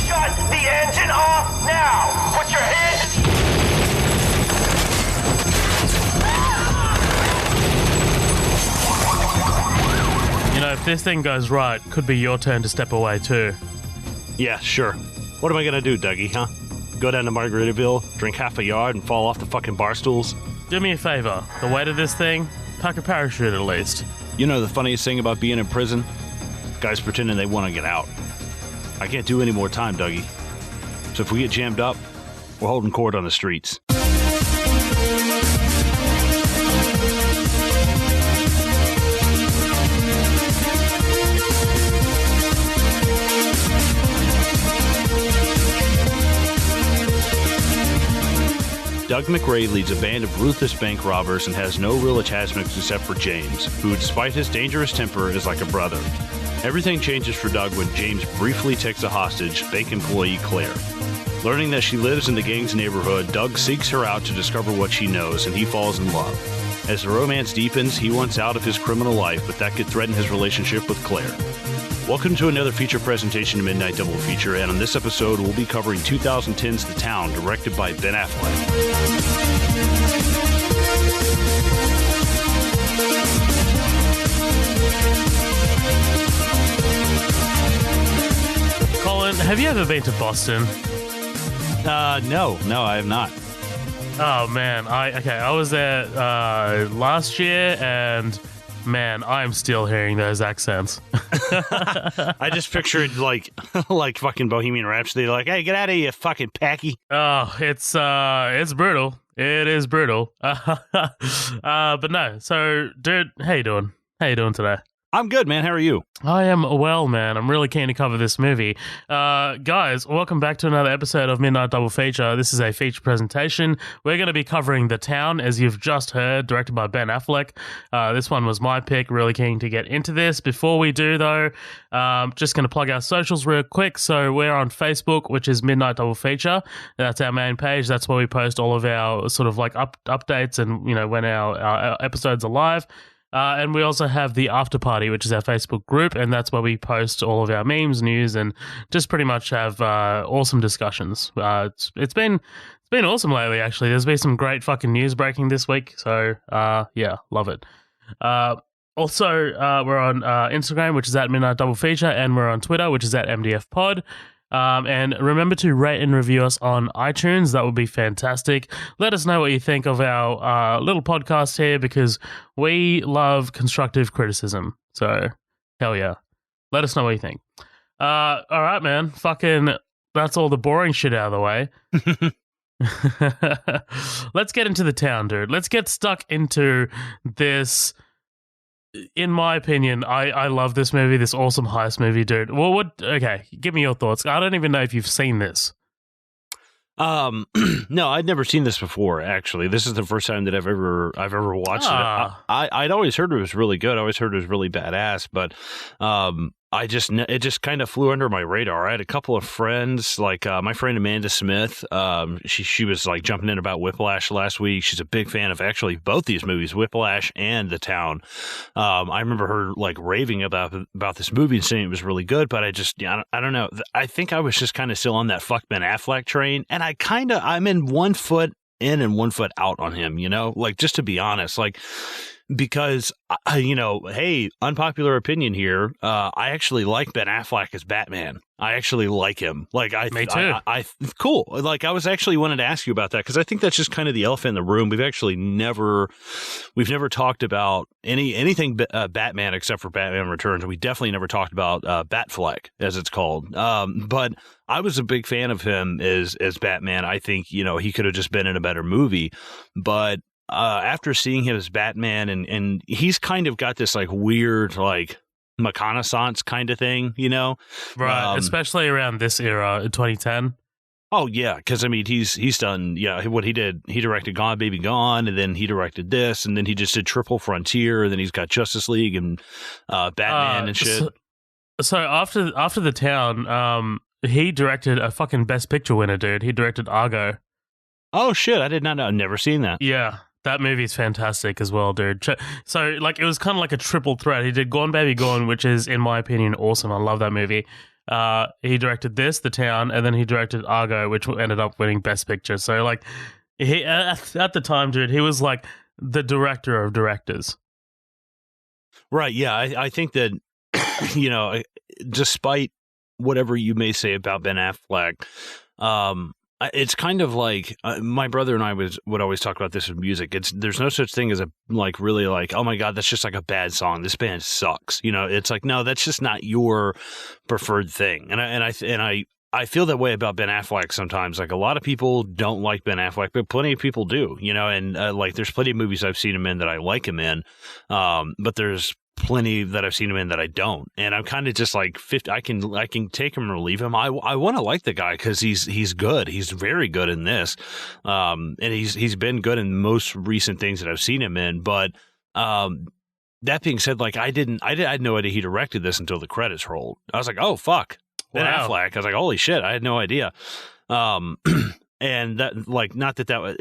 Shut the engine off now! Put your hands... You know, if this thing goes right, could be your turn to step away too. Yeah, sure. What am I gonna do, Dougie, huh? Go down to Margaritaville, drink half a yard, and fall off the fucking bar stools? Do me a favor. The weight of this thing, pack a parachute at least. You know the funniest thing about being in prison? Guys pretending they want to get out. I can't do any more time, Dougie. So if we get jammed up, we're holding court on the streets. Doug McRae leads a band of ruthless bank robbers and has no real attachments except for James, who, despite his dangerous temper, is like a brother. Everything changes for Doug when James briefly takes a hostage bank employee Claire. Learning that she lives in the gang's neighborhood, Doug seeks her out to discover what she knows, and he falls in love. As the romance deepens, he wants out of his criminal life, but that could threaten his relationship with Claire. Welcome to another feature presentation of Midnight Double Feature, and on this episode, we'll be covering 2010's The Town, directed by Ben Affleck. Colin, have you ever been to Boston? No, I have not. Oh man, I was there last year, and man, I'm still hearing those accents. I just pictured like fucking Bohemian Rhapsody, like, hey, get out of here, fucking packy. Oh, it's brutal. It is brutal. But no. So, dude, how you doing? How you doing today? I'm good, man. How are you? I am well, man. I'm really keen to cover this movie. Guys, welcome back to another episode of Midnight Double Feature. This is a feature presentation. We're going to be covering The Town, as you've just heard, directed by Ben Affleck. This one was my pick. Really keen to get into this. Before we do, though, just going to plug our socials real quick. So we're on Facebook, which is Midnight Double Feature. That's our main page. That's where we post all of our sort of like updates and, you know, when our episodes are live. And we also have the After Party, which is our Facebook group, and that's where we post all of our memes, news, and just pretty much have awesome discussions. It's been awesome lately, actually. There's been some great fucking news breaking this week, so yeah, love it. Also, we're on Instagram, which is at Midnight Double Feature, and we're on Twitter, which is at MDF Pod. And remember to rate and review us on iTunes. That would be fantastic. Let us know what you think of our little podcast here, because we love constructive criticism. So, hell yeah. Let us know what you think. All right, man. Fucking, that's all the boring shit out of the way. Let's get into The Town, dude. Let's get stuck into this. In my opinion, I love this movie, this awesome heist movie, dude. Well, okay, give me your thoughts. I don't even know if you've seen this. No, I'd never seen this before, actually. This is the first time that I've ever watched it. I'd always heard it was really good. I always heard it was really badass, but it just kind of flew under my radar. I had a couple of friends, like my friend Amanda Smith. She was like jumping in about Whiplash last week. She's a big fan of actually both these movies, Whiplash and The Town. I remember her like raving about this movie and saying it was really good, but I don't know. I think I was just kind of still on that fuck Ben Affleck train, and I'm in 1 foot in and 1 foot out on him, you know, like, just to be honest, like, because, you know, hey, unpopular opinion here. I actually like Ben Affleck as Batman. I actually like him. Like, Me too. Cool. Like, I was actually wanted to ask you about that, because I think that's just kind of the elephant in the room. We've never talked about anything Batman except for Batman Returns. We definitely never talked about Batfleck, as it's called. But I was a big fan of him as Batman. I think, you know, he could have just been in a better movie, but after seeing him as Batman, and he's kind of got this like weird like reconnaissance kind of thing, you know, right? Especially around this era in 2010. Oh yeah, because I mean he's done what he did. He directed Gone Baby Gone, and then he directed this, and then he just did Triple Frontier, and then he's got Justice League and Batman and shit. So after The Town, he directed a fucking Best Picture winner, dude. He directed Argo. Oh shit, I did not know. I've never seen that. Yeah. That movie's fantastic as well, dude. So, like, it was kind of like a triple threat. He did Gone Baby Gone, which is, in my opinion, awesome. I love that movie. He directed this, The Town, and then he directed Argo, which ended up winning Best Picture. So, like, he at the time, dude, he was like the director of directors. Right. Yeah. I think that, you know, despite whatever you may say about Ben Affleck, it's kind of like my brother and I would always talk about this with music. There's no such thing as a like really like, oh my God, that's just like a bad song. This band sucks. You know, it's like, no, that's just not your preferred thing. And I feel that way about Ben Affleck sometimes. Like a lot of people don't like Ben Affleck, but plenty of people do, you know, and like there's plenty of movies I've seen him in that I like him in. But there's plenty that I've seen him in that I don't. And I'm kind of just like 50, I can take him or leave him. I want to like the guy because he's good. He's very good in this. And he's been good in most recent things that I've seen him in. But that being said, like I had no idea he directed this until the credits rolled. I was like, oh fuck. Ben Affleck. I was like, holy shit, I had no idea. And that, like, not that was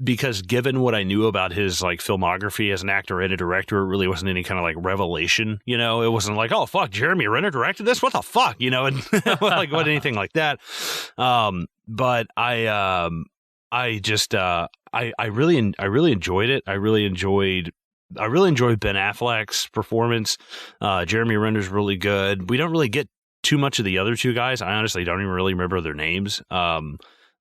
because given what I knew about his like filmography as an actor and a director, it really wasn't any kind of like revelation. You know, it wasn't like, oh fuck, Jeremy Renner directed this. What the fuck, you know, and like what anything like that. But I really enjoyed it. I really enjoyed Ben Affleck's performance. Jeremy Renner's really good. We don't really get too much of the other two guys. I honestly don't even really remember their names.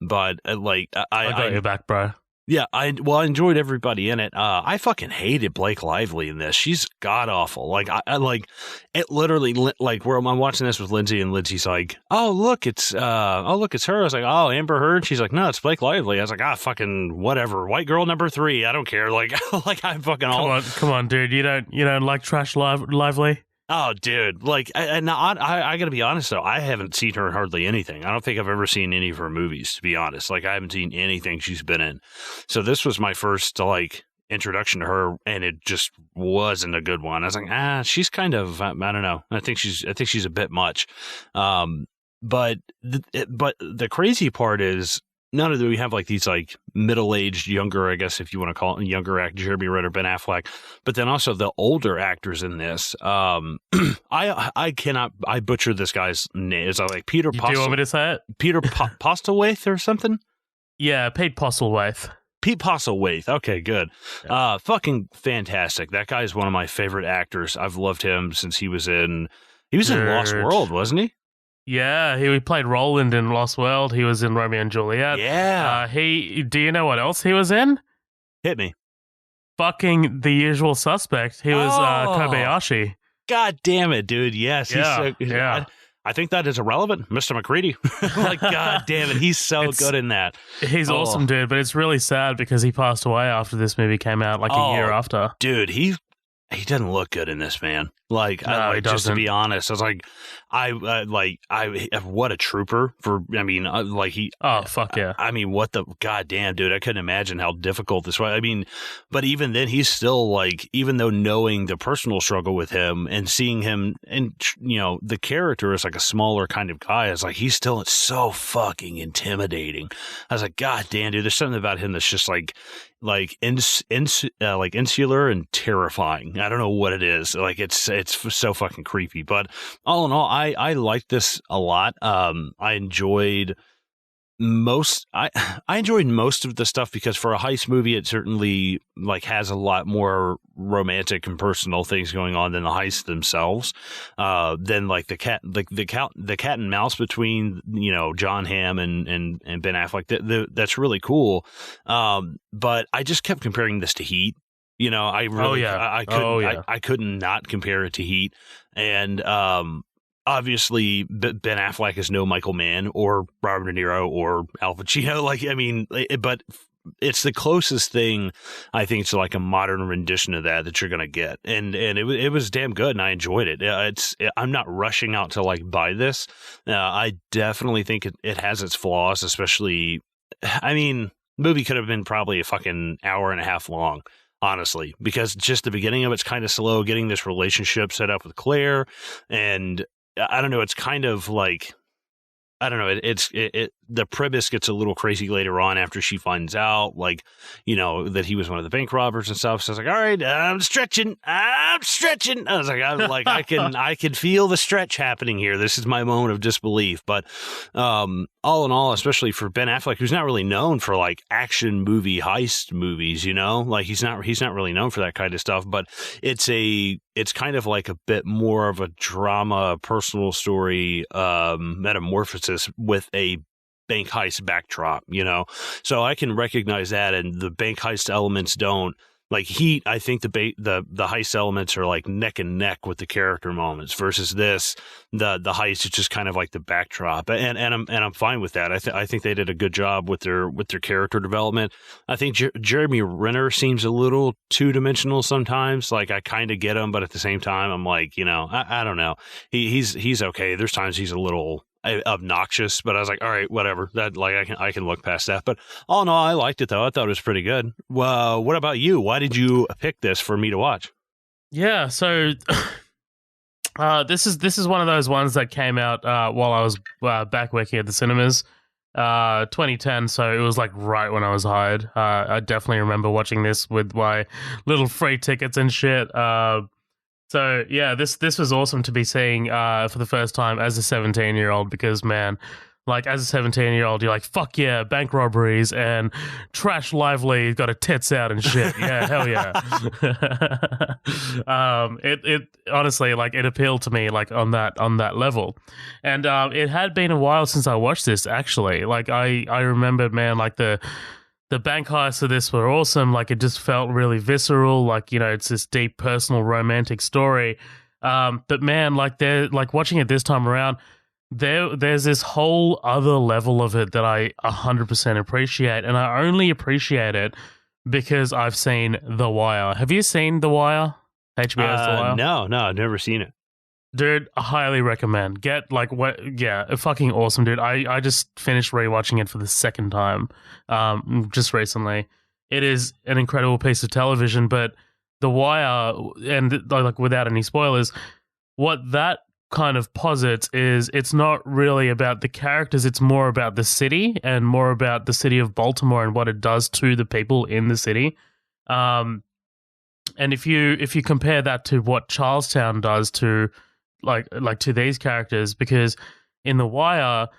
But like I got your back, bro. Yeah, I enjoyed everybody in it. I fucking hated Blake Lively in this. She's god awful. Like I like it literally like where I'm watching this with Lindsay and Lindsay's like, oh look, it's her. I was like, oh, Amber Heard. She's like, no, it's Blake Lively. I was like, fucking whatever. White girl number 3. I don't care. Like like I'm fucking all. Come on, dude. You don't like trash Lively? Oh, dude! Like, and I got to be honest though, I haven't seen her in hardly anything. I don't think I've ever seen any of her movies, to be honest. Like, I haven't seen anything she's been in. So this was my first like introduction to her, and it just wasn't a good one. I was like, she's kind of, I don't know. I think she's a bit much. But the crazy part is, none of them, we have like these like middle-aged, younger, I guess if you want to call it, younger actor, Jeremy Renner, Ben Affleck, but then also the older actors in this. I butcher this guy's name. It's like Peter. Do you want me to say it? Peter Postlethwaite or something? Yeah, Pete Postlethwaite. Pete Postlethwaite. Okay, good. Yeah. Fucking fantastic. That guy is one of my favorite actors. I've loved him since he was in Lost World, wasn't he? Yeah, he played Roland in Lost World. He was in Romeo and Juliet. Yeah. Do you know what else he was in? Hit me. Fucking The Usual Suspect. He was Kobayashi. God damn it, dude. Yes. Yeah. He's so, I think that is irrelevant. Mr. McCready. Like, God damn it. He's so good in that. He's awesome, dude. But it's really sad because he passed away after this movie came out, like a year after. Dude, he doesn't look good in this, man. Like, no, just to be honest, I was like, what a trooper for. I mean, like he. Oh fuck yeah! I mean, what the goddamn, dude? I couldn't imagine how difficult this was. I mean, but even then, he's still like, even though knowing the personal struggle with him and seeing him, and you know, the character is like a smaller kind of guy. It's like he's still so fucking intimidating. I was like, God damn, dude, there's something about him that's just like insular and terrifying. I don't know what it is. Like it's so fucking creepy. But all in all, I liked this a lot. I enjoyed most of the stuff because for a heist movie, it certainly like has a lot more romantic and personal things going on than the heists themselves. Than like the cat and mouse between, you know, John Hamm and Ben Affleck. That's really cool. But I just kept comparing this to Heat. You know, I really, I couldn't not compare it to Heat. And, obviously Ben Affleck is no Michael Mann or Robert De Niro or Al Pacino. Like, I mean, but it's the closest thing I think to like a modern rendition of that you're going to get. And it was damn good and I enjoyed it. I'm not rushing out to like buy this. I definitely think it has its flaws, especially, I mean, the movie could have been probably a fucking hour and a half long. Honestly, because just the beginning of it's kind of slow, getting this relationship set up with Claire, and I don't know, it's kind of like, I don't know, the premise gets a little crazy later on after she finds out, like, you know, that he was one of the bank robbers and stuff. So I was like, all right, I'm stretching. I was like, I can feel the stretch happening here. This is my moment of disbelief. But all in all, especially for Ben Affleck, who's not really known for like action movie heist movies, you know, like he's not really known for that kind of stuff. But it's kind of like a bit more of a drama, personal story, metamorphosis with a bank heist backdrop, you know. So I can recognize that, and the bank heist elements don't. Like I think the heist elements are like neck and neck with the character moments versus this. The heist is just kind of like the backdrop, and I'm fine with that. I think they did a good job with their character development. I think Jeremy Renner seems a little two-dimensional sometimes. Like I kind of get him, but at the same time, I'm like, you know, I don't know. He's okay. There's times he's a little obnoxious, but I was like, all right, whatever. That like I can look past that. But all in all, I liked it though. I thought it was pretty good. Well, what about you? Why did you pick this for me to watch? Yeah, so this is one of those ones that came out while I was back working at the cinemas, 2010. So it was like right when I was hired. I definitely remember watching this with my little free tickets and shit. So yeah, this was awesome to be seeing for the first time as a 17-year-old, because man, like as a 17-year-old, you're like, fuck yeah, bank robberies and Trash Lively got a tits out and shit. Yeah, hell yeah. It honestly, like, it appealed to me like on that level, and it had been a while since I watched this actually. Like I remembered, man, like the bank heists of this were awesome. Like it just felt really visceral. Like, you know, it's this deep personal romantic story. But man, like watching it this time around, there's this whole other level of it that I 100% appreciate, and I only appreciate it because I've seen The Wire. Have you seen The Wire? HBO's The Wire? No, I've never seen it. Dude, I highly recommend. Get like what? Yeah, fucking awesome, dude. I just finished rewatching it for the second time, just recently. It is an incredible piece of television, but The Wire, and like without any spoilers, what that kind of posits is it's not really about the characters. It's more about the city and more about the city of Baltimore and what it does to the people in the city. And if you compare that to what Charlestown does to like to these characters, because in The Wire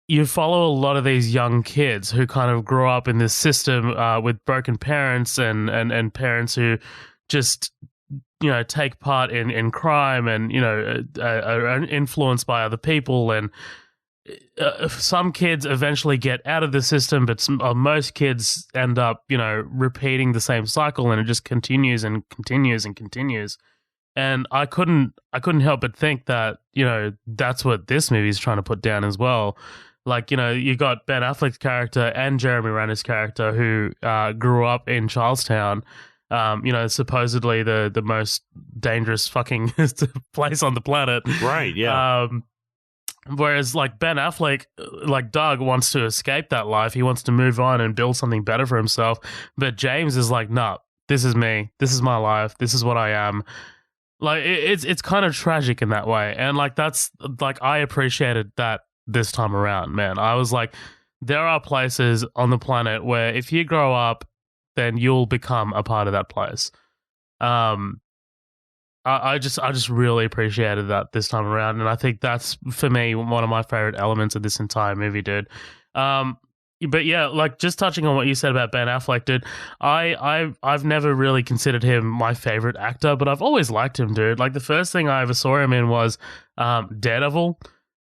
you follow a lot of these young kids who kind of grow up in this system with broken parents and parents who just, you know, take part in crime and, you know, are influenced by other people, and some kids eventually get out of the system, but most kids end up, you know, repeating the same cycle, and it just continues and continues and continues. And I couldn't help but think that, you know, that's what this movie is trying to put down as well. Like, you know, you got Ben Affleck's character and Jeremy Renner's character who grew up in Charlestown, you know, supposedly the most dangerous fucking place on the planet. Right, yeah. Whereas, like, Ben Affleck, like Doug, wants to escape that life. He wants to move on and build something better for himself. But James is like, nah, this is me. This is my life. This is what I am. Like, it's kind of tragic in that way. And, like, that's, like, I appreciated that this time around, man. I was like, there are places on the planet where if you grow up, then you'll become a part of that place. I just really appreciated that this time around, and I think that's, for me, one of my favorite elements of this entire movie, dude. But yeah, like, just touching on what you said about Ben Affleck, dude, I've never really considered him my favorite actor, but I've always liked him, dude. Like, the first thing I ever saw him in was Daredevil,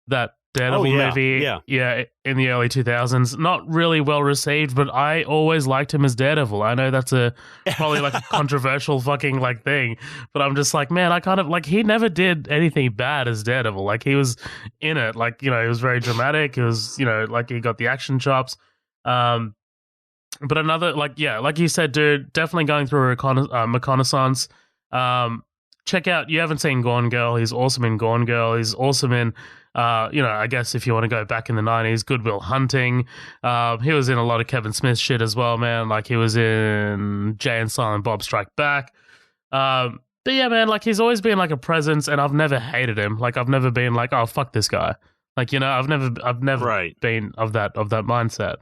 that Daredevil movie, in the early 2000s. Not really well received, but I always liked him as Daredevil. I know that's probably like a controversial fucking like thing, but I'm just like, man, I kind of like, he never did anything bad as Daredevil. Like, he was in it, like, you know, he was very dramatic. It was, you know, like, he got the action chops. But another, like, yeah, like you said, dude, definitely going through a reconnaissance. Check out, you haven't seen Gone Girl. He's awesome in Gone Girl. He's awesome in, you know, I guess if you want to go back in the 90s, Good Will Hunting. He was in a lot of Kevin Smith shit as well, man. Like, he was in Jay and Silent Bob Strike Back. But yeah, man, like, he's always been like a presence, and I've never hated him. Like, I've never been like, oh, fuck this guy. Like, you know, I've never Right. been of that mindset.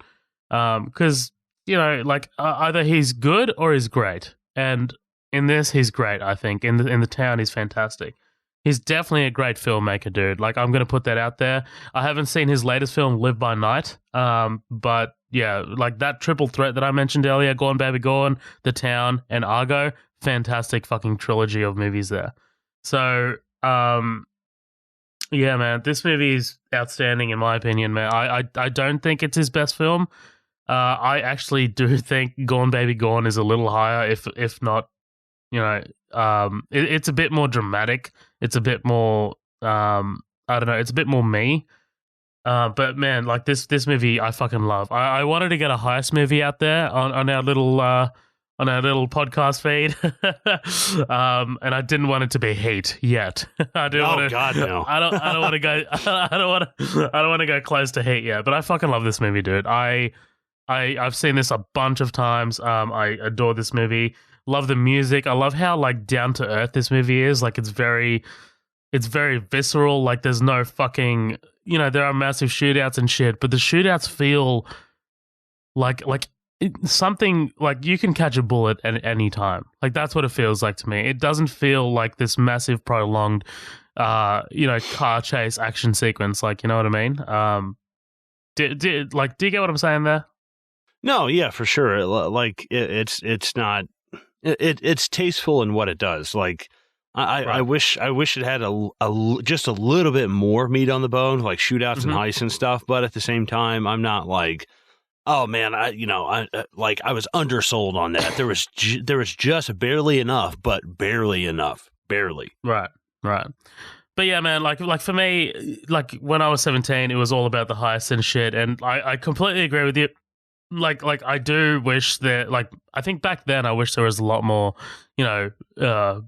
Because, you know, like either he's good or he's great. And in this, he's great, I think. In the Town, he's fantastic. He's definitely a great filmmaker, dude. Like, I'm going to put that out there. I haven't seen his latest film, Live by Night. But yeah, like that triple threat that I mentioned earlier, Gone Baby Gone, The Town, and Argo, fantastic fucking trilogy of movies there. So, yeah, man, this movie is outstanding in my opinion, man. I don't think it's his best film. I actually do think Gone Baby Gone is a little higher, if not, you know, it's a bit more dramatic. It's a bit more, I don't know, it's a bit more me. But man, like this movie, I fucking love. I wanted to get a heist movie out there on our little podcast feed, and I didn't want it to be Heat yet. I didn't want to. God, no. I don't want to go. I don't want to go close to Heat yet. But I fucking love this movie, dude. I've seen this a bunch of times. I adore this movie. Love the music. I love how like down to earth this movie is. Like it's very visceral. Like there's no fucking, you know, there are massive shootouts and shit, but the shootouts feel like something like you can catch a bullet at any time. Like that's what it feels like to me. It doesn't feel like this massive prolonged, you know, car chase action sequence. Like, you know what I mean? Do you get what I'm saying there? No, yeah, for sure. Like it's not. It's tasteful in what it does. Like I wish it had just a little bit more meat on the bone, like shootouts and heists and stuff. But at the same time, I'm not like, oh man, I was undersold on that. There was just barely enough, but barely enough, barely. Right. But yeah, man, like for me, like when I was 17, it was all about the heists and shit, and I completely agree with you. Like I do wish that, like, I think back then I wish there was a lot more, you know,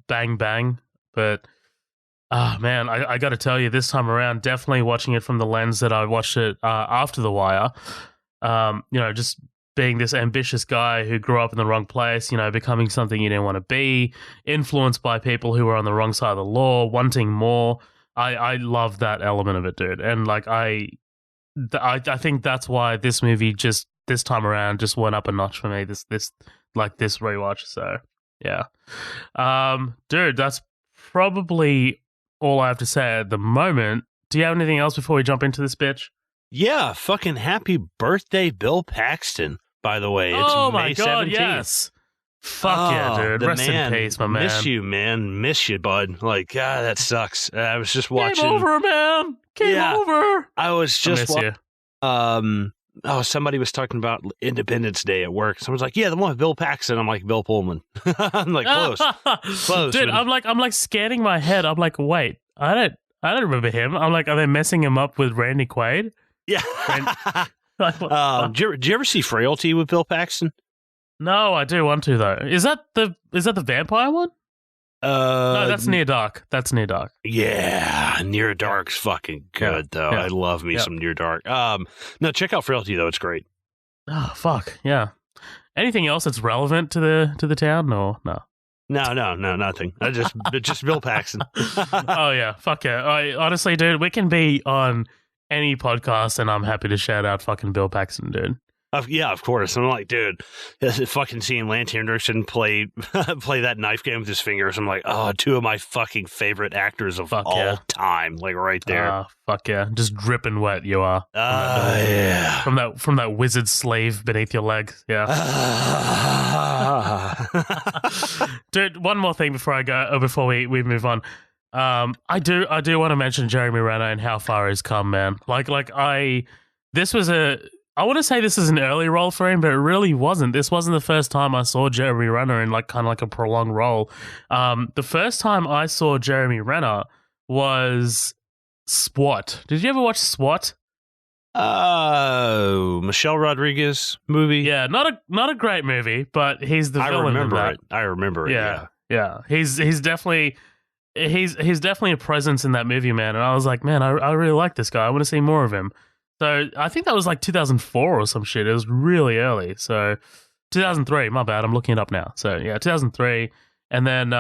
bang bang. But man, I got to tell you, this time around, definitely watching it from the lens that I watched it after The Wire. You know, just being this ambitious guy who grew up in the wrong place, you know, becoming something you didn't want to be, influenced by people who were on the wrong side of the law, wanting more. I love that element of it, dude. And like I think that's why this movie just this time around just went up a notch for me. This rewatch. So yeah, dude, that's probably all I have to say at the moment. Do you have anything else before we jump into this bitch? Yeah, fucking happy birthday, Bill Paxton. By the way, it's my May god, 17th. Yes. Fuck yeah, dude. Rest in peace, my man. Miss you, man. Miss you, bud. Like, God, that sucks. I was just watching. Game over, man. Game over. I was just watching. Somebody was talking about Independence Day at work. Someone's like, yeah, the one with Bill Paxton. I'm like, Bill Pullman. I'm like, close. Dude, I'm like scanning my head. I'm like, wait, I don't remember him. I'm like, are they messing him up with Randy Quaid? Yeah. Did you ever see Frailty with Bill Paxton? No, I do want to though. Is that the vampire one? No, that's Near Dark. Yeah, Near Dark's fucking good though. Yeah. I love me some Near Dark. No, check out Frailty though. It's great. Oh fuck yeah. Anything else that's relevant to the town? Or no? No, nothing. Just Bill Paxton. Oh yeah, fuck yeah. Honestly, dude, we can be on any podcast, and I'm happy to shout out fucking Bill Paxton, dude. Yeah, of course. I'm like, dude, fucking seeing Lance Henriksen play that knife game with his fingers. I'm like, oh, two of my fucking favorite actors of all time, like right there. Fuck yeah, just dripping wet you are. Yeah. From that wizard sleeve beneath your leg. Yeah. Dude, one more thing before I go, before we move on. I do want to mention Jeremy Renner and how far he's come, man. I want to say this is an early role for him, but it really wasn't. This wasn't the first time I saw Jeremy Renner in like kind of like a prolonged role. The first time I saw Jeremy Renner was SWAT. Did you ever watch SWAT? Oh, Michelle Rodriguez movie. Yeah, not a great movie, but he's the villain in that. I remember it. Yeah. He's definitely a presence in that movie, man. And I was like, man, I really like this guy. I want to see more of him. So I think that was like 2004 or some shit. It was really early. So 2003, my bad. I'm looking it up now. So yeah, 2003. And then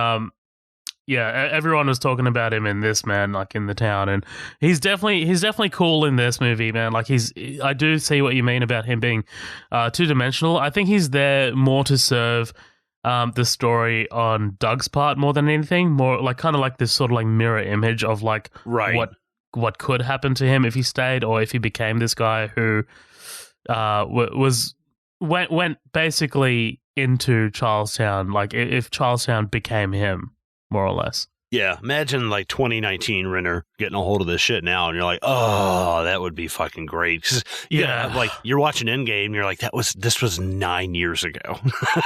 everyone was talking about him in this, man, like in the town, and he's definitely cool in this movie, man. Like I do see what you mean about him being two-dimensional. I think he's there more to serve the story on Doug's part more than anything, more like kind of like this sort of like mirror image of like what could happen to him if he stayed or if he became this guy who went basically into Charlestown, like if Charlestown became him, more or less. Yeah, imagine like 2019 Renner getting a hold of this shit now, and you're like, oh, that would be fucking great. 'Cause, like you're watching Endgame, and you're like, this was 9 years ago.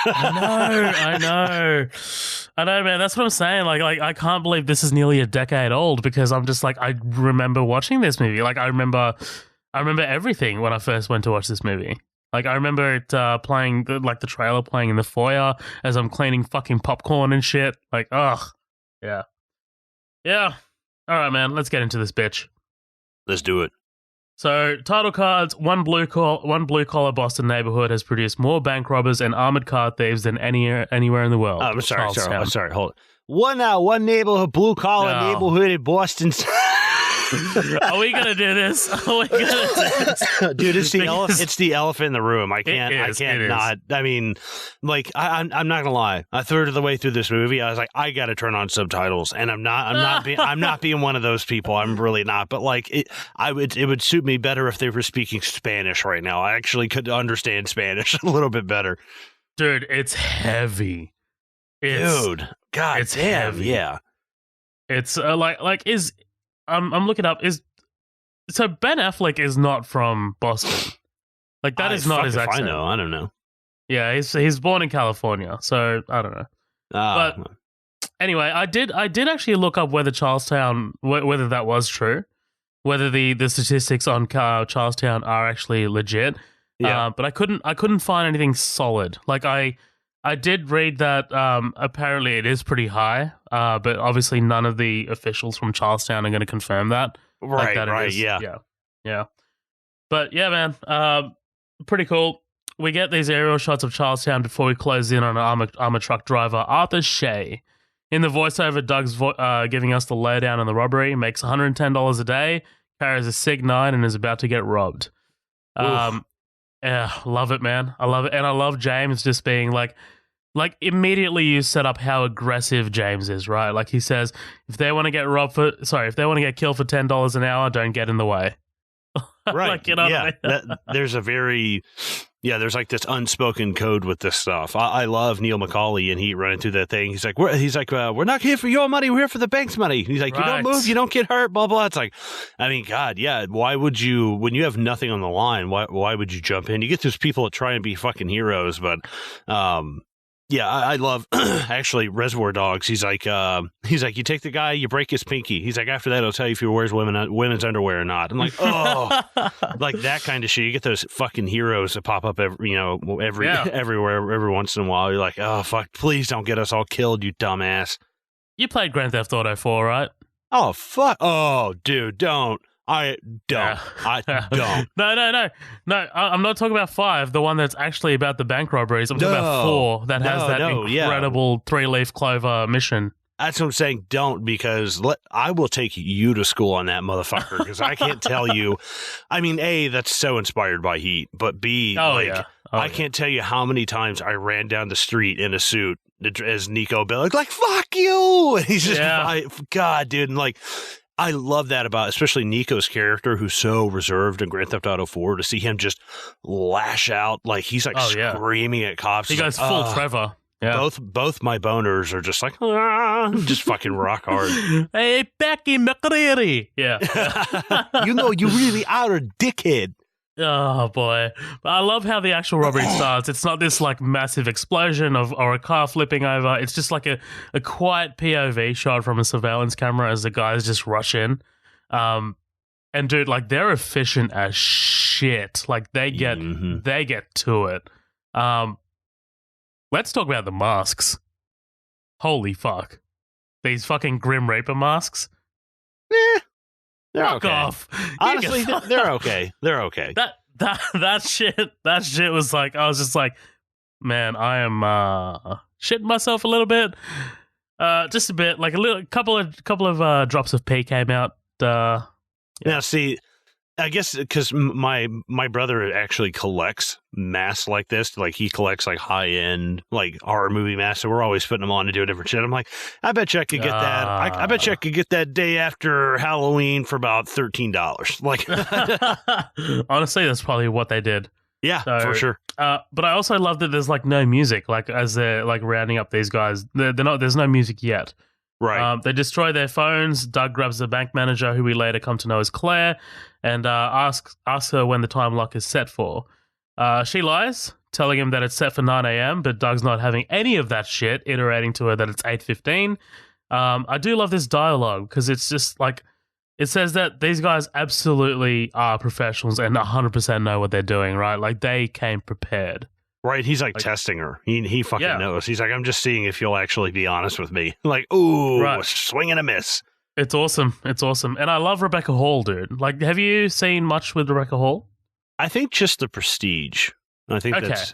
I know, man. That's what I'm saying. Like I can't believe this is nearly a decade old because I'm just like, I remember watching this movie. Like I remember everything when I first went to watch this movie. Like, I remember it playing, like, the trailer playing in the foyer as I'm cleaning fucking popcorn and shit. Like, ugh. Yeah. Yeah. All right, man. Let's get into this bitch. Let's do it. So, title cards, one blue-collar Boston neighborhood has produced more bank robbers and armored car thieves than anywhere in the world. I'm sorry, hold on. One neighborhood, blue-collar neighborhood in Boston. Are we gonna do this? Dude, it's the elephant in the room. I can't not. I mean, like, I'm not gonna lie. A third of the way through this movie, I was like, I gotta turn on subtitles, and I'm not being one of those people. I'm really not. But like, it would suit me better if they were speaking Spanish right now. I actually could understand Spanish a little bit better. Dude, it's heavy. God it's damn, heavy. Yeah. It's I'm looking up. So Ben Affleck is not from Boston. Like that is not his accent. I don't know. Yeah, he's born in California, so I don't know. But anyway, I did actually look up whether Charlestown, whether that was true, whether the statistics on Charlestown are actually legit. Yeah. But I couldn't find anything solid. Like I did read that apparently it is pretty high, but obviously none of the officials from Charlestown are going to confirm that. Right, yeah. But yeah, man, pretty cool. We get these aerial shots of Charlestown before we close in on an armored truck driver, Arthur Shea. In the voiceover, Doug's giving us the lowdown on the robbery, makes $110 a day, carries a Sig 9, and is about to get robbed. Yeah, love it, man. I love it. And I love James just being like immediately you set up how aggressive James is, right? Like he says, if they want to get killed for $10 an hour, don't get in the way. Right. Like, you know yeah. what I mean? There's like this unspoken code with this stuff. I love Neil McCauley and Heat running through that thing. He's like, we're not here for your money. We're here for the bank's money. He's like, You don't move, you don't get hurt, blah, blah. It's like, I mean, God, yeah. Why would you, when you have nothing on the line, why would you jump in? You get those people that try and be fucking heroes, but, yeah, I love actually Reservoir Dogs. He's like, you take the guy, you break his pinky. He's like, after that, I'll tell you if he wears women's underwear or not. I'm like, oh, like that kind of shit. You get those fucking heroes that pop up everywhere every once in a while. You're like, oh fuck, please don't get us all killed, you dumbass. You played Grand Theft Auto 4, right? Oh fuck, oh dude, don't. I don't. Yeah. I don't. No. I'm not talking about 5, the one that's actually about the bank robberies. I'm talking about 4 that has that incredible 3-leaf clover mission. That's what I'm saying. Don't, because I will take you to school on that motherfucker, because I can't tell you. I mean, A, that's so inspired by Heat, but B, I can't tell you how many times I ran down the street in a suit as Nico Bellic, like, fuck you! And he's just, God, dude, and like, I love that about especially Nico's character, who's so reserved in Grand Theft Auto 4, to see him just lash out. Like, he's like screaming at cops. He goes like, full Trevor. Yeah. Both my boners are just like, just fucking rock hard. Hey, Becky McCreary. Yeah. You know, you really are a dickhead. Oh, boy. But I love how the actual robbery starts. It's not this, like, massive explosion or a car flipping over. It's just like a quiet POV shot from a surveillance camera as the guys just rush in. And, dude, like, they're efficient as shit. Like, they get to it. Let's talk about the masks. Holy fuck. These fucking Grim Reaper masks. They're Fuck okay. off. Honestly, they're okay. They're okay. That shit was like, I was just like, man, I am shitting myself a little bit. Just a bit, like a little couple of drops of pee came out. Yeah. Now, see, I guess because my brother actually collects masks like this. Like, he collects like high end like horror movie masks. So we're always putting them on to do a different shit. I'm like, I bet you I could get that. I bet you I could get that day after Halloween for about $13. Like, honestly, that's probably what they did. Yeah, so, for sure. But I also love that there's like no music. Like, as they're like rounding up these guys, they're not. There's no music yet. Right. They destroy their phones. Doug grabs the bank manager, who we later come to know as Claire, and asks her when the time lock is set for. She lies, telling him that it's set for 9 a.m., but Doug's not having any of that shit, iterating to her that it's 8:15. I do love this dialogue because it's just like, it says that these guys absolutely are professionals and 100% know what they're doing, right? Like, they came prepared. Right, he's like testing her. He fucking knows. He's like, I'm just seeing if you'll actually be honest with me. Like, ooh, swing and a miss. It's awesome. It's awesome. And I love Rebecca Hall, dude. Like, have you seen much with Rebecca Hall? I think just The Prestige. I think that's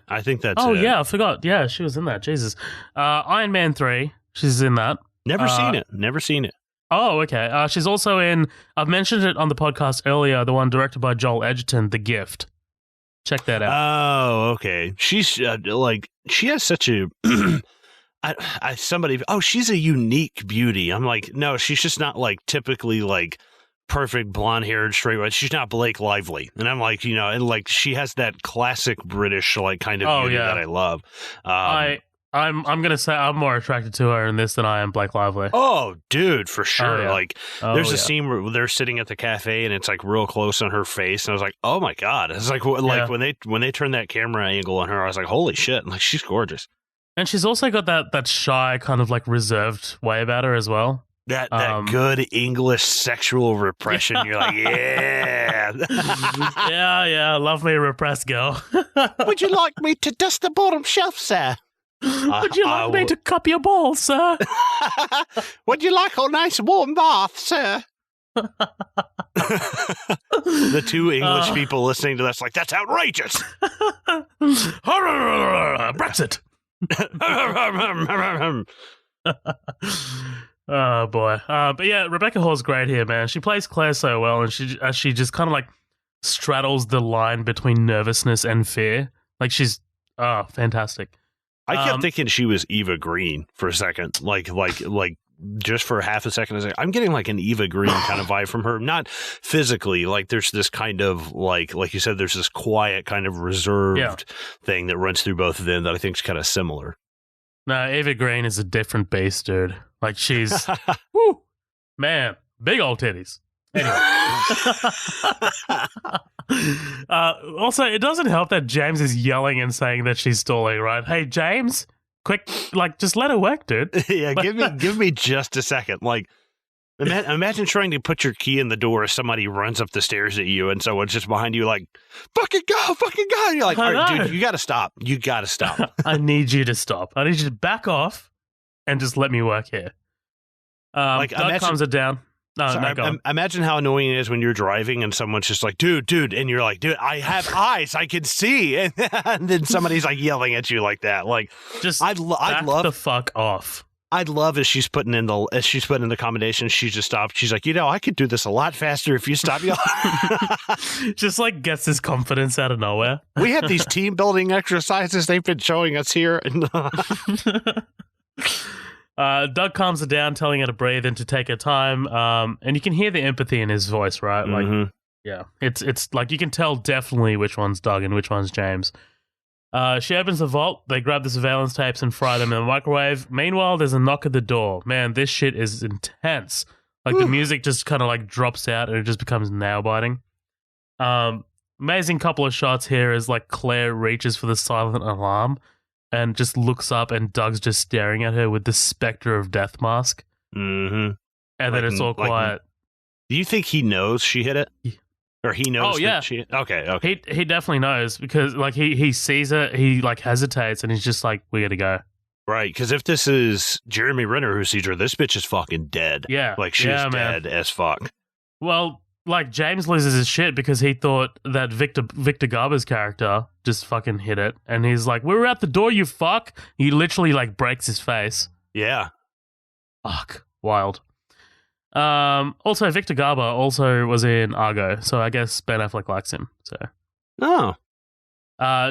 Oh, it. Yeah, I forgot. Yeah, she was in that. Jesus. Iron Man 3, she's in that. Never seen it. Oh, okay. She's also in, I've mentioned it on the podcast earlier, the one directed by Joel Edgerton, The Gift. Check that out. Oh, okay. She's like, she has such a she's a unique beauty. I'm like, no, she's just not like typically like perfect blonde haired straight white. She's not Blake Lively. And I'm like, and like she has that classic British like kind of beauty that I love. I'm gonna say I'm more attracted to her in this than I am Blake Lively. Oh, dude, for sure. Oh, yeah. Like, there's a scene where they're sitting at the cafe and it's like real close on her face, and I was like, oh my god! It's like when they turned that camera angle on her, I was like, holy shit! Like, she's gorgeous. And she's also got that shy kind of like reserved way about her as well. That good English sexual repression. You're like, yeah. yeah, love me a repressed girl. Would you like me to dust the bottom shelf, sir? Would you like me to cup your balls, sir? Would you like a nice warm bath, sir? The two English people listening to this, like, that's outrageous. Brexit. Oh boy. But yeah, Rebecca Hall's great here, man. She plays Claire so well, and she just kind of like straddles the line between nervousness and fear. Like, she's fantastic. I kept thinking she was Eva Green for a second, like just for half a second. I was like, I'm getting like an Eva Green kind of vibe from her, not physically. Like, there's this kind of like you said, there's this quiet kind of reserved thing that runs through both of them that I think is kind of similar. No, Eva Green is a different beast, dude. Like, she's, whoo, man, big old titties. Anyway. Also, it doesn't help that James is yelling and saying that she's stalling, right? Hey, James, quick, like, just let her work, dude. Yeah, give me just a second. Like, imagine trying to put your key in the door as somebody runs up the stairs at you and someone's just behind you like, fucking go. And you're like, all right, dude, you got to stop. I need you to stop. I need you to back off and just let me work here. Doug calms it down. No, imagine how annoying it is when you're driving and someone's just like, dude, and you're like, dude, I have eyes, I can see, and then somebody's like yelling at you like that. Like, just I'd love the fuck off. I'd love as she's putting in the commendation, she just stopped. She's like, I could do this a lot faster if you stop yelling. Just like gets his confidence out of nowhere. We have these team building exercises they've been showing us here. Doug calms her down, telling her to breathe and to take her time. And you can hear the empathy in his voice, right? Like, yeah, it's like you can tell definitely which one's Doug and which one's James. She opens the vault. They grab the surveillance tapes and fry them in the microwave. Meanwhile, there's a knock at the door. Man, this shit is intense. Like, the music just kind of like drops out and it just becomes nail biting. Amazing couple of shots here as like Claire reaches for the silent alarm and just looks up and Doug's just staring at her with the specter of death mask. Mm-hmm. And then it's all quiet. Do you think he knows she hit it? Or he knows that she... Okay. He definitely knows because like he sees it, he like hesitates and he's just like, we gotta go. Right, because if this is Jeremy Renner who sees her, this bitch is fucking dead. Yeah. Like, she's dead as fuck. Well, like, James loses his shit because he thought that Victor Garber's character just fucking hit it. And he's like, we were at the door, you fuck. He literally, like, breaks his face. Yeah. Fuck, wild. Also, Victor Garber also was in Argo, so I guess Ben Affleck likes him. So,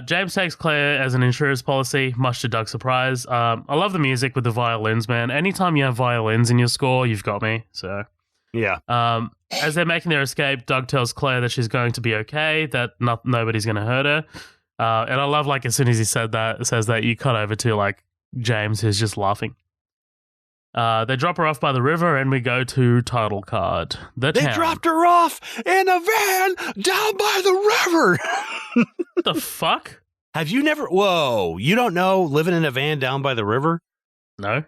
James takes Claire as an insurance policy, much to Doug's surprise. I love the music with the violins, man. Anytime you have violins in your score, you've got me. So, yeah. As they're making their escape, Doug tells Claire that she's going to be okay, that nobody's going to hurt her. And I love, like, as soon as he says that, you cut over to, like, James, who's just laughing. They drop her off by the river, and we go to title card. They dropped her off in a van down by the river. What the fuck? Have you never? Whoa, you don't know living in a van down by the river? No.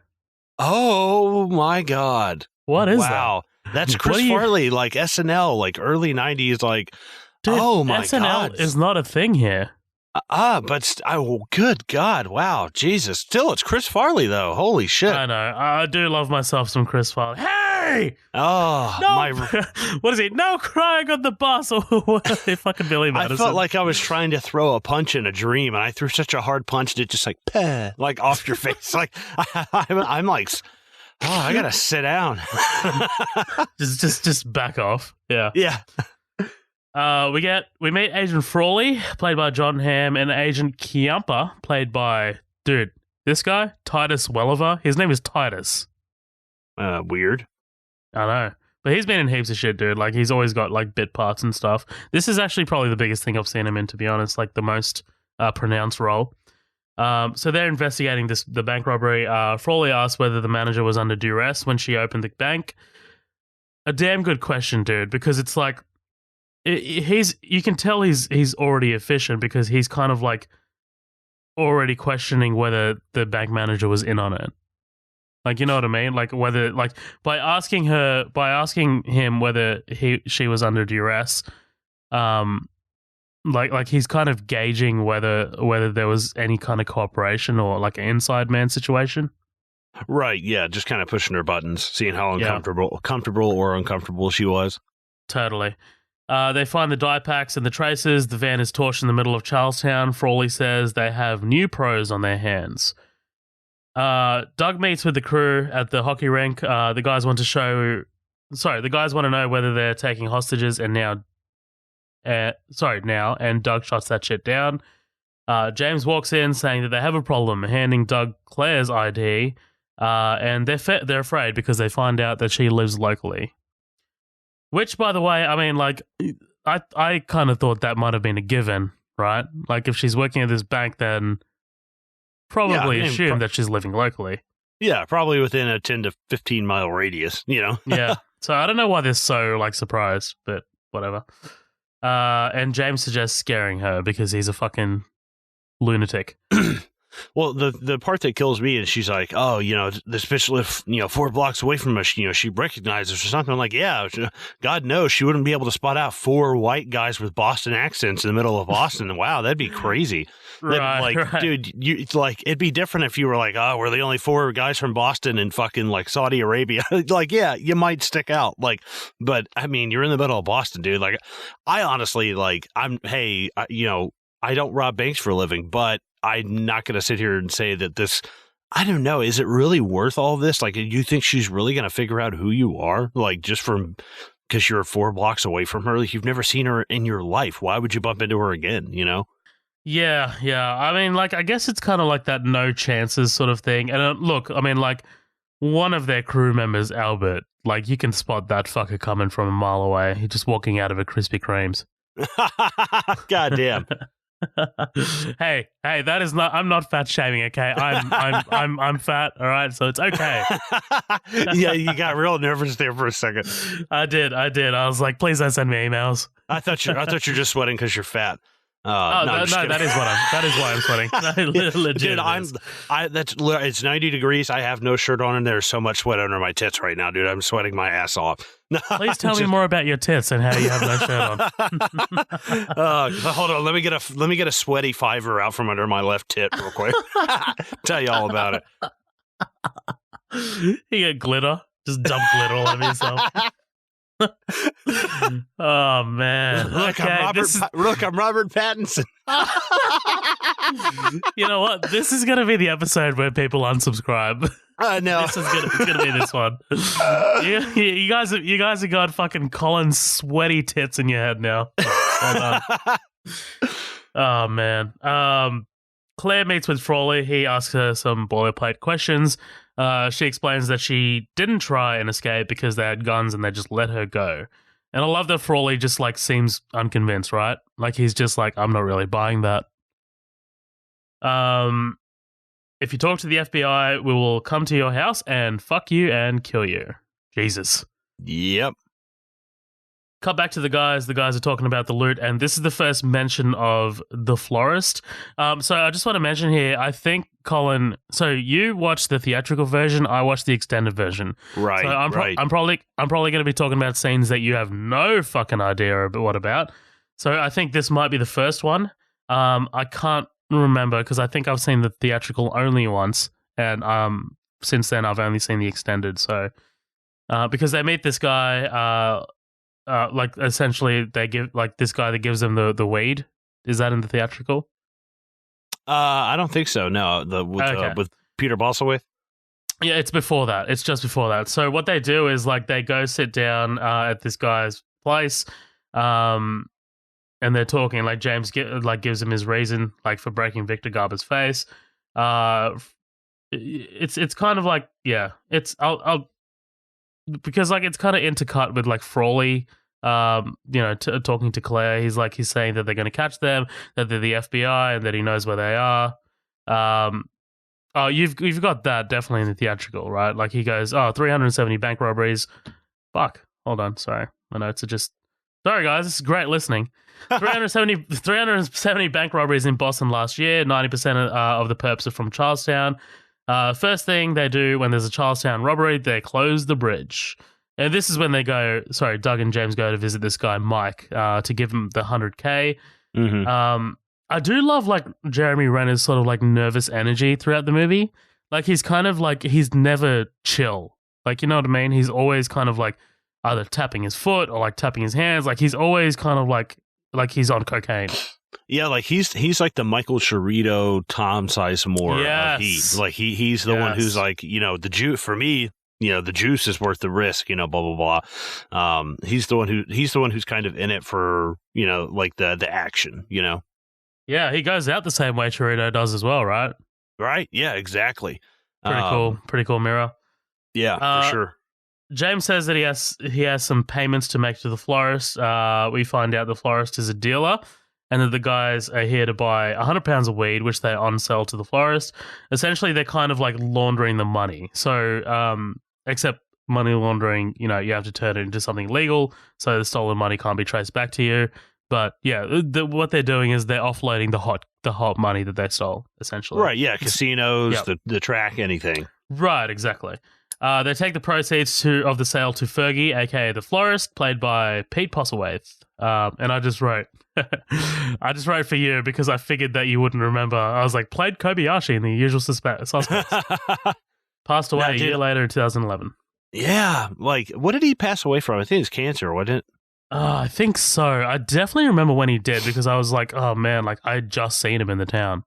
Oh my God! What is that? That's Chris Farley, like SNL, like early '90s, like. Dude, oh my SNL God! Is not a thing here. But good God, wow, Jesus! Still, it's Chris Farley though. Holy shit! I know. I do love myself some Chris Farley. Hey! Oh, no! What is he? No crying on the bus. Or fucking Billy Madison. I felt like I was trying to throw a punch in a dream, and I threw such a hard punch that it just like off your face. Like I'm like, oh, I gotta sit down. just back off. Yeah. Yeah. We meet Agent Frawley, played by John Hamm, and Agent Kiampa, played by this guy, Titus Welliver. His name is Titus. Weird. I know. But he's been in heaps of shit, dude. Like, he's always got, like, bit parts and stuff. This is actually probably the biggest thing I've seen him in, to be honest. Like, the most pronounced role. So they're investigating the bank robbery. Frawley asks whether the manager was under duress when she opened the bank. A damn good question, dude, because it's like, you can tell he's already efficient because he's kind of, like, already questioning whether the bank manager was in on it. Like, you know what I mean? Like, whether, like, by asking him whether she was under duress, like he's kind of gauging whether there was any kind of cooperation or like an inside man situation. Right, yeah, just kind of pushing her buttons, seeing how comfortable or uncomfortable she was. Totally. They find the dye packs and the traces. The van is torched in the middle of Charlestown. Frawley says they have new pros on their hands. Doug meets with the crew at the hockey rink. The guys want to know whether they're taking hostages, and now, and Doug shuts that shit down. James walks in saying that they have a problem, handing Doug Claire's ID, and they're afraid because they find out that she lives locally. Which, by the way, I mean, like, I kind of thought that might have been a given, right? Like, if she's working at this bank, then probably assume that she's living locally. Yeah, probably within a 10 to 15 mile radius, you know? Yeah. So I don't know why they're so, like, surprised, but whatever. And James suggests scaring her because he's a fucking lunatic. Well, the part that kills me is she's like, oh, you know, this bitch lived, 4 blocks away from us. You know, she recognizes us or something. I'm like, yeah, God knows she wouldn't be able to spot out 4 white guys with Boston accents in the middle of Boston. Wow, that'd be crazy. Right. Dude, it'd be different if you were like, oh, we're the only 4 guys from Boston in fucking like Saudi Arabia. Like, yeah, you might stick out. Like, but I mean, you're in the middle of Boston, dude. Like, I honestly, like, I don't rob banks for a living, but I'm not going to sit here and say that this, I don't know, is it really worth all this? Like, do you think she's really going to figure out who you are? Like, just because you're 4 blocks away from her? Like, you've never seen her in your life. Why would you bump into her again, you know? Yeah. I mean, like, I guess it's kind of like that no chances sort of thing. And look, I mean, like, one of their crew members, Albert, like, you can spot that fucker coming from a mile away. He's just walking out of a Krispy Kreme's. God damn. Hey, that is not. I'm not fat shaming. Okay, I'm fat. All right, so it's okay. Yeah, you got real nervous there for a second. I did. I was like, please don't send me emails. I thought you're just sweating because you're fat. No, that is why I'm sweating. Legit, dude, it's 90 degrees. I have no shirt on, and there's so much sweat under my tits right now, dude. I'm sweating my ass off. Please tell me more about your tits and how you have no shirt on. Hold on, let me get a sweaty fiver out from under my left tit real quick. Tell you all about it. You get glitter, just dump glitter all over yourself. Oh man! Look, okay, I'm Robert Pattinson. You know what? This is going to be the episode where people unsubscribe. No. It's gonna be this one. You guys have got fucking Colin's sweaty tits in your head now. Hold on. Oh man. Claire meets with Frawley. He asks her some boilerplate questions. She explains that she didn't try and escape because they had guns and they just let her go. And I love that Frawley just like seems unconvinced, right? Like he's just like, I'm not really buying that. If you talk to the FBI, we will come to your house and fuck you and kill you. Jesus. Yep. Cut back to the guys. The guys are talking about the loot, and this is the first mention of the florist. So I just want to mention here, I think, Colin, so you watched the theatrical version, I watched the extended version. Right, so I'm probably going to be talking about scenes that you have no fucking idea about what about. So I think this might be the first one. I can't remember because I think I've seen the theatrical only once, and since then I've only seen the extended. So because they meet this guy, like essentially they give like this guy that gives them the weed. Is that in the theatrical? I don't think so. No, with Peter Bosselwith. Yeah, it's before that. It's just before that. So what they do is like they go sit down at this guy's place, and they're talking. Like James gives him his reason like for breaking Victor Garber's face. It's kind of like I'll because like it's kind of intercut with like Frawley, talking to Claire. He's saying that they're going to catch them, that they're the FBI, and that he knows where they are. You've got that definitely in the theatrical, right? Like he goes, 370 bank robberies. Fuck. Hold on. Sorry. My notes are just. Sorry, guys. This is great listening. 370 bank robberies in Boston last year. 90% of the perps are from Charlestown. First thing they do when there's a Charlestown robbery, they close the bridge. And this is when Doug and James go to visit this guy, Mike, to give him the 100K. Mm-hmm. I do love, like, Jeremy Renner's sort of, like, nervous energy throughout the movie. Like, he's kind of, like, he's never chill. Like, you know what I mean? He's always kind of, like, either tapping his foot or, like, tapping his hands. Like, he's always kind of, like he's on cocaine. Yeah, like he's like the Michael Cerrito, Tom Sizemore of Heat. Like he's the one who's like, the juice for me. The juice is worth the risk. Blah blah blah. He's the one who's kind of in it for like the action. Yeah, he goes out the same way Cerrito does as well, right? Right. Yeah. Exactly. Pretty cool mirror. Yeah, for sure. James says that he has some payments to make to the florist. We find out the florist is a dealer. And that the guys are here to buy 100 pounds of weed, which they on-sell to the florist. Essentially, they're kind of like laundering the money. So, except money laundering, you have to turn it into something legal, so the stolen money can't be traced back to you. But yeah, what they're doing is they're offloading the hot money that they stole, essentially. Right, yeah, casinos, the track, anything. Right, exactly. They take the proceeds of the sale to Fergie, aka the florist, played by Pete Postlethwaite. And I just wrote for you because I figured that you wouldn't remember. I was like, played Kobayashi in The Usual Suspects. Passed away a year later in 2011. Yeah, like, what did he pass away from? I think it's cancer, wasn't it? I think so. I definitely remember when he did because I was like, oh man, like I had just seen him in the town.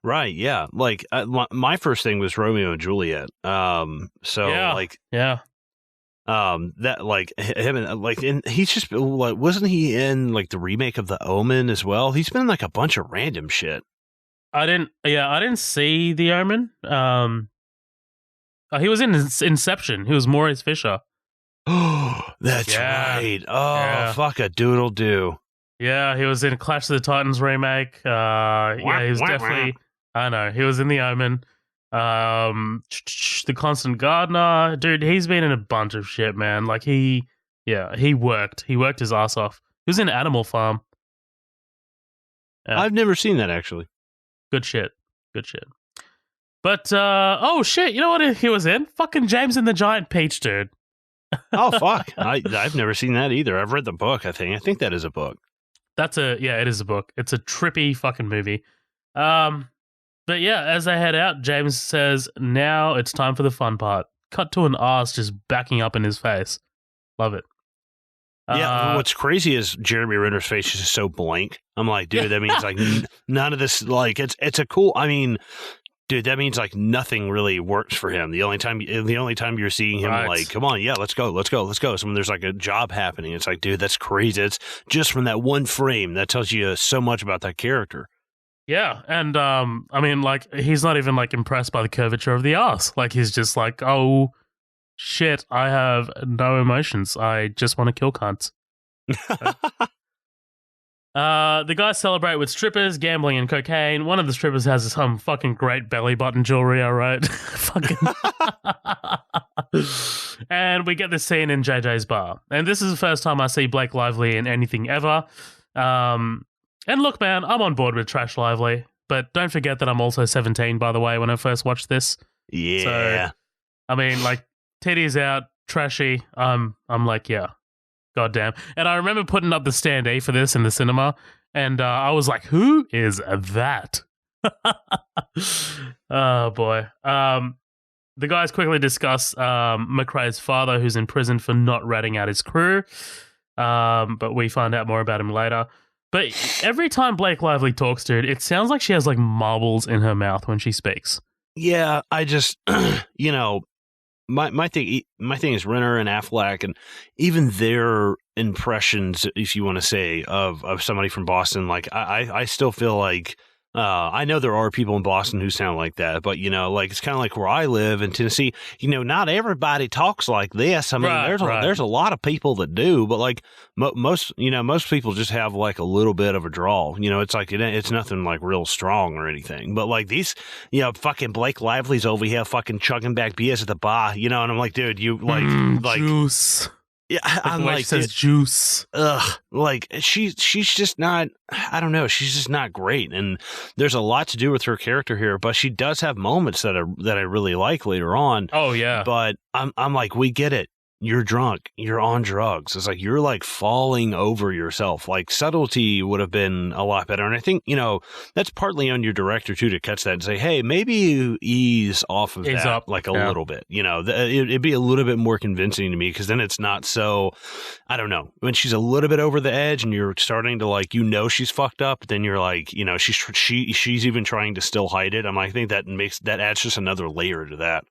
Right, yeah. Like, my first thing was Romeo and Juliet. That like him and like, and he's just like, wasn't he in like the remake of The Omen as well? He's been in like a bunch of random shit. I didn't see The Omen. He was in Inception. He was Maurice Fisher. Oh, that's right. Oh, fuck a doodle do. Yeah, he was in Clash of the Titans remake. He was definitely. I know he was in The Omen. The Constant Gardener, dude, he's been in a bunch of shit, man. Like he worked his ass off. He was in Animal Farm. I've never seen that, actually. Good shit. But oh shit, you know what he was in? Fucking James and the Giant Peach, dude. Oh fuck, I've never seen that either. I've read the book. I think that is a book. It is a book. It's a trippy fucking movie. But yeah, as they head out, James says, now it's time for the fun part. Cut to an ass just backing up in his face. Love it. Yeah, what's crazy is Jeremy Renner's face is just so blank. I'm like, dude, that means like none of this, like, it's a cool, I mean, dude, that means like nothing really works for him. The only time you're seeing him like, come on, yeah, let's go. So when there's like a job happening, it's like, dude, that's crazy. It's just from that one frame that tells you so much about that character. Yeah, and I mean, like, he's not even like impressed by the curvature of the ass. Like, he's just like, oh shit, I have no emotions. I just want to kill cunts. The guys celebrate with strippers, gambling, and cocaine. One of the strippers has some fucking great belly button jewelry, all right? Fucking. And we get this scene in JJ's bar. And this is the first time I see Blake Lively in anything ever. And look, man, I'm on board with Trash Lively, but don't forget that I'm also 17, by the way, when I first watched this. Yeah. So, I mean, like, titties out, trashy. I'm like, yeah, goddamn. And I remember putting up the standee for this in the cinema, and I was like, who is that? Oh, boy. The guys quickly discuss McRae's father, who's in prison for not ratting out his crew, but we find out more about him later. But every time Blake Lively talks, dude, it sounds like she has like marbles in her mouth when she speaks. Yeah, I just, you know, my thing is Renner and Affleck, and even their impressions, if you want to say, of somebody from Boston. Like I still feel like. I know there are people in Boston who sound like that, but, you know, like, it's kind of like where I live in Tennessee, you know, not everybody talks like this. I mean, there's a lot of people that do, but like most people just have like a little bit of a drawl, you know, it's like, it's nothing like real strong or anything, but like these, you know, fucking Blake Lively's over here fucking chugging back beers at the bar, you know, and I'm like, dude, you like juice. Yeah, I'm like, says juice. Like she's just not. I don't know. She's just not great, and there's a lot to do with her character here. But she does have moments that I really like later on. Oh yeah. But I'm like, we get it. You're drunk. You're on drugs. It's like you're like falling over yourself. Like subtlety would have been a lot better. And I think, you know, that's partly on your director too to catch that and say, hey, maybe you ease off of that up. Like a little bit. You know, it'd be a little bit more convincing to me because then it's not so. I don't know, when she's a little bit over the edge and you're starting to like, you know, she's fucked up. Then you're like, you know, she's even trying to still hide it. I think that adds just another layer to that.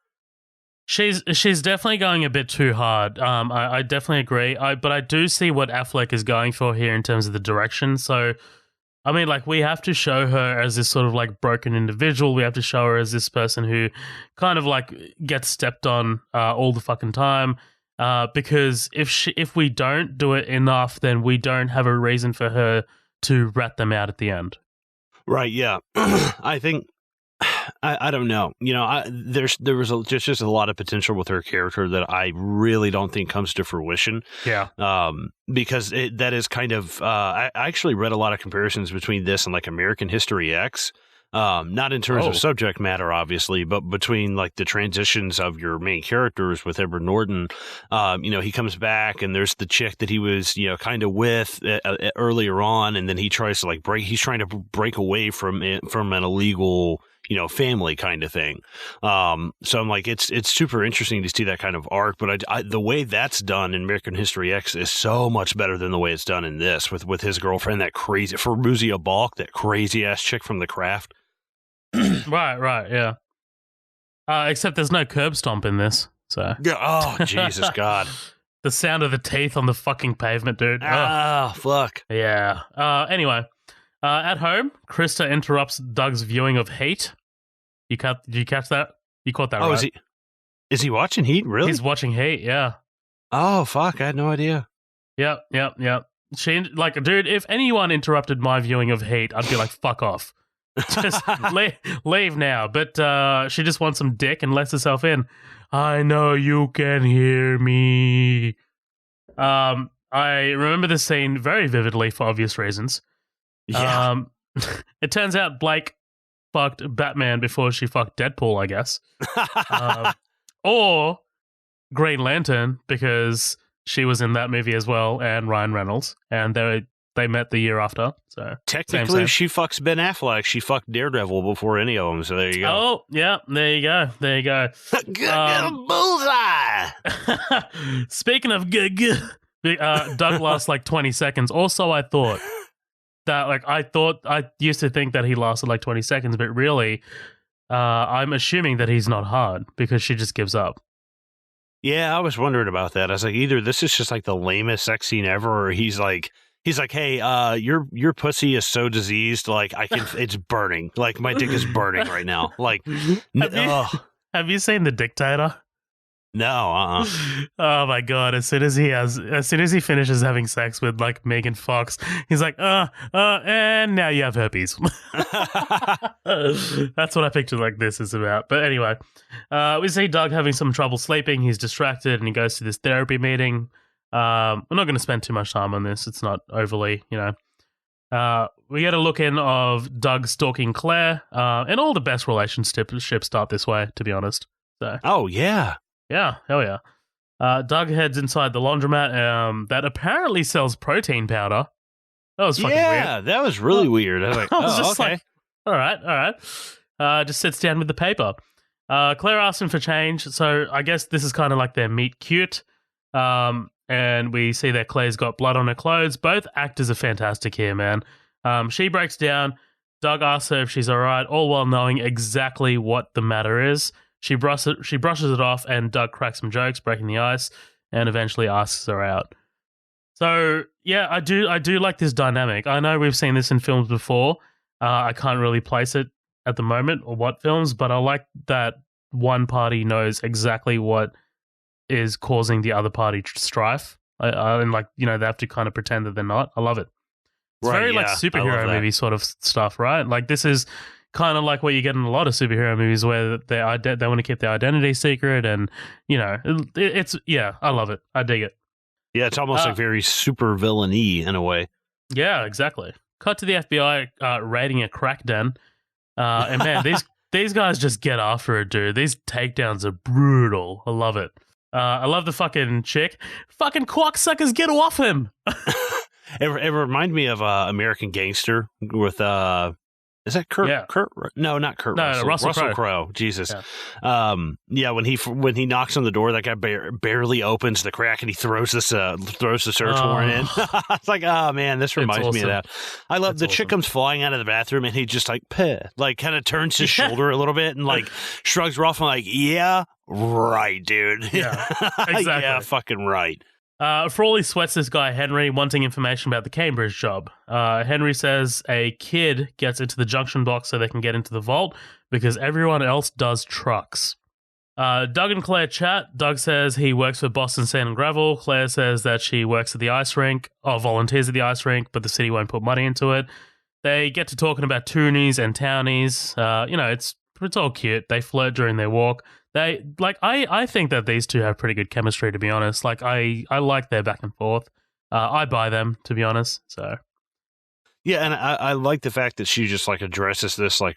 She's definitely going a bit too hard. I definitely agree. But I do see what Affleck is going for here in terms of the direction. So, I mean, like, we have to show her as this sort of like broken individual. We have to show her as this person who kind of like gets stepped on all the fucking time. Because if we don't do it enough, then we don't have a reason for her to rat them out at the end. Right. Yeah. I think. I don't know. You know, there was just a lot of potential with her character that I really don't think comes to fruition. Yeah. Because that is kind of I actually read a lot of comparisons between this and like American History X. Not in terms of subject matter, obviously, but between like the transitions of your main characters with Edward Norton. You know, he comes back and there's the chick that he was, you know, kind of with earlier on, and then he's trying to break away from an illegal, you know, family kind of thing. So I'm like, it's super interesting to see that kind of arc, but the way that's done in American History X is so much better than the way it's done in this with his girlfriend, that crazy Farbuzia Balk, that crazy ass chick from The Craft. Right, yeah. Except there's no curb stomp in this, so. Oh, Jesus, God. The sound of the teeth on the fucking pavement, dude. Oh, fuck. Yeah. Anyway, at home, Krista interrupts Doug's viewing of Heat. Did you catch that? You caught that, right? Is he watching Heat, really? He's watching Heat, yeah. Oh, fuck, I had no idea. Yep. She, like, dude, if anyone interrupted my viewing of Heat, I'd be like, fuck off. Just leave now. But she just wants some dick and lets herself in. I know you can hear me. I remember this scene very vividly for obvious reasons. Yeah. It turns out Blake fucked Batman before she fucked Deadpool, I guess. Or Green Lantern, because she was in that movie as well, and Ryan Reynolds, and they met the year after. So technically, she fucks Ben Affleck. She fucked Daredevil before any of them. So there you go. Oh, yeah, there you go. Bullseye. Speaking of Doug lasts like 20 seconds. Also, I thought that, like, I used to think that he lasted like 20 seconds, but really, I'm assuming that he's not hard because she just gives up. Yeah, I was wondering about that. I was like, either this is just like the lamest sex scene ever, or he's like, hey, your pussy is so diseased, like it's burning, like my dick is burning right now. Like, have you seen The Dictator? No, Oh my god! As soon as he finishes having sex with like Megan Fox, he's like, and now you have herpes. That's what I pictured like this is about. But anyway, we see Doug having some trouble sleeping. He's distracted and he goes to this therapy meeting. We're not going to spend too much time on this. It's not overly, we get a look in of Doug stalking Claire, and all the best relationships start this way, to be honest. So. Oh yeah. Yeah, hell yeah. Doug heads inside the laundromat that apparently sells protein powder. That was fucking weird. Yeah, that was really weird. I was like, okay. Like, all right. Just sits down with the paper. Claire asks him for change, so I guess this is kind of like their meet cute. And we see that Claire's got blood on her clothes. Both actors are fantastic here, man. She breaks down. Doug asks her if she's all right, all while knowing exactly what the matter is. She brushes it off, and Doug cracks some jokes, breaking the ice, and eventually asks her out. So, yeah, I do like this dynamic. I know we've seen this in films before. I can't really place it at the moment or what films, but I like that one party knows exactly what is causing the other party strife. And, like, they have to kind of pretend that they're not. I love it. It's very, like, superhero movie sort of stuff, right? Like, this is kind of like what you get in a lot of superhero movies where they want to keep their identity secret, and it's I love it. I dig it. Yeah, it's almost like very super villain-y in a way. Yeah, exactly. Cut to the FBI raiding a crack den, and man, these guys just get after it, dude. These takedowns are brutal. I love it. I love the fucking chick. Fucking cocksuckers, get off him. It reminded me of American Gangster with is that Kurt? Yeah. Kurt? No, not Kurt. No, Russell Russell Crowe. Jesus. Yeah. When he knocks on the door, that guy barely opens the crack, and he throws the search warrant in. It's like, oh man, this reminds me of that. I love the chick comes flying out of the bathroom, and he just like kind of turns his shoulder a little bit and like shrugs her off. I'm like, yeah, right, dude. Yeah, exactly. Yeah, fucking right. Frawley sweats this guy, Henry, wanting information about the Cambridge job. Henry says a kid gets into the junction box so they can get into the vault because everyone else does trucks. Doug and Claire chat. Doug says he works for Boston Sand and Gravel. Claire says that she works at the ice rink, or volunteers at the ice rink, but the city won't put money into it. They get to talking about toonies and townies. It's all cute. They flirt during their walk. I think that these two have pretty good chemistry, to be honest. Like, I like their back and forth. I buy them, to be honest. So, yeah, and I like the fact that she just like addresses this like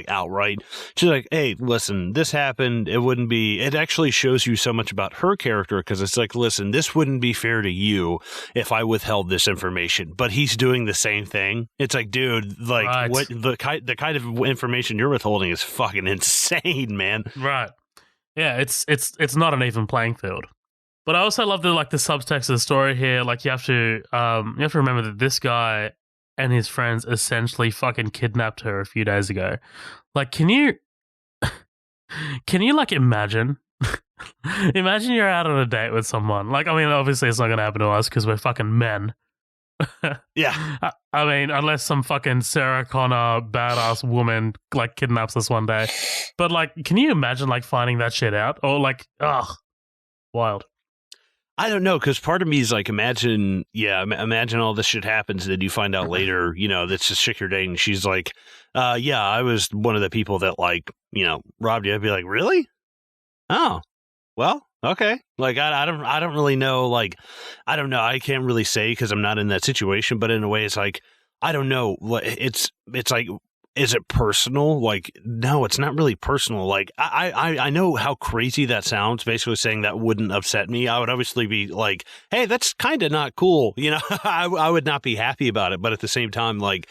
outright. She's like, "Hey, listen, this happened. It actually shows you so much about her character because it's like, listen, this wouldn't be fair to you if I withheld this information, but he's doing the same thing. It's like, dude, like right. what the kind of information you're withholding is fucking insane, man. Right. Yeah, it's not an even playing field. But I also love the subtext of the story here. Like, you have to remember that this guy and his friends essentially fucking kidnapped her a few days ago. Like, can you like imagine? Imagine you're out on a date with someone. Like, I mean, obviously it's not going to happen to us because we're fucking men. Yeah. I mean, unless some fucking Sarah Connor badass woman like kidnaps us one day. But like, can you imagine like finding that shit out? Or like, wild. I don't know, because part of me is like, imagine all this shit happens, and then you find out later, that's just chick you're dating. She's like, yeah, I was one of the people that like, robbed you. I'd be like, really? Oh, well, okay. Like, I don't really know. Like, I don't know. I can't really say because I'm not in that situation. But in a way, it's like, I don't know. It's like, is it personal? Like, no, it's not really personal. Like, I know how crazy that sounds, basically saying that wouldn't upset me. I would obviously be like, hey, that's kind of not cool. I would not be happy about it. But at the same time, like,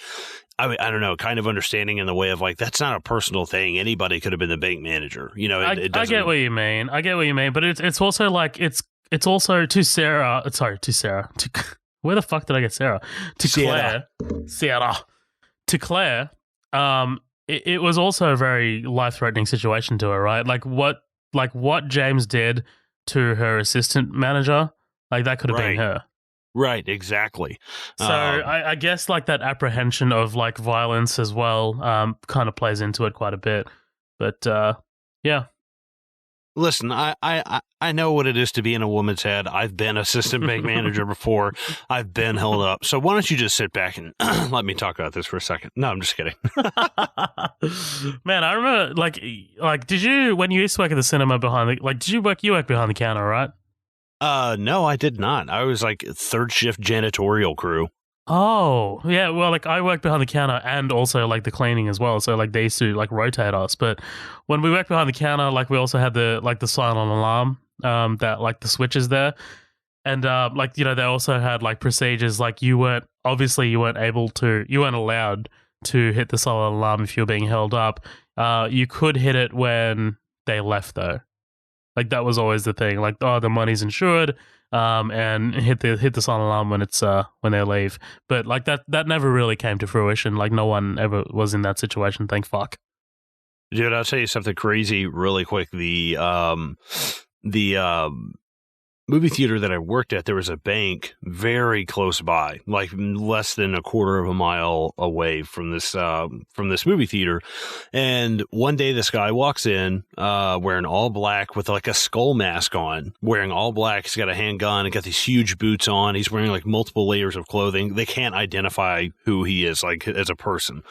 I don't know, kind of understanding in the way of like, that's not a personal thing. Anybody could have been the bank manager. I get what you mean. But it's also like, it's also to Sarah. Sorry, to Sarah. Where the fuck did I get Sarah? To Claire. Sarah. To Claire. it was also a very life-threatening situation to her, right? Like what James did to her assistant manager, like that could have been her. Right, exactly. So I guess like that apprehension of like violence as well kind of plays into it quite a bit. But yeah. Listen, I know what it is to be in a woman's head. I've been assistant bank manager before. I've been held up. So why don't you just sit back and let me talk about this for a second? No, I'm just kidding. Man, I remember like did you, when you used to work at the cinema did you work behind the counter, right? No, I did not. I was like third shift janitorial crew. Oh, yeah. Well, like I worked behind the counter and also like the cleaning as well. So like they used to like rotate us. But when we worked behind the counter, like we also had the silent alarm that like the switches there. And like, you know, they also had like procedures like you weren't allowed to hit the silent alarm if you were being held up. You could hit it when they left though. Like that was always the thing. Like, oh, the money's insured, and hit the silent alarm when it's when they leave. But like that never really came to fruition. Like no one ever was in that situation. Thank fuck. Dude, I'll tell you something crazy really quick. The movie theater that I worked at, there was a bank very close by, like less than a quarter of a mile away from this movie theater. And one day this guy walks in, wearing all black with like a skull mask on, wearing all black. He's got a handgun and got these huge boots on. He's wearing like multiple layers of clothing. They can't identify who he is, like as a person,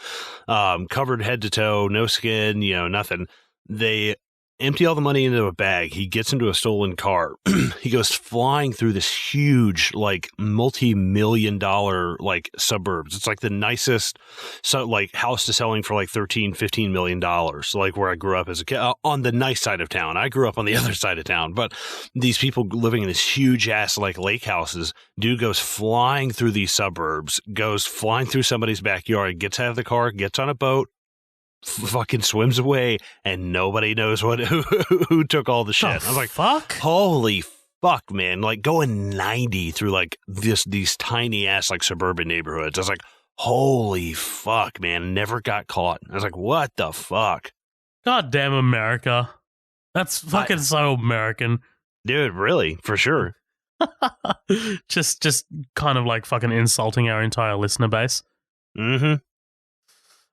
covered head to toe, no skin, you know, nothing. They empty all the money into a bag. He gets into a stolen car. He goes flying through this huge, like multi-million-dollar like suburbs. It's like the nicest like house to selling for like $13-15 million. Like where I grew up as a kid, on the nice side of town. I grew up on the other side of town, but these people living in this huge ass like lake houses. Dude goes flying through these suburbs, goes flying through somebody's backyard, gets out of the car, gets on a boat, fucking swims away, and nobody knows who took all the shit. I was like, fuck? Holy fuck, man. Like going 90 through like these tiny ass like suburban neighborhoods. I was like, holy fuck, man. Never got caught. I was like, what the fuck? God damn America. That's fucking so American. Dude, really, for sure. just kind of like fucking insulting our entire listener base. Mm-hmm.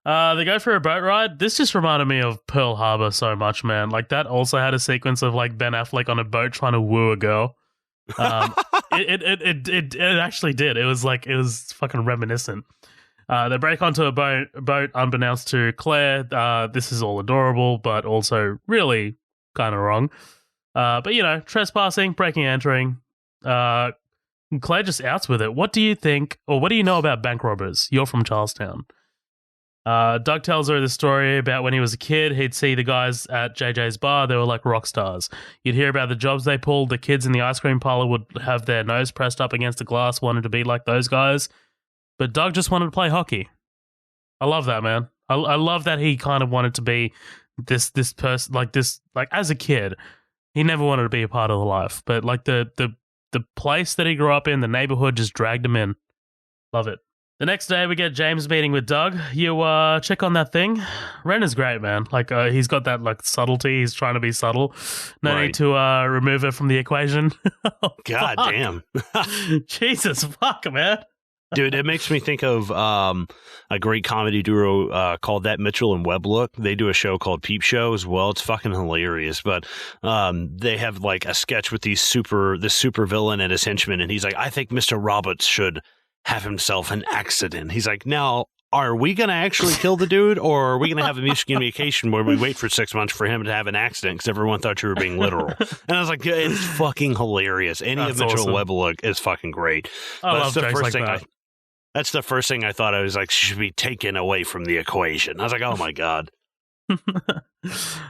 They go for a boat ride. This just reminded me of Pearl Harbor so much, man. Like that also had a sequence of like Ben Affleck on a boat trying to woo a girl. It actually did. It was fucking reminiscent. They break onto a boat unbeknownst to Claire. This is all adorable, but also really kind of wrong. But you know, trespassing, breaking, entering. Claire just outs with it. What do you think, or what do you know about bank robbers? You're from Charlestown. Doug tells her the story about when he was a kid, he'd see the guys at JJ's bar. They were like rock stars. You'd hear about the jobs they pulled. The kids in the ice cream parlor would have their nose pressed up against the glass, wanted to be like those guys. But Doug just wanted to play hockey. I love that, man. I love that he kind of wanted to be this person, like this, like as a kid, he never wanted to be a part of the life. But like the place that he grew up in, the neighborhood just dragged him in. Love it. The next day, we get James meeting with Doug. You check on that thing. Ren is great, man. Like he's got that like subtlety. He's trying to be subtle. No need to remove it from the equation. Oh, God damn. Jesus fuck, man. Dude, it makes me think of a great comedy duo called That Mitchell and Webb Look. They do a show called Peep Show as well. It's fucking hilarious. But they have like a sketch with this super villain and his henchman, and he's like, I think Mr. Roberts should have himself an accident. He's like, now, are we going to actually kill the dude, or are we going to have a miscommunication where we wait for 6 months for him to have an accident because everyone thought you were being literal? And I was like, it's fucking hilarious. Any of Mitchell and Webb Look is fucking great. I love jokes like that. That's the first thing I thought. I was like, should be taken away from the equation. I was like, oh my God.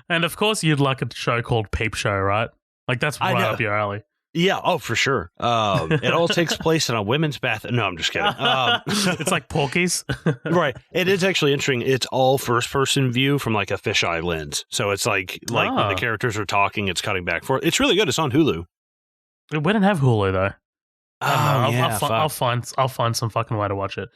And of course you'd like a show called Peep Show, right? Like that's right up your alley. Yeah, oh, for sure. It all takes place in a women's bath. No, I'm just kidding. It's like Porky's. Right. It is actually interesting. It's all first-person view from like a fisheye lens. So it's like when the characters are talking, it's cutting back forth. It's really good. It's on Hulu. We didn't have Hulu, though. I'll I'll find some fucking way to watch it.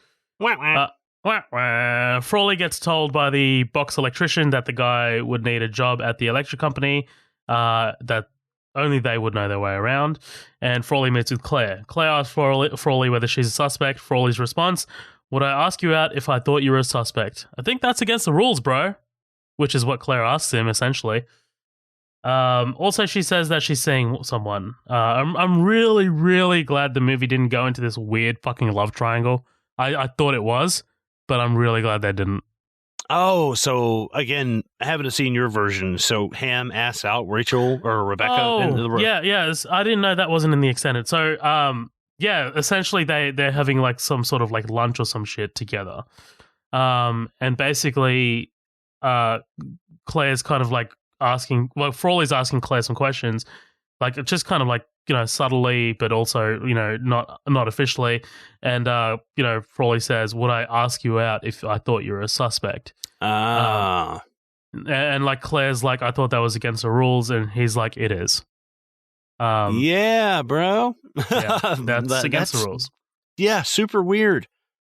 Wah, wah. Frawley gets told by the box electrician that the guy would need a job at the electric company, that only they would know their way around. And Frawley meets with Claire. Claire asks Frawley whether she's a suspect. Frawley's response, would I ask you out if I thought you were a suspect? I think that's against the rules, bro. Which is what Claire asks him, essentially. Also, she says that she's seeing someone. I'm really, really glad the movie didn't go into this weird fucking love triangle. I thought it was, but I'm really glad they didn't. Oh, so again, I haven't seen your version. So Ham asks out Rachel or Rebecca. Oh, yeah. I didn't know that wasn't in the extended. So, yeah, essentially they're having like some sort of like lunch or some shit together. And basically, Claire's kind of like Frawley's asking Claire some questions, like just kind of like, subtly, but also, not officially. And, Frawley says, would I ask you out if I thought you were a suspect? And like Claire's like, I thought that was against the rules. And he's like, it is. Yeah, bro. Yeah, that's against the rules. Yeah, super weird.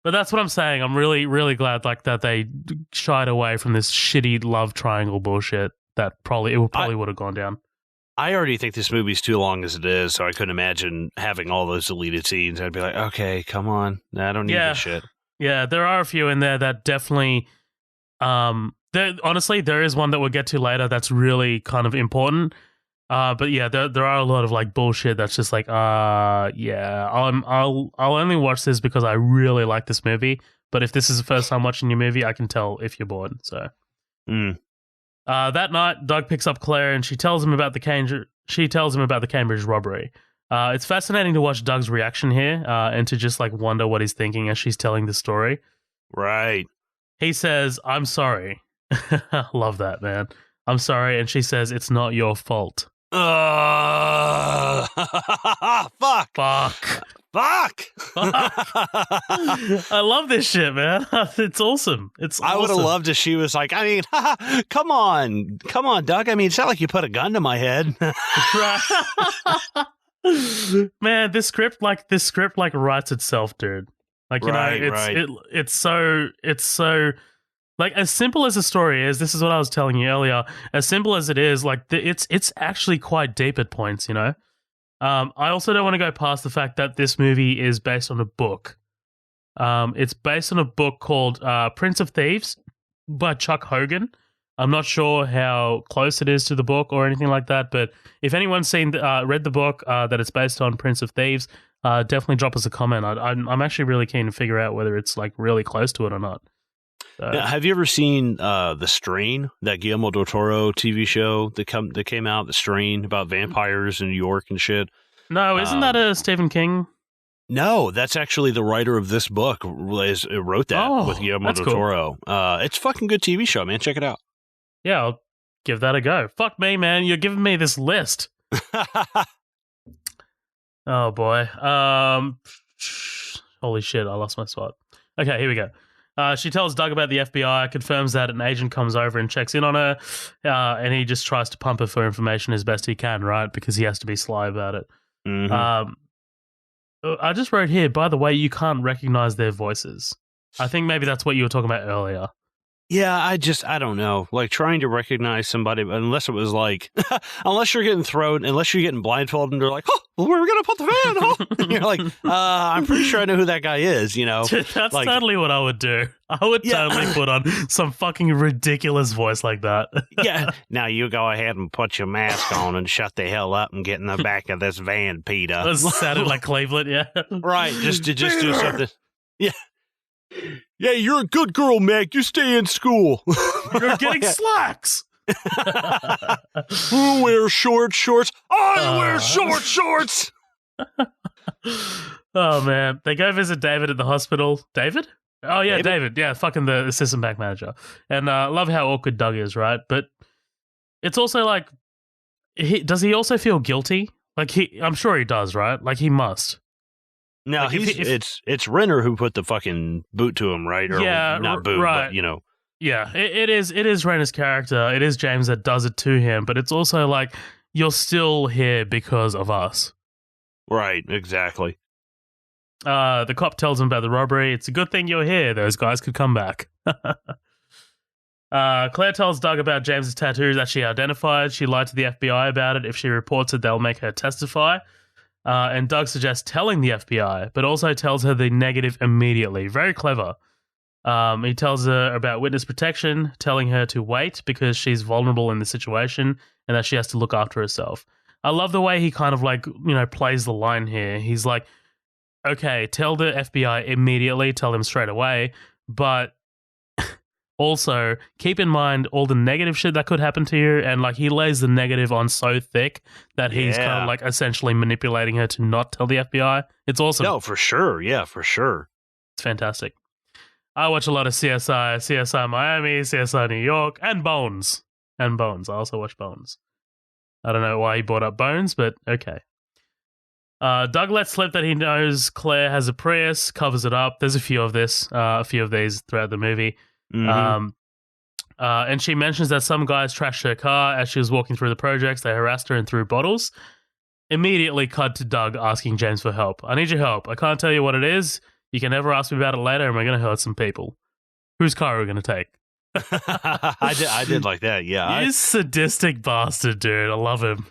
But that's what I'm saying. I'm really, really glad like that they shied away from this shitty love triangle bullshit that probably would have gone down. I already think this movie's too long as it is, so I couldn't imagine having all those deleted scenes. I'd be like, okay, come on. I don't need this shit. Yeah, there are a few in there that definitely... honestly, there is one that we'll get to later that's really kind of important. But yeah, there are a lot of like bullshit that's just like, yeah, I'll only watch this because I really like this movie. But if this is the first time watching your movie, I can tell if you're bored. So... that night, Doug picks up Claire and she tells him about the Cambridge robbery. It's fascinating to watch Doug's reaction here, and to just like wonder what he's thinking as she's telling the story. Right. He says, "I'm sorry." Love that, man. I'm sorry, and she says, "It's not your fault." Fuck. I love this shit, man. It's awesome. I would have loved if she was like, I mean, come on, Doug. I mean, it's not like you put a gun to my head. Man, this script writes itself, dude. Like, it's so like, as simple as the story is, this is what I was telling you earlier, as simple as it is, like it's actually quite deep at points, I also don't want to go past the fact that this movie is based on a book. It's based on a book called Prince of Thieves by Chuck Hogan. I'm not sure how close it is to the book or anything like that, but if anyone's read the book that it's based on, Prince of Thieves, definitely drop us a comment. I'm actually really keen to figure out whether it's like really close to it or not. Now, have you ever seen The Strain, that Guillermo del Toro TV show that came out, The Strain, about vampires in New York and shit? No, isn't that a Stephen King? No, that's actually the writer of this book wrote that with Guillermo del Toro. It's a fucking good TV show, man. Check it out. Yeah, I'll give that a go. Fuck me, man. You're giving me this list. Oh, boy. Holy shit, I lost my spot. Okay, here we go. She tells Doug about the FBI, confirms that an agent comes over and checks in on her, and he just tries to pump her for information as best he can, right? Because he has to be sly about it. Mm-hmm. I just wrote here, by the way, you can't recognize their voices. I think maybe that's what you were talking about earlier. Yeah, I don't know. Like, trying to recognize somebody, unless it was like, unless you're getting blindfolded and they're like, oh, we're going to put the van, huh? And you're like, I'm pretty sure I know who that guy is, That's like, totally what I would do. I would totally put on some fucking ridiculous voice like that. Yeah. Now you go ahead and put your mask on and shut the hell up and get in the back of this van, Peter. That sounded like Cleveland, yeah. Right. Just do something. Yeah. Yeah, you're a good girl, Meg. You stay in school. You're getting slacks. Who wears shorts? I wear shorts. Oh, man. They go visit David at the hospital. David? Oh, yeah, David. Yeah, fucking the assistant bank manager. And love how awkward Doug is, right? But it's also like, does he also feel guilty? Like, I'm sure he does, right? Like, he must. No, like it's Renner who put the fucking boot to him, right? Or not boot, right. But Yeah, it is Renner's character. It is James that does it to him, but it's also like, you're still here because of us. Right, exactly. The cop tells him about the robbery. It's a good thing you're here. Those guys could come back. Claire tells Doug about James's tattoo that she identified. She lied to the FBI about it. If she reports it, they'll make her testify. And Doug suggests telling the FBI, but also tells her the negative immediately. Very clever. He tells her about witness protection, telling her to wait because she's vulnerable in the situation and that she has to look after herself. I love the way he kind of plays the line here. He's like, okay, tell the FBI immediately, tell them straight away, but also keep in mind all the negative shit that could happen to you. And he lays the negative on so thick that he's kind of essentially manipulating her to not tell the FBI. It's awesome. No, for sure. Yeah, for sure. It's fantastic. I watch a lot of CSI Miami, CSI New York, and Bones. I also watch Bones. I don't know why he brought up Bones, but okay. Doug lets slip that he knows Claire has a Prius, covers it up. There's a few of these throughout the movie. Mm-hmm. And she mentions that some guys trashed her car as she was walking through the projects. They harassed her and threw bottles. Immediately cut to Doug asking James for help. I need your help. I can't tell you what it is. You can never ask me about it later, and we're going to hurt some people. Whose car are we going to take? I did like that, yeah. You sadistic bastard, dude. I love him.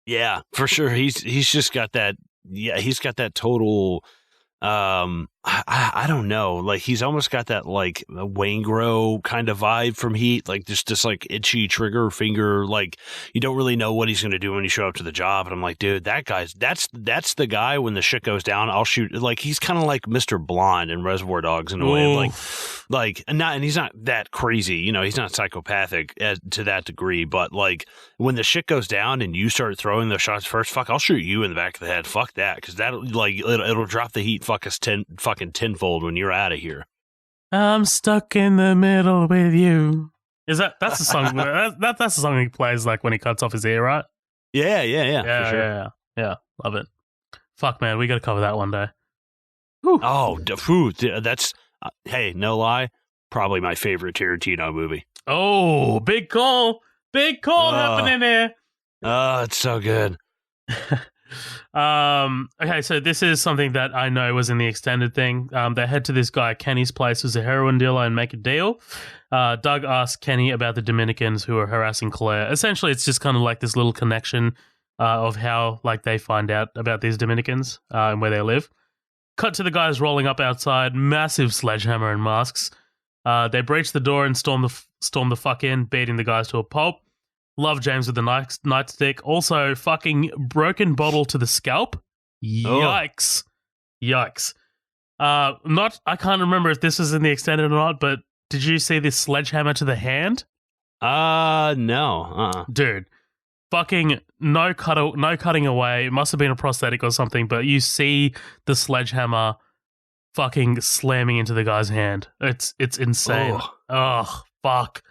Yeah, for sure. He's just got that. Yeah, he's got that total. I don't know. He's almost got that Wangro kind of vibe from Heat. Just itchy trigger finger. You don't really know what he's going to do when you show up to the job. And I'm like, dude, that's the guy when the shit goes down. I'll shoot. He's kind of like Mr. Blonde in Reservoir Dogs in a way. And he's not that crazy. He's not psychopathic to that degree. But when the shit goes down and you start throwing those shots first, fuck, I'll shoot you in the back of the head. Fuck that, because it'll drop the heat. Fuck us fucking tenfold when you're out of here. I'm stuck in the middle with you. That's the song? That's the song he plays when he cuts off his ear, right? Yeah, for sure. Yeah. Love it. Fuck, man, we got to cover that one day. Whew. Oh, that's hey, no lie, probably my favorite Tarantino movie. Oh, big call happening here. Oh, it's so good. Okay, so this is something that I know was in the extended thing. They head to this guy Kenny's place, who's a heroin dealer, and make a deal. Doug asks Kenny about the Dominicans who are harassing Claire. Essentially, it's just kind of this little connection of how they find out about these Dominicans and where they live. Cut to the guys rolling up outside, massive sledgehammer and masks. They breach the door and storm the fuck in, beating the guys to a pulp. Love James with the nightstick. Also, fucking broken bottle to the scalp. Yikes. Oh. Yikes. I can't remember if this was in the extended or not, but did you see this sledgehammer to the hand? No. Dude, fucking no cutting away. It must have been a prosthetic or something, but you see the sledgehammer fucking slamming into the guy's hand. It's insane. Oh, fuck.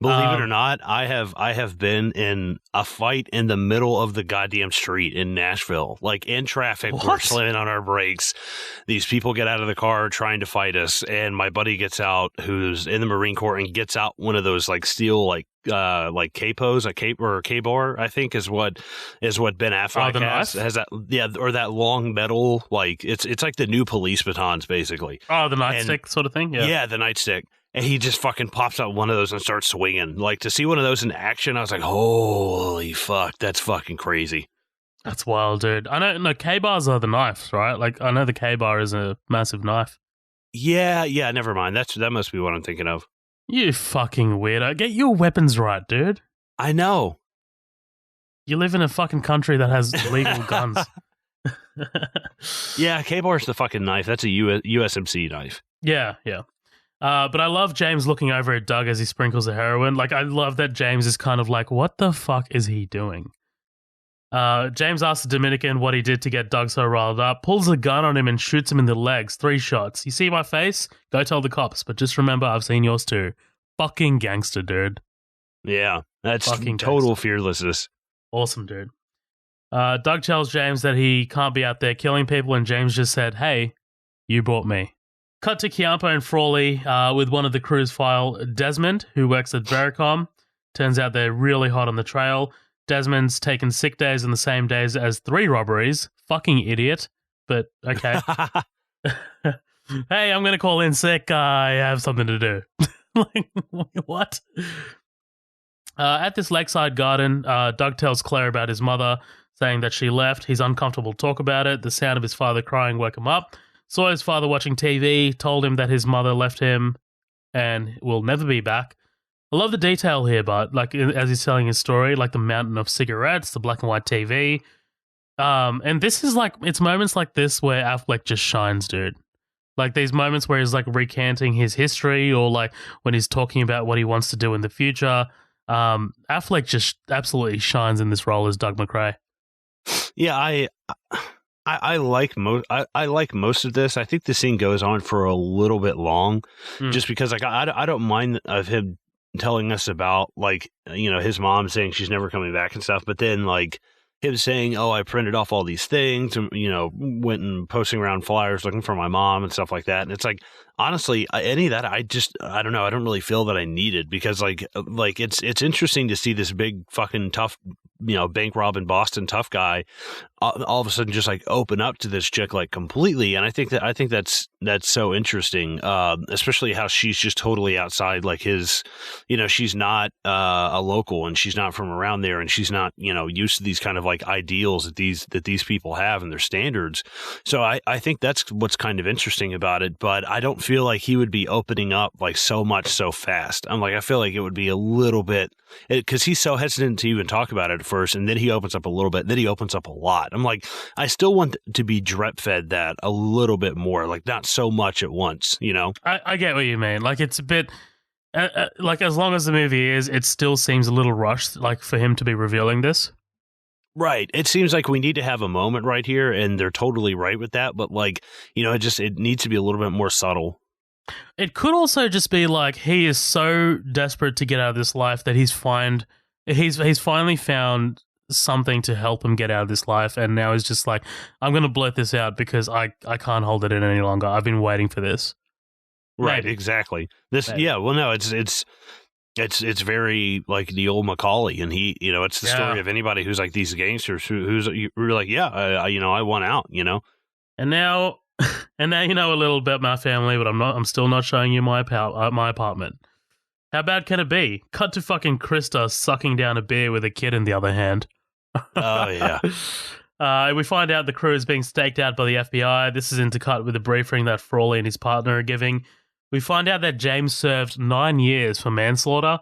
Believe it or not, I have been in a fight in the middle of the goddamn street in Nashville, in traffic. What? We're slamming on our brakes. These people get out of the car trying to fight us, and my buddy gets out, who's in the Marine Corps, and gets out one of those steel capos, a cape or a K-bar, I think is what Ben Affleck has. Has that, yeah, or that long metal, it's like the new police batons, basically. Oh, the nightstick sort of thing. Yeah, the nightstick. And he just fucking pops out one of those and starts swinging. To see one of those in action, I was like, holy fuck, that's fucking crazy. That's wild, dude. I know, no, K-bars are the knives, right? I know the K-bar is a massive knife. Yeah, never mind. That must be what I'm thinking of. You fucking weirdo. Get your weapons right, dude. I know. You live in a fucking country that has legal guns. Yeah, K-bar's the fucking knife. That's a USMC knife. Yeah. But I love James looking over at Doug as he sprinkles the heroin. I love that James is kind of what the fuck is he doing? James asks the Dominican what he did to get Doug so riled up, pulls a gun on him and shoots him in the legs. 3 shots. You see my face? Go tell the cops, but just remember I've seen yours too. Fucking gangster, dude. Yeah, that's fucking total gangster. Fearlessness. Awesome, dude. Doug tells James that he can't be out there killing people, and James just said, hey, you brought me. Cut to Chiampo and Frawley with one of the crew's file, Desmond, who works at Vericom. Turns out they're really hot on the trail. Desmond's taken sick days on the same days as 3 robberies. Fucking idiot. but okay. Hey, I'm going to call in sick. I have something to do. Like, what? At this lakeside garden, Doug tells Claire about his mother, saying that she left. He's uncomfortable to talk about it. The sound of his father crying woke him up. Saw his father watching TV, told him that his mother left him and will never be back. I love the detail here, but like as he's telling his story, like the mountain of cigarettes, the black and white TV. And this is like, it's moments like this where Affleck just shines, dude. Like these moments where he's like recanting his history, or like when he's talking about what he wants to do in the future. Affleck just absolutely shines in this role as Doug McRae. Yeah, I like most of this. I think the scene goes on for a little bit long, just because like I don't mind of him telling us about like, you know, his mom saying she's never coming back and stuff, but then like him saying, oh, I printed off all these things and, you know, went and posting around flyers looking for my mom and stuff like that. And it's like, honestly, any of that, I don't know. I don't really feel that I needed, because like it's interesting to see this big fucking tough, you know, bank robbing Boston tough guy all of a sudden just like open up to this chick like completely. And I think that's so interesting, especially how she's just totally outside like his, you know, she's not a local and she's not from around there and she's not, you know, used to these kind of like ideals that these people have and their standards. So I think that's what's kind of interesting about it, but I don't feel like he would be opening up like so much so fast. I feel like it would be a little bit, because he's so hesitant to even talk about it at first, and then he opens up a little bit, then he opens up a lot. I'm like, I still want to be drip fed that a little bit more, like not so much at once, you know? I get what you mean. Like it's a bit, like as long as the movie is, it still seems a little rushed, like for him to be revealing this. Right. It seems like we need to have a moment right here, and they're totally right with that. But like, you know, it needs to be a little bit more subtle. It could also just be like he is so desperate to get out of this life that he's finally found something to help him get out of this life, and now he's just like, I'm going to blurt this out because I can't hold it in any longer. I've been waiting for this. Right. Maybe. Exactly. This. Maybe. Yeah. Well, no. It's very like the old Macaulay, and he, you know, it's the story of anybody who's like these gangsters who's like, yeah, I want out, you know. And now you know a little bit about my family, but I'm still not showing you my apartment. How bad can it be? Cut to fucking Krista sucking down a beer with a kid in the other hand. Oh yeah. We find out the crew is being staked out by the FBI. This is intercut with a briefing that Frawley and his partner are giving. We find out that James served 9 years for manslaughter.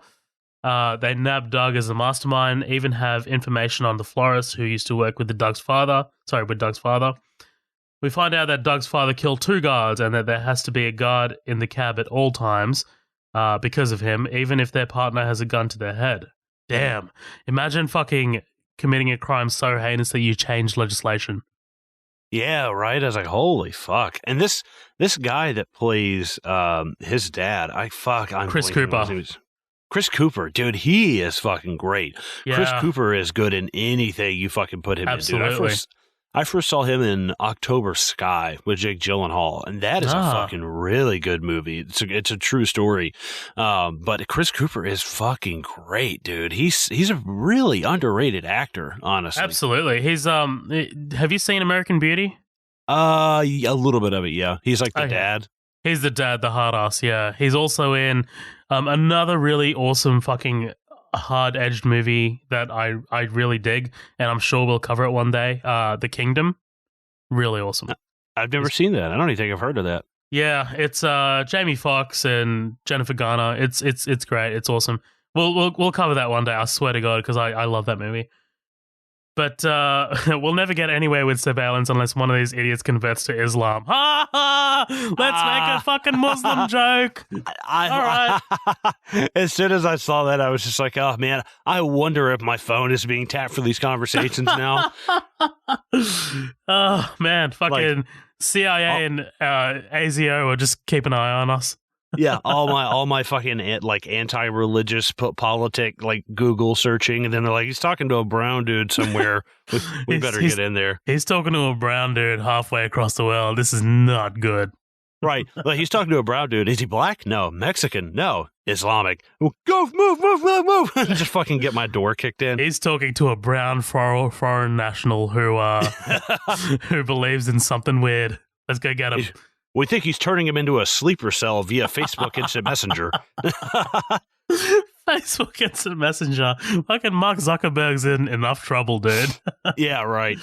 They nab Doug as the mastermind, even have information on the florist who used to work with Doug's father. We find out that Doug's father killed 2 guards and that there has to be a guard in the cab at all times because of him, even if their partner has a gun to their head. Damn. Imagine fucking committing a crime so heinous that you change legislation. Yeah, right. I was like, holy fuck. And this guy that plays his dad, Chris Cooper. Chris Cooper, dude, he is fucking great. Yeah. Chris Cooper is good in anything you fucking put him Absolutely. in, dude. I first saw him in October Sky with Jake Gyllenhaal, and that is a fucking really good movie. It's a true story. But Chris Cooper is fucking great, dude. He's a really underrated actor, honestly. Absolutely. He's have you seen American Beauty? A little bit of it, yeah. He's like the dad. He's the dad, the hard ass, yeah. He's also in another really awesome fucking hard-edged movie that I really dig, and I'm sure we'll cover it one day. The Kingdom, really awesome. I've never seen that. I don't even think I've heard of that. Yeah, it's Jamie Foxx and Jennifer Garner. It's great. It's awesome. We'll cover that one day. I swear to God, because I love that movie. But we'll never get anywhere with surveillance unless one of these idiots converts to Islam. Ha ha! Let's make a fucking Muslim joke. All right. As soon as I saw that, I was just like, oh, man, I wonder if my phone is being tapped for these conversations now. Oh, man. Fucking CIA and ASIO will just keep an eye on us. Yeah, all my fucking like anti-religious politic like Google searching, and then they're like, he's talking to a brown dude somewhere. We better get in there. He's talking to a brown dude halfway across the world. This is not good. Right. Like he's talking to a brown dude. Is he black? No. Mexican? No. Islamic. Go, move. Just fucking get my door kicked in. He's talking to a brown foreign national who who believes in something weird. Let's go get him. We think he's turning him into a sleeper cell via Facebook Instant Messenger. Facebook Instant Messenger. Fucking Mark Zuckerberg's in enough trouble, dude. Yeah, right.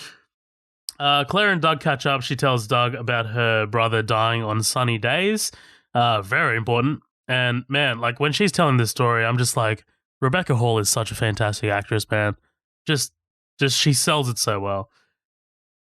Claire and Doug catch up. She tells Doug about her brother dying on sunny days. Very important. And man, like when she's telling this story, I'm just like, Rebecca Hall is such a fantastic actress, man. Just she sells it so well.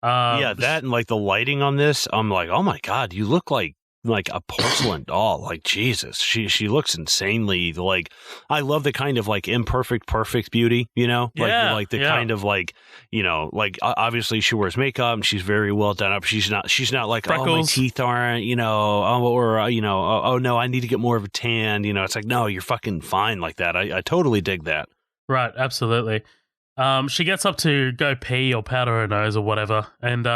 Yeah, that and like the lighting on this, I'm like, oh my God, you look like a porcelain doll. Like Jesus, she looks insanely like. I love the kind of like imperfect, perfect beauty. You know, like the kind of like, you know, like obviously she wears makeup and she's very well done up. She's not like freckles. Oh, my teeth aren't, you know, or you know, oh no, I need to get more of a tan. You know, it's like no, you're fucking fine like that. I totally dig that. Right, absolutely. She gets up to go pee or powder her nose or whatever, and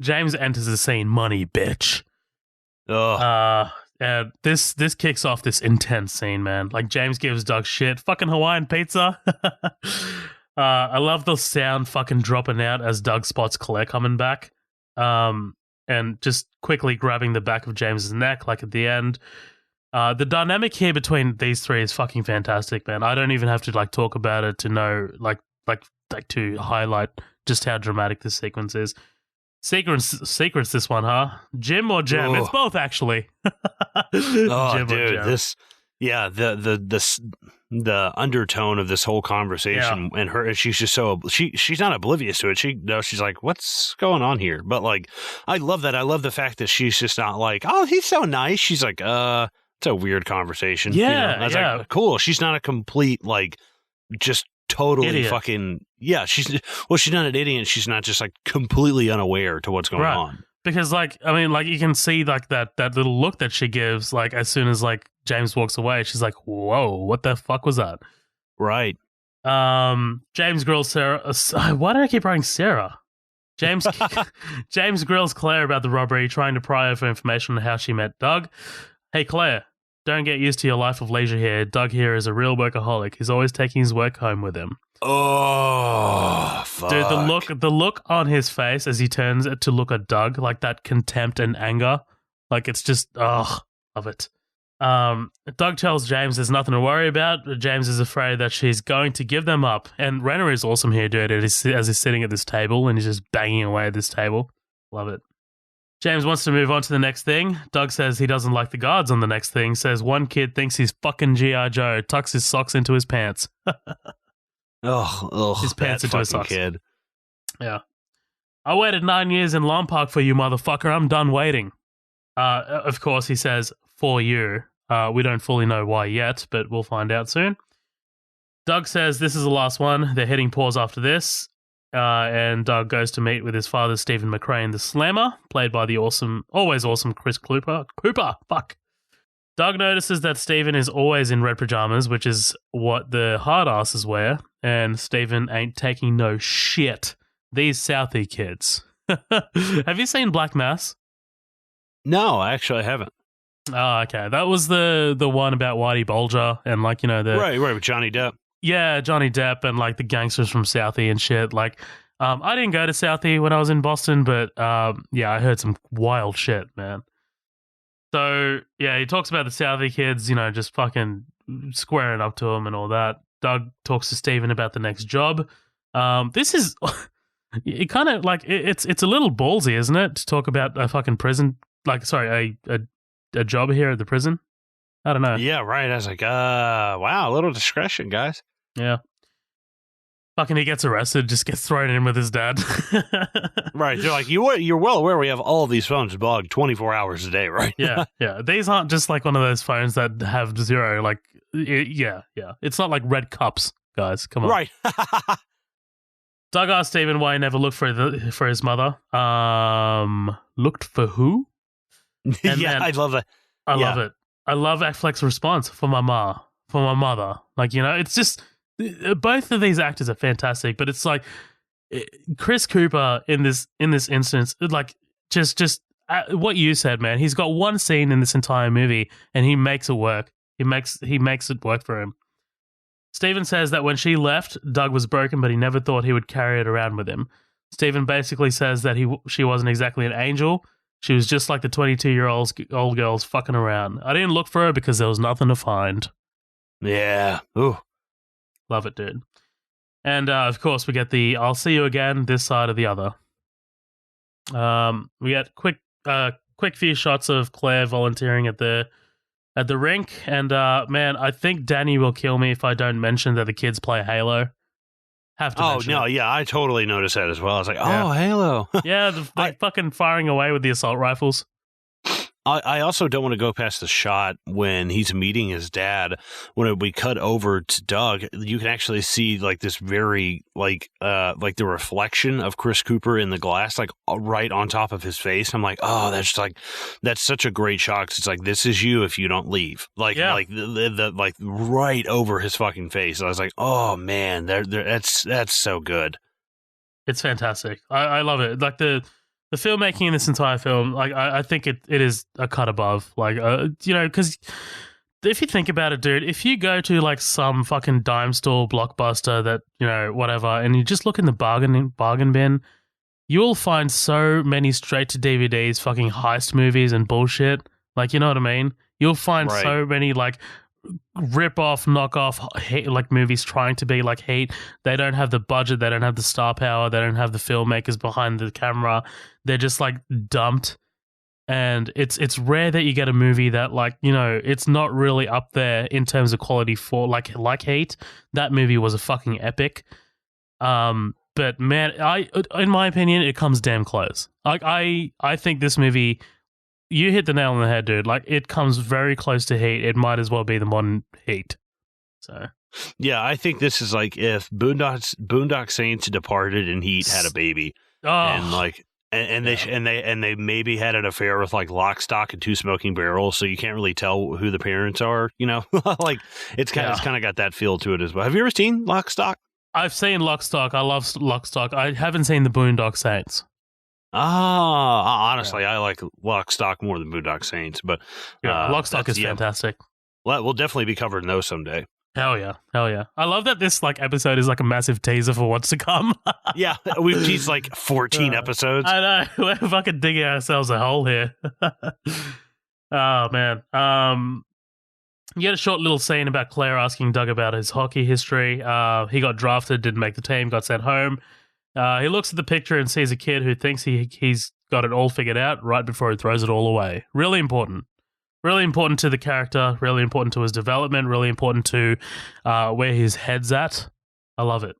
James enters the scene. Money, bitch. And this kicks off this intense scene, man. Like James gives Doug shit. Fucking Hawaiian pizza. I love the sound fucking dropping out as Doug spots Claire coming back. And just quickly grabbing the back of James's neck, like at the end. The dynamic here between these three is fucking fantastic, man. I don't even have to like talk about it to know like to highlight just how dramatic this sequence is. Secrets this one, huh? Jim or Jam? Oh. It's both, actually. Oh, dude, this, yeah, the undertone of this whole conversation and her, she's just so she's not oblivious to it. She's like, what's going on here? But like, I love that. I love the fact that she's just not like, oh, he's so nice. She's like, it's a weird conversation. Yeah, you know? I was like, cool. She's not a complete like just totally idiot. Fucking she's not an idiot. She's not just like completely unaware to what's going on. Because like, I mean, like you can see like that little look that she gives like as soon as like James walks away. She's like, whoa, what the fuck was that? Right. James grills Sarah. Why did I keep writing Sarah? James grills Claire about the robbery, trying to pry her for information on how she met Doug. Hey Claire, don't get used to your life of leisure here. Doug here is a real workaholic. He's always taking his work home with him. Oh, fuck. Dude, the look on his face as he turns to look at Doug, like that contempt and anger, like it's just, love it. Doug tells James there's nothing to worry about. James is afraid that she's going to give them up. And Renner is awesome here, dude, as he's sitting at this table and he's just banging away at this table. Love it. James wants to move on to the next thing. Doug says he doesn't like the guards on the next thing. Says one kid thinks he's fucking G.I. Joe. Tucks his socks into his pants. His pants into his socks. Kid. Yeah. I waited 9 years in Lompoc for you, motherfucker. I'm done waiting. Of course, he says, for you. We don't fully know why yet, but we'll find out soon. Doug says this is the last one. They're hitting pause after this. And Doug goes to meet with his father, Stephen McCrane, the Slammer, played by the always awesome Chris Cooper. Fuck. Doug notices that Stephen is always in red pajamas, which is what the hard asses wear, and Stephen ain't taking no shit. These Southie kids. Have you seen Black Mass? No, actually I haven't. Oh, okay. That was the one about Whitey Bulger and like, you know, the right with Johnny Depp. Yeah, Johnny Depp and like the gangsters from Southie and shit. Like, I didn't go to Southie when I was in Boston, but yeah, I heard some wild shit, man. So yeah, he talks about the Southie kids, you know, just fucking squaring up to him and all that. Doug talks to Stephen about the next job. This is it kind of like it's a little ballsy, isn't it, to talk about a fucking prison, like sorry, a job here at the prison. I don't know. Yeah, right. I was like, wow, a little discretion, guys. Yeah. Fucking he gets arrested, just gets thrown in with his dad. Right. They're like, you're well aware we have all these phones bugged 24 hours a day, right? Yeah. These aren't just like one of those phones that have zero, like, yeah. It's not like red cups, guys. Come on. Right. Doug asked Stephen why he never looked for his mother. Looked for who? Yeah, man, I love that. I love it. I love Affleck's response for my mother. Like, you know, it's just both of these actors are fantastic, but it's like Chris Cooper in this instance, like just what you said, man. He's got one scene in this entire movie, and he makes it work. He makes it work for him. Steven says that when she left, Doug was broken, but he never thought he would carry it around with him. Steven basically says that she wasn't exactly an angel. She was just like the 22-year-old girls fucking around. I didn't look for her because there was nothing to find. Yeah. Ooh. Love it, dude. And, of course, we get the I'll see you again, this side or the other. We get quick few shots of Claire volunteering at the rink. And, man, I think Danny will kill me if I don't mention that the kids play Halo. Have to mention it. Yeah, I totally noticed that as well. I was like, Yeah. oh, Halo. Yeah, they're fucking firing away with the assault rifles. I also don't want to go past the shot when he's meeting his dad. When we cut over to Doug, you can actually see like this very like the reflection of Chris Cooper in the glass, like right on top of his face. I'm like, oh, that's such a great shot. 'Cause it's like, this is you if you don't leave. Like the like right over his fucking face. I was like, oh man, that's so good. It's fantastic. I love it. Like the filmmaking in this entire film, like I think it is a cut above. Like because if you think about it, dude, if you go to like some fucking dime store blockbuster that whatever, and you just look in the bargain bin, you'll find so many straight to DVDs, fucking heist movies and bullshit. Like, you know what I mean? You'll find so many like rip-off, knock-off like movies trying to be like Heat. They don't have the budget, they don't have the star power, they don't have the filmmakers behind the camera. They're just like dumped. And it's rare that you get a movie that like, it's not really up there in terms of quality for like Heat. That movie was a fucking epic. But man, in my opinion, it comes damn close. Like I think this movie, you hit the nail on the head, dude. Like, it comes very close to Heat. It might as well be the modern Heat. So, yeah, I think this is like if Boondock Saints departed and Heat had a baby, and like, and they maybe had an affair with like Lock, Stock, and Two Smoking Barrels, so you can't really tell who the parents are. Like it's kind of got that feel to it as well. Have you ever seen Lock, Stock? I've seen Lock, Stock. I love Lock, Stock. I haven't seen the Boondock Saints. Honestly, I like Lock, Stock more than Boondock Saints, but Lock, Stock is fantastic. We'll definitely be covering those someday. Hell yeah. I love that this like episode is like a massive teaser for what's to come. Yeah, we've teased like 14 episodes. I know, we're fucking digging ourselves a hole here. Oh man. You get a short little scene about Claire asking Doug about his hockey history. He got drafted, didn't make the team, got sent home. He looks at the picture and sees a kid who thinks he's got it all figured out right before he throws it all away. Really important. Really important to the character, really important to his development, really important to where his head's at. I love it.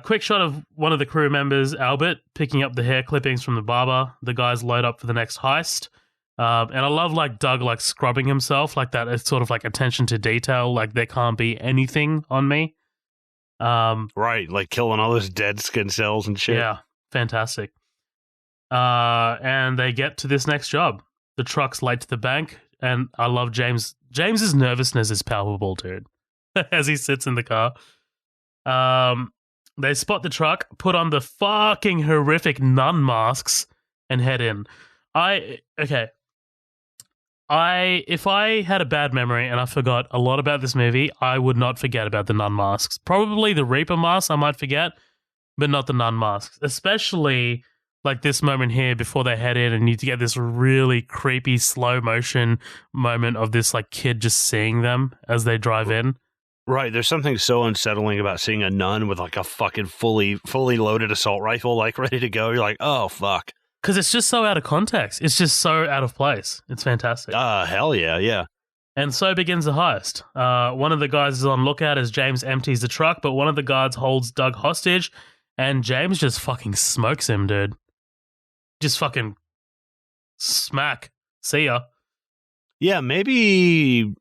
Quick shot of one of the crew members, Albert, picking up the hair clippings from the barber. The guys load up for the next heist. And I love like Doug like scrubbing himself like that. It's sort of like attention to detail. Like there can't be anything on me. Right, like killing all those dead skin cells and shit. Yeah, fantastic. And they get to this next job. The truck's late to the bank, and I love James. James's nervousness is palpable, dude, as he sits in the car. They spot the truck, put on the fucking horrific nun masks, and head in. If I had a bad memory and I forgot a lot about this movie, I would not forget about the nun masks. Probably the Reaper masks I might forget, but not the nun masks. Especially like this moment here before they head in and you get this really creepy slow motion moment of this like kid just seeing them as they drive in. Right, there's something so unsettling about seeing a nun with like a fucking fully loaded assault rifle like ready to go. You're like, oh fuck. Because it's just so out of context. It's just so out of place. It's fantastic. Hell yeah. And so begins the heist. One of the guys is on lookout as James empties the truck, but one of the guards holds Doug hostage, and James just fucking smokes him, dude. Just fucking smack. See ya. Yeah, maybe,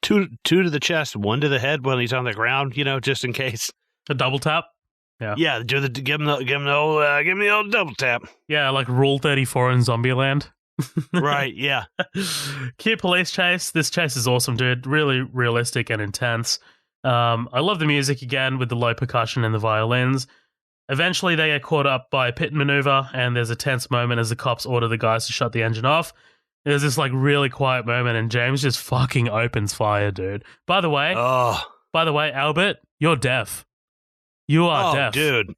two to the chest, one to the head when he's on the ground, just in case. A double tap? Yeah, give him the old double tap. Yeah, like Rule 34 in Zombieland. Right, yeah. Cute police chase. This chase is awesome, dude. Really realistic and intense. I love the music again with the low percussion and the violins. Eventually, they get caught up by a pit maneuver, and there's a tense moment as the cops order the guys to shut the engine off. There's this like really quiet moment, and James just fucking opens fire, dude. By the way, Albert, you're deaf. You are deaf, dude.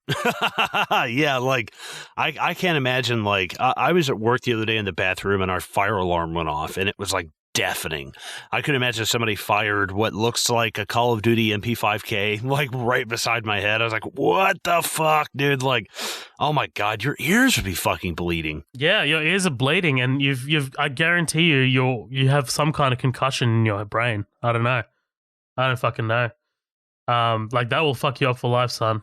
Yeah, like I can't imagine. Like I was at work the other day in the bathroom, and our fire alarm went off, and it was like deafening. I could imagine if somebody fired what looks like a Call of Duty MP5K like right beside my head. I was like, what the fuck, dude? Like, oh my God, your ears would be fucking bleeding. Yeah, your ears are bleeding, and I guarantee you have some kind of concussion in your brain. I don't know. I don't fucking know. Like that will fuck you up for life, son.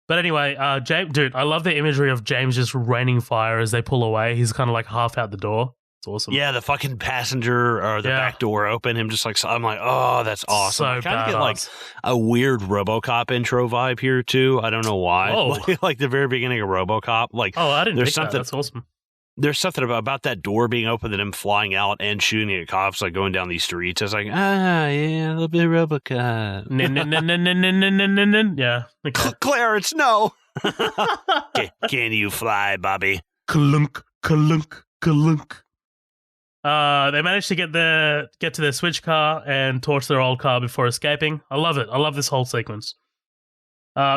But anyway, James, dude, I love the imagery of James just raining fire as they pull away. He's kind of like half out the door. It's awesome. Yeah, the fucking passenger or the back door open. Him just like, I'm like, oh, that's awesome. So I kind of get like badass. a weird RoboCop intro vibe here too. I don't know why. Oh. Like the very beginning of RoboCop. Like, oh, I didn't there's think something. That's awesome. There's something about that door being open and him flying out and shooting at cops, like going down these streets. I was like, yeah, a little bit of RoboCop. Yeah. Clarence, no. Can you fly, Bobby? Clunk, clunk, clunk. They managed to get to their switch car and torch their old car before escaping. I love it. I love this whole sequence.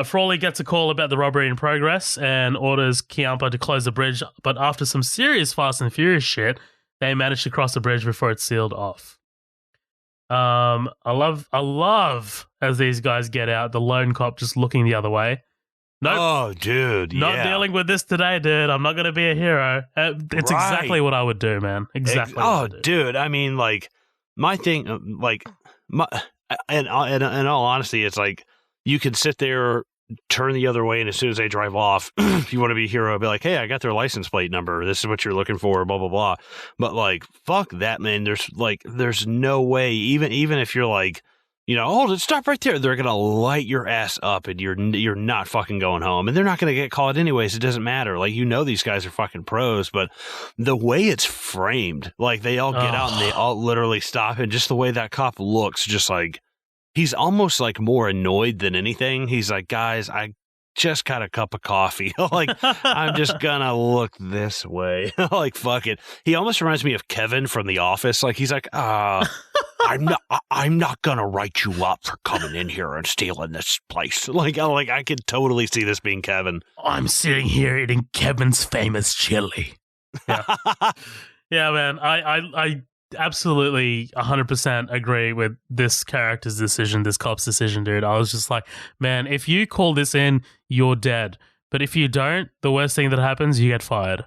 Frawley gets a call about the robbery in progress and orders Kiampa to close the bridge, but after some serious Fast and Furious shit, they manage to cross the bridge before it's sealed off. I love as these guys get out, the lone cop just looking the other way. Nope. Oh, dude. Not dealing with this today, dude. I'm not going to be a hero. It's exactly what I would do, man. Exactly. What I would do. Dude. I mean, like, my thing, in all honesty, it's like, you can sit there, turn the other way, and as soon as they drive off, if you want to be a hero, be like, hey, I got their license plate number. This is what you're looking for, blah, blah, blah. But, like, fuck that, man. There's no way, even if you're like, hold it, stop right there. They're going to light your ass up, and you're not fucking going home. And they're not going to get caught anyways. It doesn't matter. Like, these guys are fucking pros, but the way it's framed, like, they all get out and they all literally stop, and just the way that cop looks, just like, he's almost like more annoyed than anything. He's like, guys, I just got a cup of coffee. Like, I'm just gonna look this way. Like, fuck it. He almost reminds me of Kevin from The Office. Like, he's like, I'm not gonna write you up for coming in here and stealing this place. Like I could totally see this being Kevin. I'm sitting here eating Kevin's famous chili. Yeah, yeah, man. I absolutely 100% agree with this character's decision, this cop's decision, dude. I was just like, man, if you call this in, you're dead. But if you don't, the worst thing that happens, you get fired.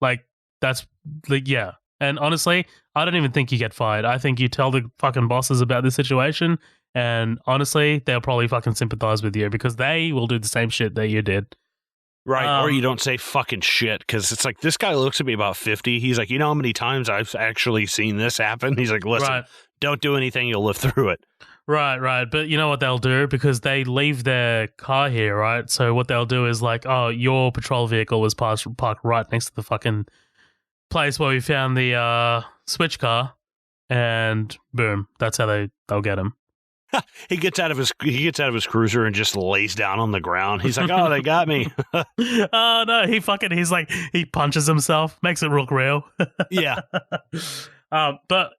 Like, that's, like, yeah. And honestly, I don't even think you get fired. I think you tell the fucking bosses about this situation, and honestly, they'll probably fucking sympathize with you because they will do the same shit that you did. Right, or you don't say fucking shit, because it's like, this guy looks at me about 50. He's like, how many times I've actually seen this happen? He's like, listen, don't do anything, you'll live through it. Right. But you know what they'll do? Because they leave their car here, right? So what they'll do is like, oh, your patrol vehicle was parked right next to the fucking place where we found the switch car, and boom, that's how they'll get him. He gets out of his cruiser and just lays down on the ground. He's like, "Oh, they got me." Oh no, he punches himself, makes it look real. Yeah. But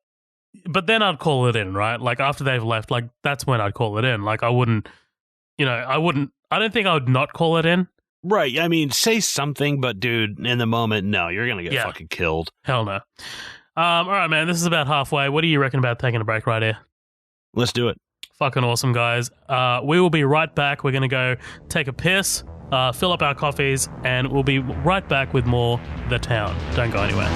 then I'd call it in, right? Like after they've left, like that's when I'd call it in. Like I don't think I would not call it in. Right. I mean, say something, but dude, in the moment, no, you're gonna get fucking killed. Hell no. All right, man. This is about halfway. What do you reckon about taking a break right here? Let's do it. Fucking awesome, guys. We will be right back. We're going to go take a piss, fill up our coffees, and we'll be right back with more The Town. Don't go anywhere.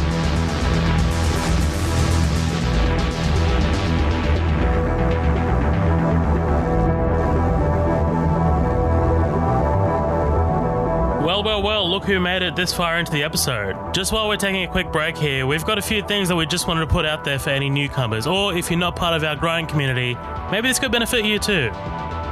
Well, look who made it this far into the episode. Just while we're taking a quick break here, we've got a few things that we just wanted to put out there for any newcomers, or if you're not part of our growing community, maybe this could benefit you too.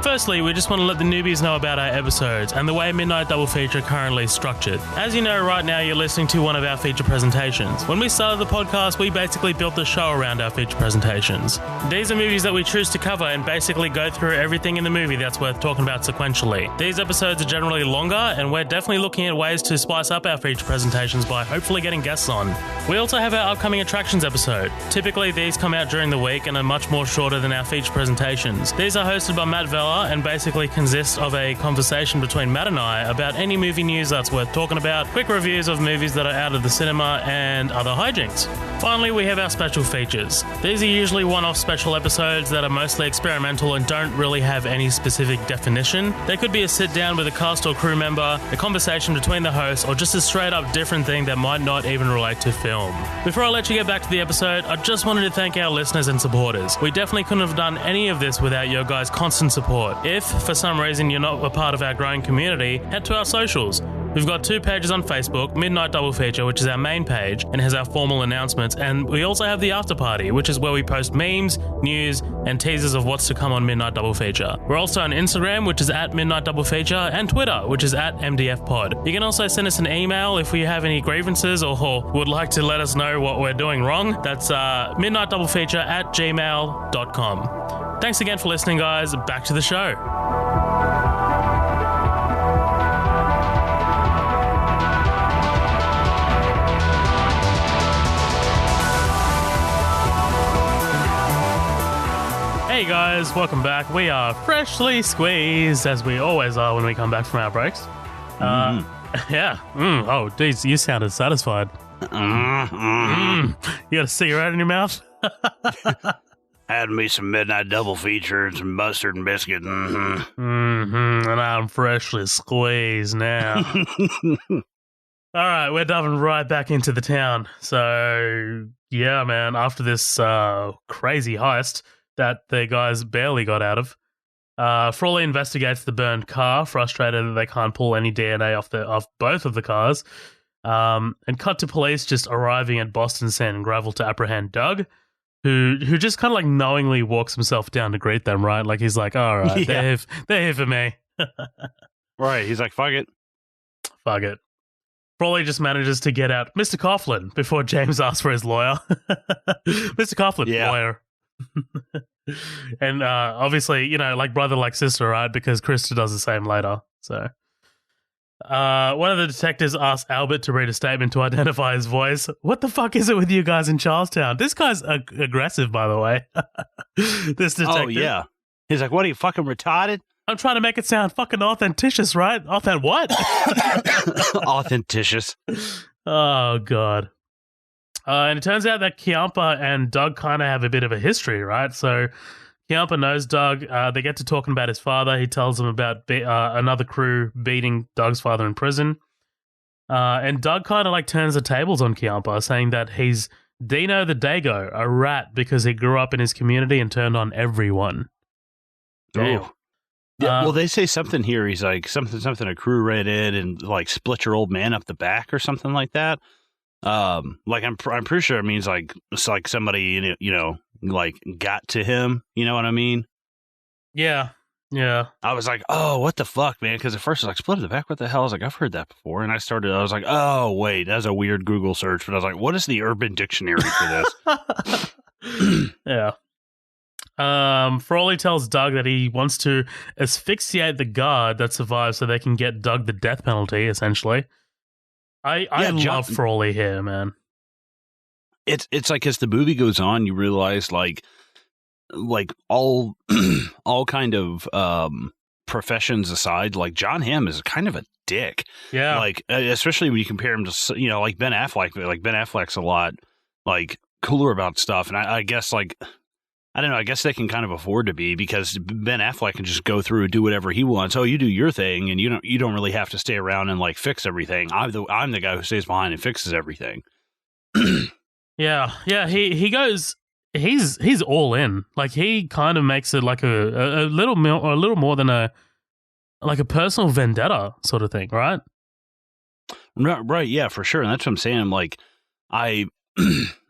Firstly, we just want to let the newbies know about our episodes and the way Midnight Double Feature currently is structured. As you know, right now you're listening to one of our feature presentations. When we started the podcast, we basically built the show around our feature presentations. These are movies that we choose to cover and basically go through everything in the movie that's worth talking about sequentially. These episodes are generally longer, and we're definitely looking at ways to spice up our feature presentations by hopefully getting guests on. We also have our upcoming attractions episode. Typically, these come out during the week and are much more shorter than our feature presentations. These are hosted by Matt Vella and basically consist of a conversation between Matt and I about any movie news that's worth talking about, quick reviews of movies that are out of the cinema, and other hijinks. Finally, we have our special features. These are usually one-off special episodes that are mostly experimental and don't really have any specific definition. They could be a sit-down with a cast or crew member, a conversation between the hosts, or just a straight-up different thing that might not even relate to film. Before I let you get back to the episode, I just wanted to thank our listeners and supporters. We definitely couldn't have done any of this without your guys' constant support. If, for some reason, you're not a part of our growing community, head to our socials. We've got 2 pages on Facebook, Midnight Double Feature, which is our main page and has our formal announcements, and we also have the After Party, which is where we post memes, news, and teasers of what's to come on Midnight Double Feature. We're also on Instagram, which is at Midnight Double Feature, and Twitter, which is at MDF Pod. You can also send us an email if you have any grievances or would like to let us know what we're doing wrong. That's midnightdoublefeature@gmail.com. Thanks again for listening, guys. Back to the show. Hey guys, welcome back. We are freshly squeezed, as we always are when we come back from our breaks. Yeah. Oh, geez, you sounded satisfied. You got a cigarette in your mouth? Had me some Midnight Double Feature and some mustard and biscuit. And I'm freshly squeezed now. All right, we're diving right back into the town. So, yeah, man, after this crazy heist that the guys barely got out of, Frawley investigates the burned car, frustrated that they can't pull any DNA off both of the cars, and cut to police just arriving at Boston Sand and Gravel to apprehend Doug, who just kind of like knowingly walks himself down to greet them, right? Like he's like, all right, they're here for me. Right, he's like, fuck it. Fuck it. Frawley just manages to get out Mr. Coughlin before James asks for his lawyer. Mr. Coughlin, lawyer. And obviously, you know, like brother, like sister, right? Because Krista does the same later. So one of the detectives asks Albert to read a statement to identify his voice. What the fuck is it with you guys in Charlestown? This guy's aggressive, by the way. This detective. Oh, yeah. He's like, what, are you fucking retarded? I'm trying to make it sound fucking authenticious, right? What? Authenticious. Oh, God. And it turns out that Kiampa and Doug kind of have a bit of a history, right? So Kiampa knows Doug. They get to talking about his father. He tells them about another crew beating Doug's father in prison. And Doug kind of like turns the tables on Kiampa, saying that he's Dino the Dago, a rat because he grew up in his community and turned on everyone. Damn. Yeah, well, they say something here. He's like, something a crew ran in and like split your old man up the back or something like that. Like I'm pretty sure it means like it's like somebody, you know, like got to him. You know what I mean? Yeah. I was like, oh, what the fuck, man? Because at first I was like, split in the back. What the hell? I was like, I've heard that before. And I was like, oh, wait, that's a weird Google search. But I was like, what is the Urban Dictionary for this? Yeah. Frawley tells Doug that he wants to asphyxiate the guard that survives so they can get Doug the death penalty, essentially. I love Frawley here, man. It's like as the movie goes on, you realize like all kind of professions aside, like John Hamm is kind of a dick. Yeah. Like especially when you compare him to, you know, like Ben Affleck. Like Ben Affleck's a lot like cooler about stuff, and I guess like I don't know. I guess they can kind of afford to be because Ben Affleck can just go through and do whatever he wants. Oh, you do your thing, and you don't really have to stay around and like fix everything. I'm the guy who stays behind and fixes everything. Yeah. He goes. He's all in. Like he kind of makes it like a little more than a personal vendetta sort of thing, right? Right. Yeah, for sure. And that's what I'm saying. Like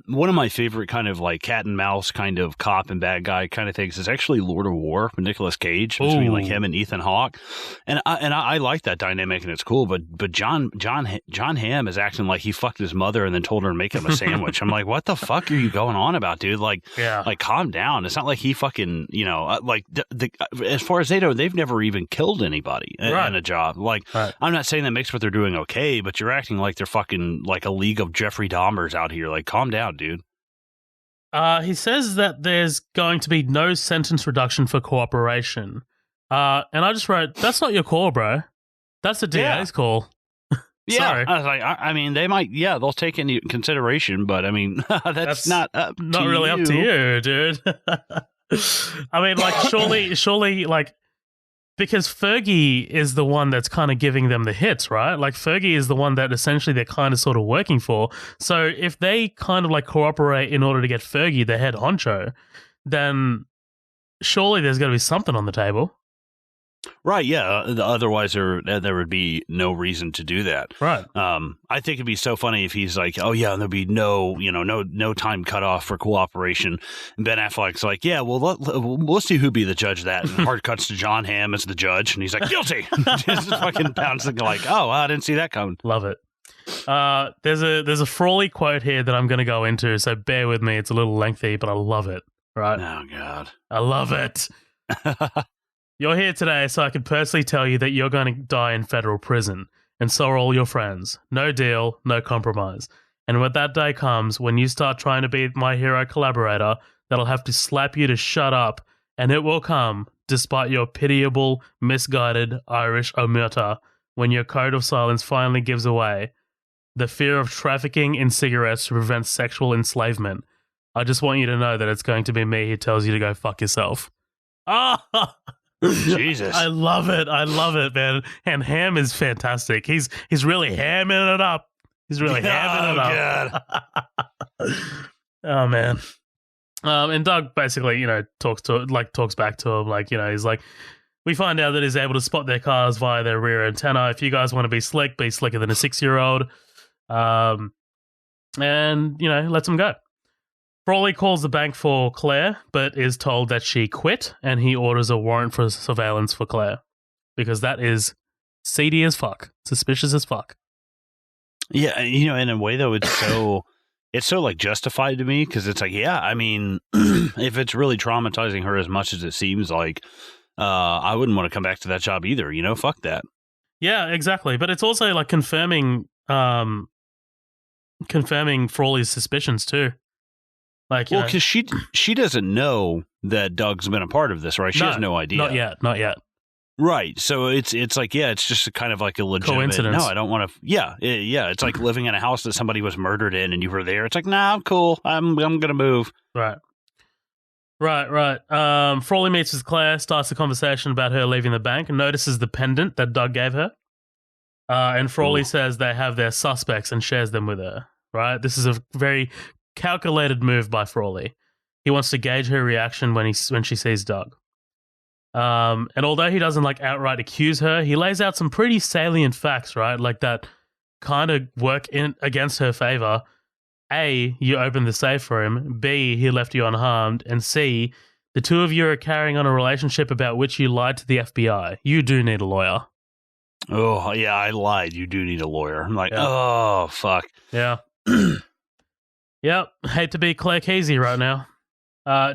one of my favorite kind of like cat and mouse kind of cop and bad guy kind of things is actually Lord of War with Nicolas Cage, between like him and Ethan Hawke, and I like that dynamic and it's cool. But John Hamm is acting like he fucked his mother and then told her to make him a sandwich. I'm like, what the fuck are you going on about, dude? Like, like calm down. It's not like he fucking like as far as they know, they've never even killed anybody in a job. Like, I'm not saying that makes what they're doing okay, but you're acting like they're fucking like a league of Jeffrey Dahmers out here. Like, calm down, dude. He says that there's going to be no sentence reduction for cooperation. And I just wrote, that's not your call, bro. That's the DA's call. Sorry. I was like, I mean, they might, they'll take into consideration, but I mean, that's not up not to really you. up to you, dude. I mean, like, surely, like, because Fergie is the one that's kind of giving them the hits, right? Like, Fergie is the one that essentially they're kind of sort of working for. So if they kind of like cooperate in order to get Fergie, the head honcho, then surely there's got to be something on the table. Right, yeah. Otherwise, there would be no reason to do that. Right. I think it'd be so funny if he's like, "Oh yeah, there'll be no time cut off for cooperation." And Ben Affleck's like, "Yeah, well, we'll see who'd be the judge of that." And hard cuts to John Hamm as the judge, and he's like, "Guilty." Just fucking pouncing like, "Oh, I didn't see that coming." Love it. There's a Frawley quote here that I'm going to go into, so bear with me. It's a little lengthy, but I love it. Right? Oh God, I love it. You're here today so I can personally tell you that you're going to die in federal prison, and so are all your friends. No deal, no compromise. And when that day comes, when you start trying to be my hero collaborator, that'll have to slap you to shut up, and it will come, despite your pitiable, misguided Irish omerta, when your code of silence finally gives away. The fear of trafficking in cigarettes to prevent sexual enslavement. I just want you to know that it's going to be me who tells you to go fuck yourself. Ah! Jesus. I love it, man. And Ham is fantastic. He's really hamming it up. He's really hamming it up. God. Oh man. And Doug basically, talks back to him, like, he's like, we find out that he's able to spot their cars via their rear antenna. If you guys want to be slicker than a 6-year-old. And lets him go. Frawley calls the bank for Claire, but is told that she quit, and he orders a warrant for surveillance for Claire. Because that is seedy as fuck. Suspicious as fuck. Yeah, in a way, though, it's so like justified to me, because it's like, yeah, I mean, if it's really traumatizing her as much as it seems like, I wouldn't want to come back to that job either, fuck that. Yeah, exactly. But it's also like confirming Frawley's suspicions too. Like, well, because she doesn't know that Doug's been a part of this, right? She has no idea. Not yet. Right. So it's like, yeah, it's just kind of like a legitimate coincidence. No, I don't want to. Yeah. It's like living in a house that somebody was murdered in, and you were there. It's like, nah, I'm cool. I'm gonna move. Right. Frawley meets with Claire, starts a conversation about her leaving the bank, and notices the pendant that Doug gave her. And Frawley says they have their suspects and shares them with her. Right. This is a very calculated move by Frawley. He wants to gauge her reaction when she sees Doug. And although he doesn't like outright accuse her, he lays out some pretty salient facts, right? Like that kind of work in against her favor. A, you opened the safe for him. B, he left you unharmed. And C, the two of you are carrying on a relationship about which you lied to the FBI. You do need a lawyer. Oh, yeah, I lied. You do need a lawyer. I'm like, oh, fuck. Yeah. Yep, hate to be Claire Casey right now.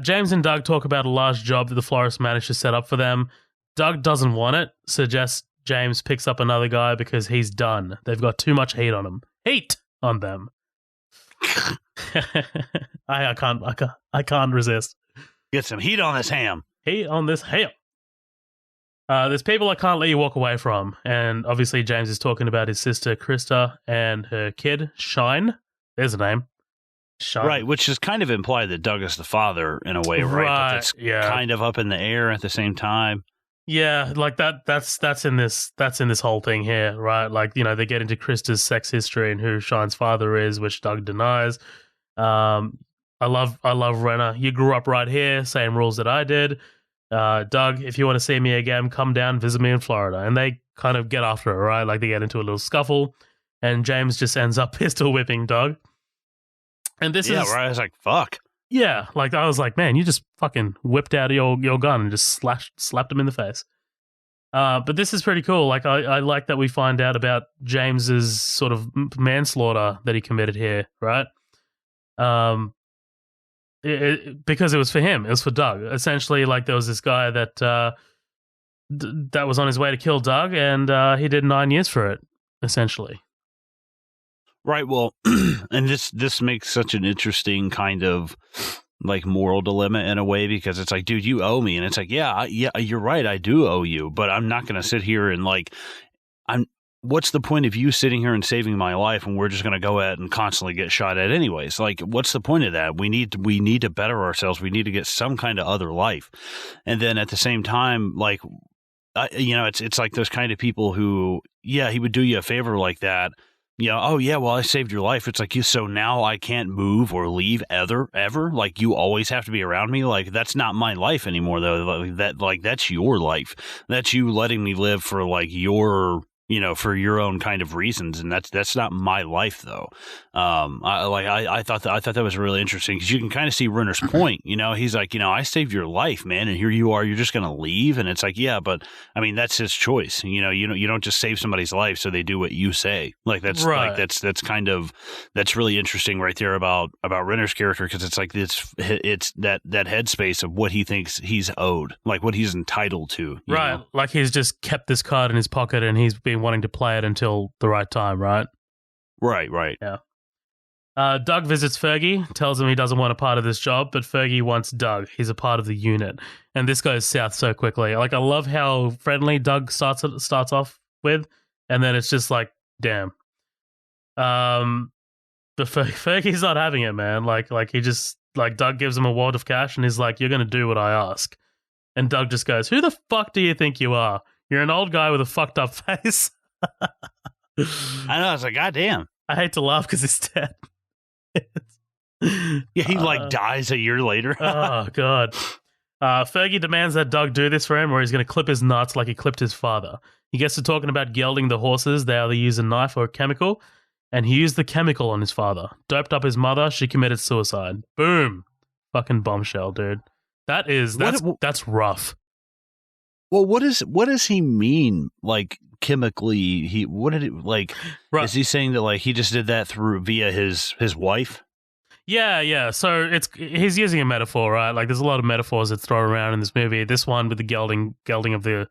James and Doug talk about a large job that the florist managed to set up for them. Doug doesn't want it, suggests James picks up another guy because he's done. They've got too much heat on him. Heat on them. I can't resist. Get some heat on this ham. Heat on this ham. There's people I can't let you walk away from, and obviously James is talking about his sister Krista and her kid Shine. There's a name. Shine. Right, which is kind of implied that Doug is the father in a way, right? But it's kind of up in the air at the same time. Yeah, like that's in this whole thing here, right? Like, they get into Krista's sex history and who Shine's father is, which Doug denies. I love Renner. You grew up right here, same rules that I did. Doug, if you want to see me again, come down, visit me in Florida. And they kind of get after her, right? Like they get into a little scuffle, and James just ends up pistol whipping Doug. And this is right. I was like, fuck. Yeah, like I was like, man, you just fucking whipped out your gun and just slapped him in the face. But this is pretty cool. Like I like that we find out about James's sort of manslaughter that he committed here, right? Because it was for him. It was for Doug. Essentially, like there was this guy that that was on his way to kill Doug, and he did 9 years for it, essentially. Right. Well, and this makes such an interesting kind of like moral dilemma in a way, because it's like, dude, you owe me, and it's like, yeah, you're right, I do owe you, but I'm not going to sit here and like, what's the point of you sitting here and saving my life when we're just going to go at and constantly get shot at anyways? Like, what's the point of that? We need to better ourselves. We need to get some kind of other life, and then at the same time, like, it's like those kind of people who, yeah, he would do you a favor like that. Oh yeah, well, I saved your life. It's like, so now I can't move or leave ever. Like, you always have to be around me. Like, that's not my life anymore, though. That's your life. That's you letting me live for like your, for your own kind of reasons, and that's not my life, though. I thought that was really interesting, because you can kind of see Renner's point. He's like, I saved your life, man, and here you are, you're just going to leave, and it's like, yeah, but I mean, that's his choice. You don't just save somebody's life so they do what you say. Like, that's right. Like that's really interesting right there about Renner's character, because it's like it's that headspace of what he thinks he's owed, like what he's entitled to. Right, like he's just kept this card in his pocket and he's been wanting to play it until the right time, right? Right. Yeah. Doug visits Fergie, tells him he doesn't want a part of this job, but Fergie wants Doug. He's a part of the unit. And this goes south so quickly. Like, I love how friendly Doug starts off with, and then it's just like, damn. But Fergie's not having it, man. Like he just, like, Doug gives him a wad of cash and he's like, you're going to do what I ask. And Doug just goes, who the fuck do you think you are? You're an old guy with a fucked up face. I know. I was like, God damn. I hate to laugh because he's dead. Yeah, he dies a year later. Oh, God. Fergie demands that Doug do this for him, or he's going to clip his nuts like he clipped his father. He gets to talking about gelding the horses. They either use a knife or a chemical, and he used the chemical on his father. Doped up his mother. She committed suicide. Boom. Fucking bombshell, dude. That's rough. Well, what does he mean? Like, chemically, what did it like? Right. Is he saying that like he just did that via his wife? Yeah. So he's using a metaphor, right? Like, there's a lot of metaphors that throw around in this movie. This one with the gelding of the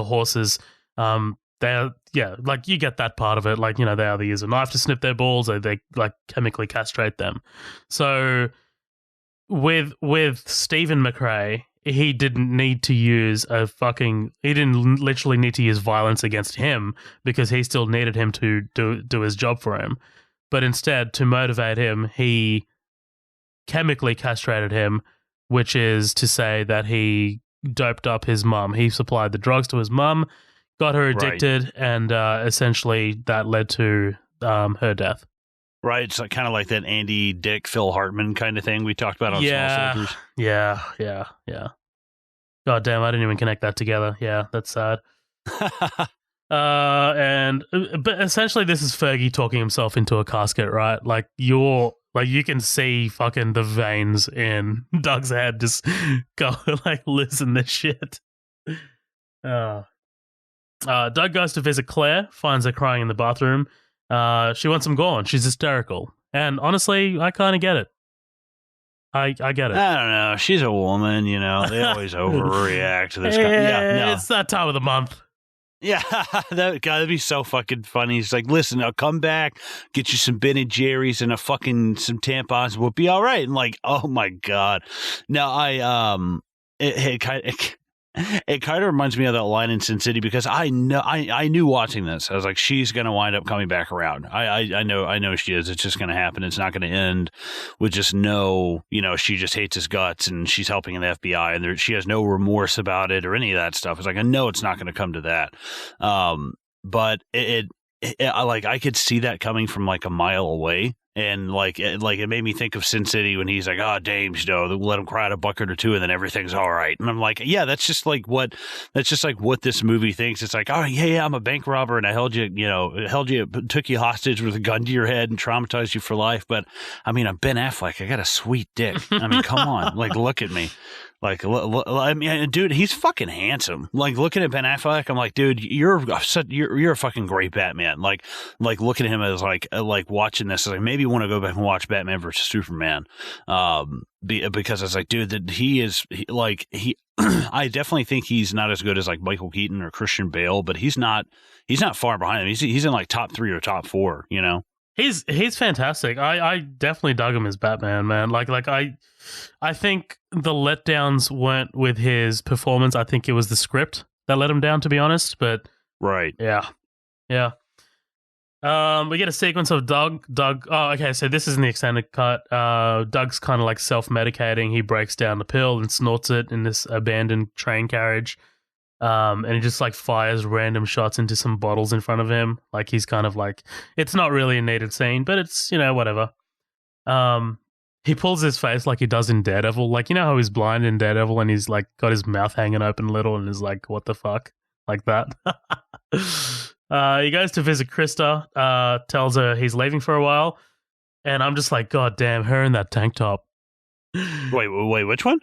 horses. Like, you get that part of it. Like, they either use a knife to snip their balls, or they like chemically castrate them. So with Stephen McRae, he didn't need to use he didn't literally need to use violence against him, because he still needed him to do his job for him. But instead, to motivate him, he chemically castrated him, which is to say that he doped up his mum. He supplied the drugs to his mum, got her addicted, right. And essentially that led to her death. Right, it's like, kind of like that Andy Dick Phil Hartman kind of thing we talked about on Small Soldiers. Yeah. God damn, I didn't even connect that together. Yeah, that's sad. But essentially, this is Fergie talking himself into a casket, right? Like, you can see fucking the veins in Doug's head just go like loosen this shit. Doug goes to visit Claire, finds her crying in the bathroom. She wants him gone. She's hysterical. And honestly, I kind of get it. I get it. I don't know. She's a woman, They always overreact to this. It's that time of the month. Yeah, that'd be so fucking funny. He's like, listen, I'll come back, get you some Ben and Jerry's and some tampons. We'll be all right. And like, oh my God. No, it kind of reminds me of that line in Sin City, because I knew watching this, I was like, she's going to wind up coming back around. I know she is. It's just going to happen. It's not going to end with just she just hates his guts and she's helping in the FBI and she has no remorse about it or any of that stuff. It's like, I know it's not going to come to that. But I could see that coming from like a mile away. And like it made me think of Sin City when he's like, oh, Dames, you know, let him cry at a bucket or two and then everything's all right. And I'm like, yeah, that's just like what this movie thinks. It's like, oh, yeah, I'm a bank robber and I took you hostage with a gun to your head and traumatized you for life. But I mean, I'm Ben Affleck. I got a sweet dick. I mean, come on, like, look at me. Like, I mean, dude, he's fucking handsome. Like, looking at Ben Affleck, I'm like, dude, you're a fucking great Batman. Like looking at him as like watching this, like maybe want to go back and watch Batman versus Superman. Because it's like, dude, that I definitely think he's not as good as like Michael Keaton or Christian Bale, but he's not far behind him. He's in like top 3 or top 4, you know? He's fantastic. I definitely dug him as Batman, man. I think the letdowns weren't with his performance. I think it was the script that let him down, to be honest. But right, yeah. We get a sequence of Doug. Oh, okay. So this is in the extended cut. Doug's kind of like self-medicating. He breaks down the pill and snorts it in this abandoned train carriage. And he just like fires random shots into some bottles in front of him. Like he's kind of like, it's not really a needed scene, but it's, you know, whatever. He pulls his face like he does in Daredevil. Like, you know how he's blind in Daredevil and he's like got his mouth hanging open a little and is like, what the fuck? Like that. He goes to visit Krista, tells her he's leaving for a while. And I'm just like, God damn, her in that tank top. Wait, which one?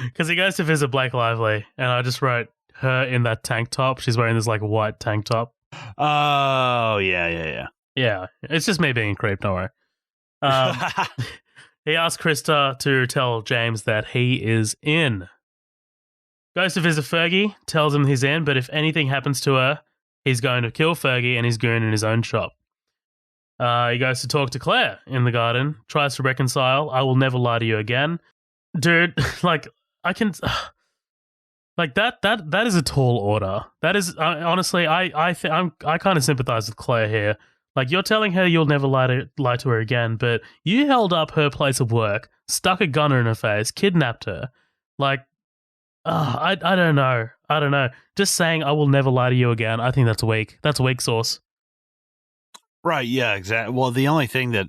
Because he goes to visit Blake Lively, and I just wrote her in that tank top. She's wearing this like white tank top. Oh, yeah. Yeah, it's just me being a creep, don't worry. He asks Krista to tell James that he is in. Goes to visit Fergie, tells him he's in, but if anything happens to her, he's going to kill Fergie and he's goon in his own shop. He goes to talk to Claire in the garden, tries to reconcile. I will never lie to you again. Dude, like, I can... Like, that is a tall order. That is, honestly, I kind of sympathize with Claire here. Like, you're telling her you'll never lie to her again, but you held up her place of work, stuck a gun in her face, kidnapped her. Like, I don't know. Just saying I will never lie to you again, I think that's weak. That's weak sauce. Right, yeah, exactly. Well, the only thing that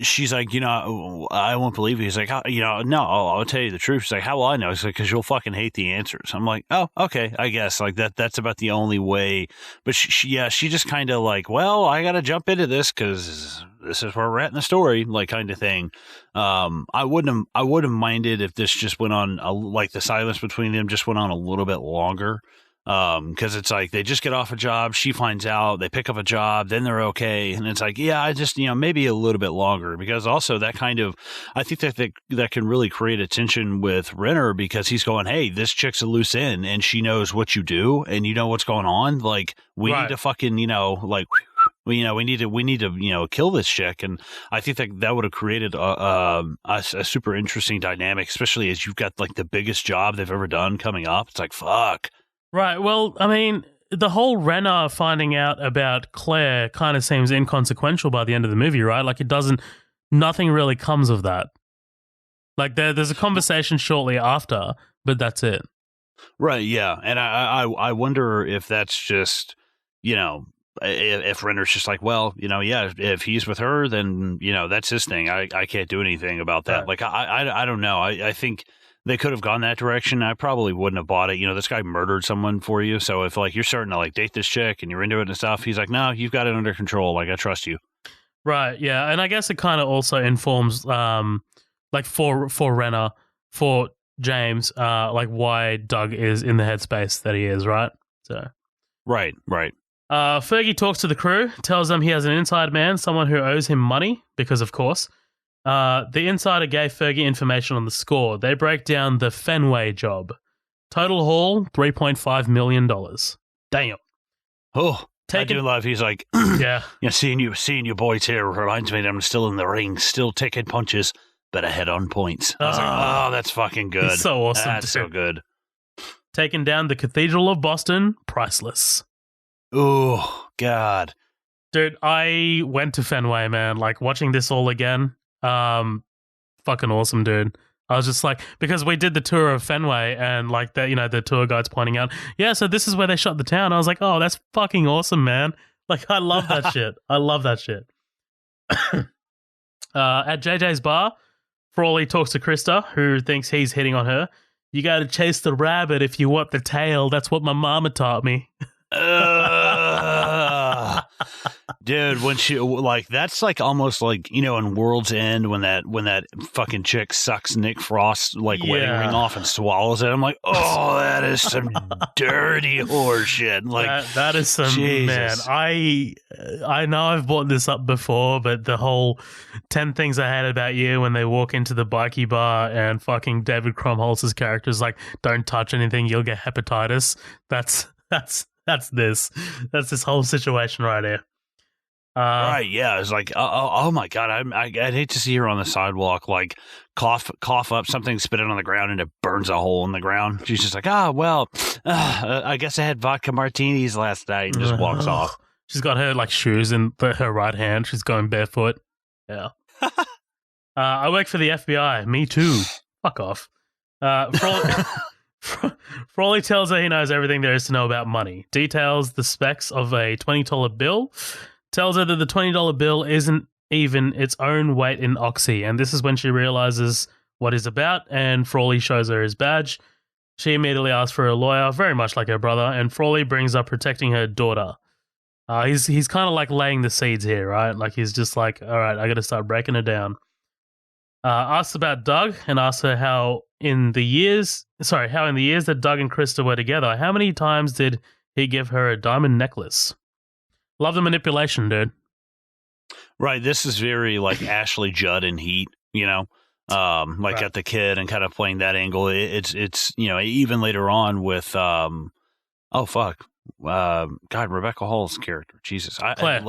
she's like, you know, I won't believe you. He's like, you know, no, I'll tell you the truth. She's like, how will I know? It's like, because you'll fucking hate the answers. I'm like, oh, okay, I guess. Like, that's about the only way. But she just kind of like, well, I got to jump into this because this is where we're at in the story, like, kind of thing. I wouldn't have minded if this just went on, like, the silence between them just went on a little bit longer. Because it's like they just get off a job, she finds out, they pick up a job, then they're okay, and it's like, yeah, I just, you know, maybe a little bit longer, because also that kind of, I think that can really create a tension with Renner, because he's going, hey, this chick's a loose end, and she knows what you do, and you know what's going on, like, we need to fucking, you know, like, we need to, you know, kill this chick. And I think that would have created a super interesting dynamic, especially as you've got like the biggest job they've ever done coming up. It's like, fuck. Right. Well, I mean, the whole Renner finding out about Claire kind of seems inconsequential by the end of the movie, right? Like, nothing really comes of that. Like, there's a conversation shortly after, but that's it. Right. Yeah. And I wonder if that's just, you know, if Renner's just like, well, you know, yeah, if he's with her, then, you know, that's his thing. I can't do anything about that. Right. Like, I don't know. I think they could have gone that direction. I probably wouldn't have bought it. You know, this guy murdered someone for you. So if like you're starting to like date this chick and you're into it and stuff, he's like, no, you've got it under control. Like, I trust you. Right. Yeah. And I guess it kind of also informs, like for Renner, for James, like why Doug is in the headspace that he is. Right. So. Right. Fergie talks to the crew, tells them he has an inside man, someone who owes him money, because of course. The insider gave Fergie information on the score. They break down the Fenway job. Total haul, $3.5 million. Damn. Oh, I do love. He's like, yeah. You know, seeing you boys here reminds me that I'm still in the ring, still taking punches, but ahead on points. I was like, oh, that's fucking good. He's so awesome. That's so good. Taking down the Cathedral of Boston, priceless. Oh, God. Dude, I went to Fenway, man. Like, watching this all again, fucking awesome, dude. I was just like, because we did the tour of Fenway and like that, you know, the tour guide's pointing out, yeah, so this is where they shot the town. I was like, oh, that's fucking awesome, man. Like, I love that shit. I love that shit. At JJ's bar, Frawley talks to Krista, who thinks he's hitting on her. You got to chase the rabbit if you want the tail. That's what my mama taught me. Dude, when she that's like almost like, in World's End when that fucking chick sucks Nick Frost's wedding ring off and swallows it. I'm like, oh, that is some dirty horse shit. Like that is some Jesus. man. I know I've brought this up before, but the whole 10 things I hate about you when they walk into the bikie bar and fucking David Krumholtz's character is like, don't touch anything, you'll get hepatitis. That's this whole situation right here. Right, yeah. It's like, oh my God, I'd hate to see her on the sidewalk, like cough up something, spit it on the ground, and it burns a hole in the ground. She's just like, I guess I had vodka martinis last night, and just walks off. She's got her shoes in her right hand. She's going barefoot. Yeah. I work for the FBI. Me too. Fuck off. Frawley tells her he knows everything there is to know about money. Details the specs of a $20 bill. Tells her that the $20 bill isn't even its own weight in oxy. And this is when she realizes what it's about, and Frawley shows her his badge. She immediately asks for a lawyer, very much like her brother, and Frawley brings up protecting her daughter. He's kind of like laying the seeds here, right? Like he's just like, all right, I got to start breaking her down. Asks about Doug and asks her how in the years that Doug and Krista were together, how many times did he give her a diamond necklace? Love the manipulation, dude. Right. This is very like Ashley Judd in Heat, right. At the kid and kind of playing that angle. It's even later on with God, Rebecca Hall's character. Jesus. Claire.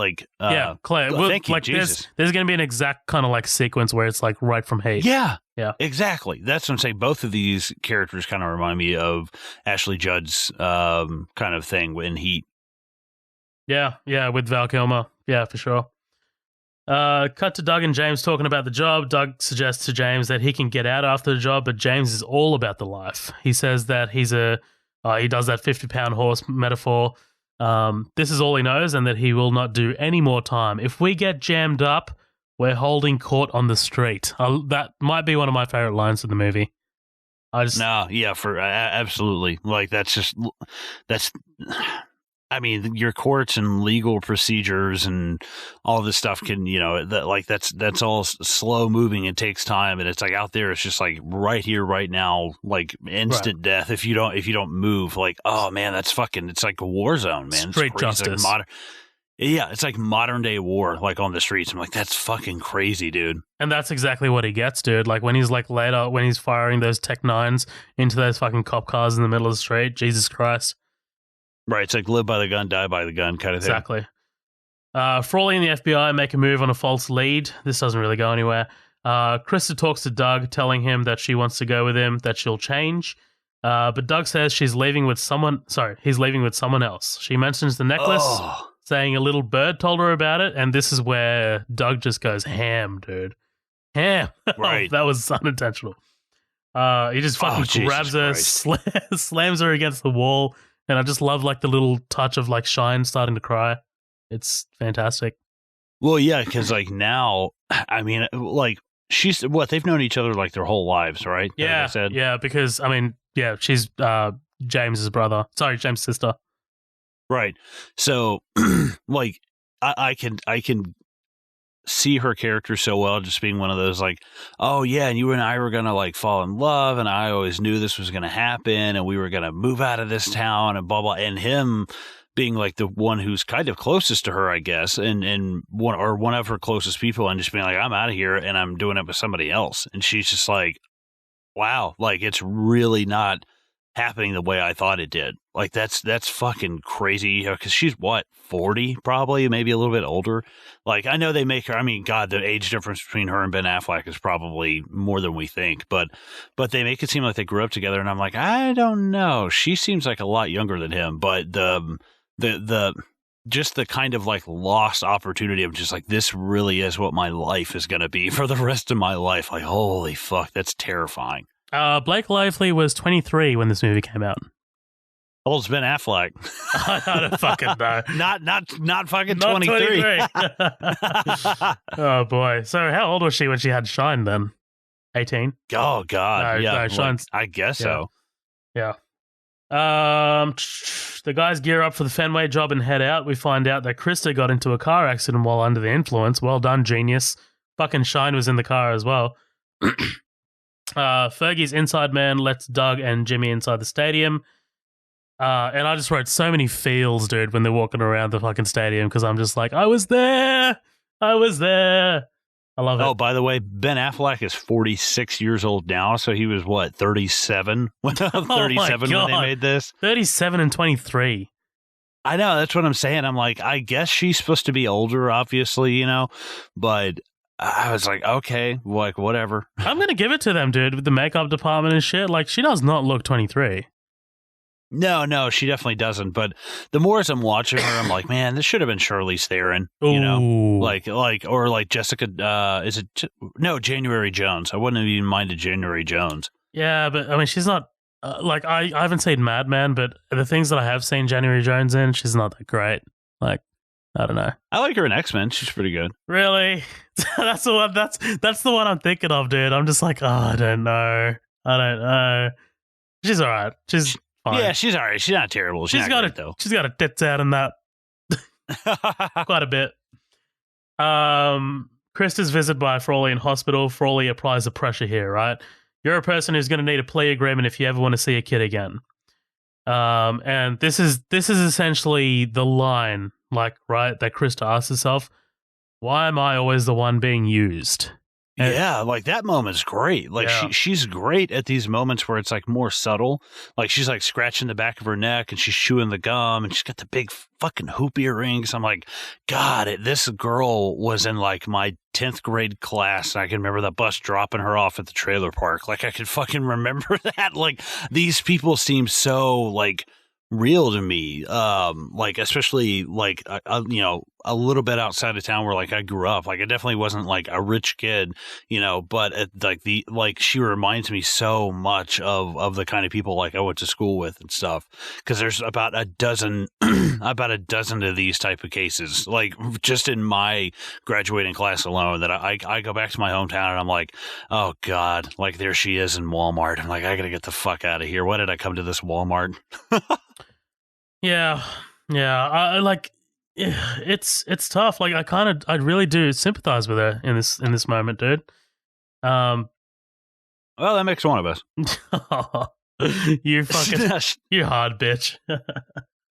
Claire. Well, thank you, Jesus. There's going to be an exact kind of sequence where it's right from Heat. Yeah. Yeah. Exactly. That's what I'm saying. Both of these characters kind of remind me of Ashley Judd's kind of thing in Heat. Yeah, with Val Kilmer. Yeah, for sure. Cut to Doug and James talking about the job. Doug suggests to James that he can get out after the job, but James is all about the life. He says that he does that 50-pound horse metaphor. This is all he knows, and that he will not do any more time. If we get jammed up, we're holding court on the street. That might be one of my favorite lines in the movie. Absolutely. Your courts and legal procedures and all this stuff can, that's all slow moving. It takes time, and it's out there. It's just right here, right now, instant death. If you don't move, oh man, that's fucking. It's like a war zone, man. Straight justice. It's like modern day war, on the streets. I'm like, that's fucking crazy, dude. And that's exactly what he gets, dude. When he's later, when he's firing those Tech 9s into those fucking cop cars in the middle of the street, Jesus Christ. Right, it's live by the gun, die by the gun kind of thing. Exactly. Frawley and the FBI make a move on a false lead. This doesn't really go anywhere. Krista talks to Doug, telling him that she wants to go with him, that she'll change. But Doug says he's leaving with someone else. She mentions the necklace, saying a little bird told her about it, and this is where Doug just goes ham, dude. Ham. Right. That was unintentional. He just fucking grabs her, slams her against the wall. And I just love the little touch of Shine starting to cry. It's fantastic. Well, yeah, because now, she's they've known each other their whole lives, right? Yeah, yeah, because she's James's brother. Sorry, James' sister. Right. So, I can see her character so well, just being one of those oh yeah, and you and I were gonna fall in love, and I always knew this was gonna happen, and we were gonna move out of this town, and blah blah, and him being the one who's kind of closest to her, I guess, and one of her closest people, and just being I'm out of here and I'm doing it with somebody else, and she's just wow, it's really not happening the way I thought it did. That's fucking crazy, because she's 40 probably, maybe a little bit older. I know they make her, God, the age difference between her and Ben Affleck is probably more than we think, but they make it seem like they grew up together, and I'm I don't know, she seems a lot younger than him, but the just the kind of lost opportunity of just this really is what my life is going to be for the rest of my life. Holy fuck, that's terrifying. Blake Lively was 23 when this movie came out. Old's Ben Affleck. I don't fucking know. Not fucking Not 23. 23. Oh boy. So how old was she when she had Shine then? 18? Oh God. No, yeah. no, Shine's- I guess so. Yeah. The guys gear up for the Fenway job and head out. We find out that Krista got into a car accident while under the influence. Well done, genius. Fucking Shine was in the car as well. Fergie's inside man lets Doug and Jimmy inside the stadium. And I just wrote so many feels, dude, when they're walking around the fucking stadium because I'm just like, I was there. I love it. Oh, by the way, Ben Affleck is 46 years old now, so he was what, 37? 37 when they made this? 37 and 23. I know, that's what I'm saying. I'm like, I guess she's supposed to be older, obviously, but I was like, okay, like whatever. I'm gonna give it to them, dude, with the makeup department and shit. Like, she does not look 23. No, she definitely doesn't. But the more as I'm watching her, I'm like, man, this should have been Charlize Theron, Ooh. like Jessica. January Jones. I wouldn't have even minded January Jones. Yeah, but I mean, she's not like I haven't seen Mad Men, but the things that I have seen January Jones in, she's not that great. Like, I don't know. I like her in X-Men. She's pretty good. Really? That's the one. That's the one I'm thinking of, dude. I'm just like, oh, I don't know. She's all right. She's fine. Yeah, she's all right. She's not terrible. She's got great, though. She's got her tits out in that quite a bit. Krista's visit by Frawley in hospital. Frawley applies the pressure here, right? You're a person who's going to need a plea agreement if you ever want to see a kid again. And this is essentially the line, like, right, that Krista asks herself, why am I always the one being used? And yeah, like that moment's great. Like she's great at these moments where it's like more subtle. Like she's like scratching the back of her neck and she's chewing the gum and she's got the big fucking hoop earrings. I'm like, God, this girl was in like my 10th grade class. And I can remember the bus dropping her off at the trailer park. Like I could fucking remember that. Like these people seem so like real to me, like especially like a little bit outside of town where like I grew up. Like I definitely wasn't like a rich kid, but she reminds me so much of the kind of people like I went to school with and stuff. Because there's about a dozen of these type of cases, like just in my graduating class alone. That I go back to my hometown and I'm like, oh God, like there she is in Walmart. I'm like, I gotta get the fuck out of here. Why did I come to this Walmart? Yeah. I like. It's tough. Like I really do sympathize with her in this moment, dude. Well, that makes one of us. You fucking you hard bitch.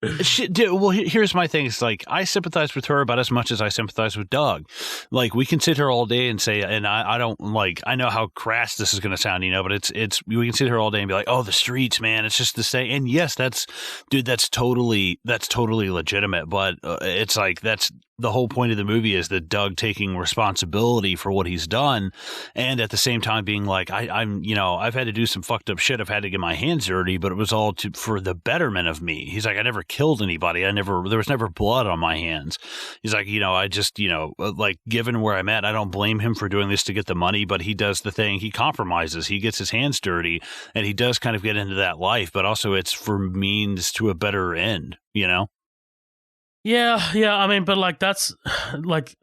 Well, here's my thing. It's like I sympathize with her about as much as I sympathize with Doug. Like we can sit here all day and say, and I don't like. I know how crass this is going to sound, but it's we can sit here all day and be like, oh, the streets, man, it's just the same. And yes, that's totally legitimate. But it's like that's the whole point of the movie is that Doug taking responsibility for what he's done, and at the same time being like, I've had to do some fucked up shit. I've had to get my hands dirty, but it was all for the betterment of me. He's like, I never killed anybody. There was never blood on my hands. He's like, I just, like given where I'm at, I don't blame him for doing this to get the money, but he does the thing. He compromises. He gets his hands dirty, and he does kind of get into that life, but also it's for means to a better end, Yeah. I mean, but like that's like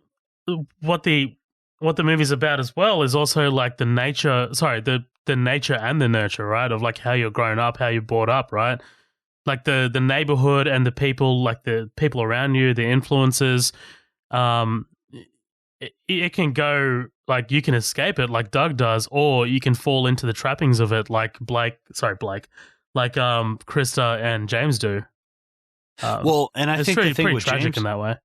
what the movie's about as well is also like the nature and the nurture, right? Of like how you're grown up, how you're brought up, right? Like the neighborhood and the people, like the people around you, the influences. It can go like you can escape it, like Doug does, or you can fall into the trappings of it, like Krista and James do. Well, and I think the thing with tragic James in that way.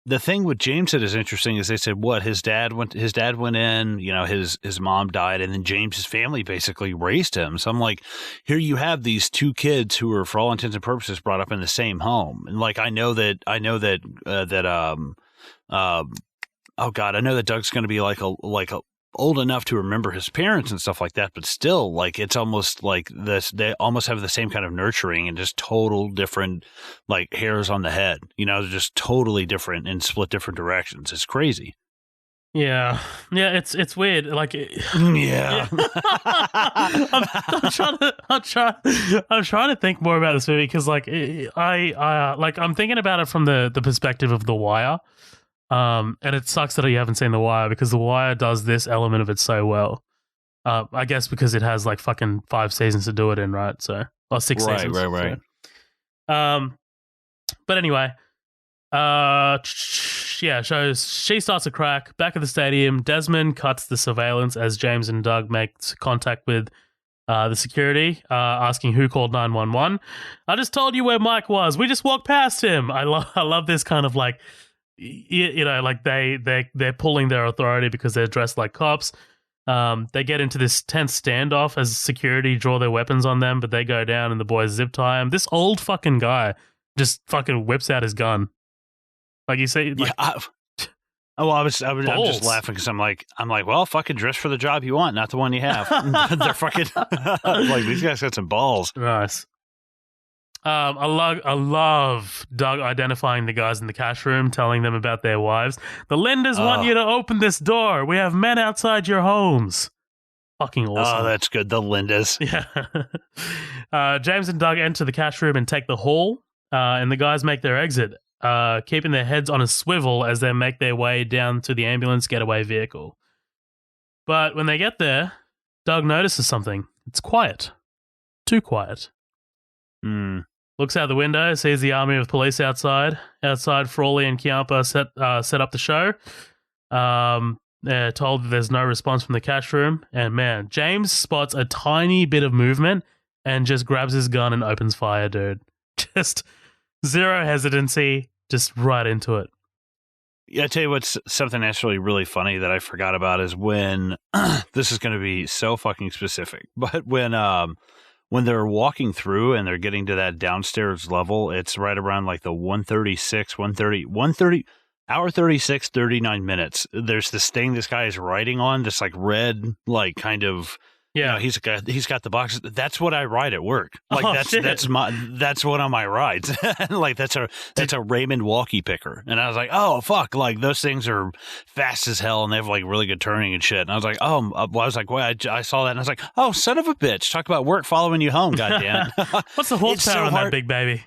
The thing with James that is interesting is they said his dad went in, his mom died, and then James's family basically raised him. So I'm like, here you have these two kids who are, for all intents and purposes, brought up in the same home, and like I know that Doug's going to be like a old enough to remember his parents and stuff like that, but still, like it's almost like this. They almost have the same kind of nurturing and just total different, like hairs on the head. They're just totally different and split different directions. It's crazy. Yeah, it's weird. Like, Yeah. I'm trying to think more about this movie because, like, I'm thinking about it from the perspective of The Wire, and it sucks that you haven't seen The Wire because The Wire does this element of it so well. I guess because it has like fucking 5 seasons to do it in, right? So, or 6 seasons, Right. So. But anyway, shows she starts a crack back at the stadium. Desmond cuts the surveillance as James and Doug make contact with the security, asking who called 911. I just told you where Mike was. We just walked past him. I love this kind of like, like they're pulling their authority because they're dressed like cops. They get into this tense standoff as security draw their weapons on them, but they go down and the boys zip tie him. This old fucking guy just fucking whips out his gun. Like you say, like, I'm just laughing because I'm like, well, fucking dress for the job you want, not the one you have. They're fucking like, these guys got some balls. Nice. I love Doug identifying the guys in the cash room, telling them about their wives. The Linders want you to open this door. We have men outside your homes. Fucking awesome. Oh, that's good. The Linders. Yeah. James and Doug enter the cash room and take the hall, and the guys make their exit, keeping their heads on a swivel as they make their way down to the ambulance getaway vehicle. But when they get there, Doug notices something. It's quiet. Too quiet. Looks out the window, sees the army of police outside. Outside, Frawley and Chiampa set up the show. They're told that there's no response from the cash room. And man, James spots a tiny bit of movement and just grabs his gun and opens fire, dude. Just zero hesitancy, just right into it. Yeah, I tell you what's something actually really funny that I forgot about is when this is going to be so fucking specific, but when they're walking through and they're getting to that downstairs level, it's right around like the 1:30 hour 36, 39 minutes. There's this thing this guy is riding on, this like red, like kind of, he's got the boxes. That's what I ride at work. Like that's one of my rides. Like that's a Raymond walkie picker. And I was like, oh fuck, like those things are fast as hell and they have like really good turning and shit. And I was like, I saw that and I was like, oh son of a bitch, talk about work following you home, goddamn. What's the horsepower on that big baby?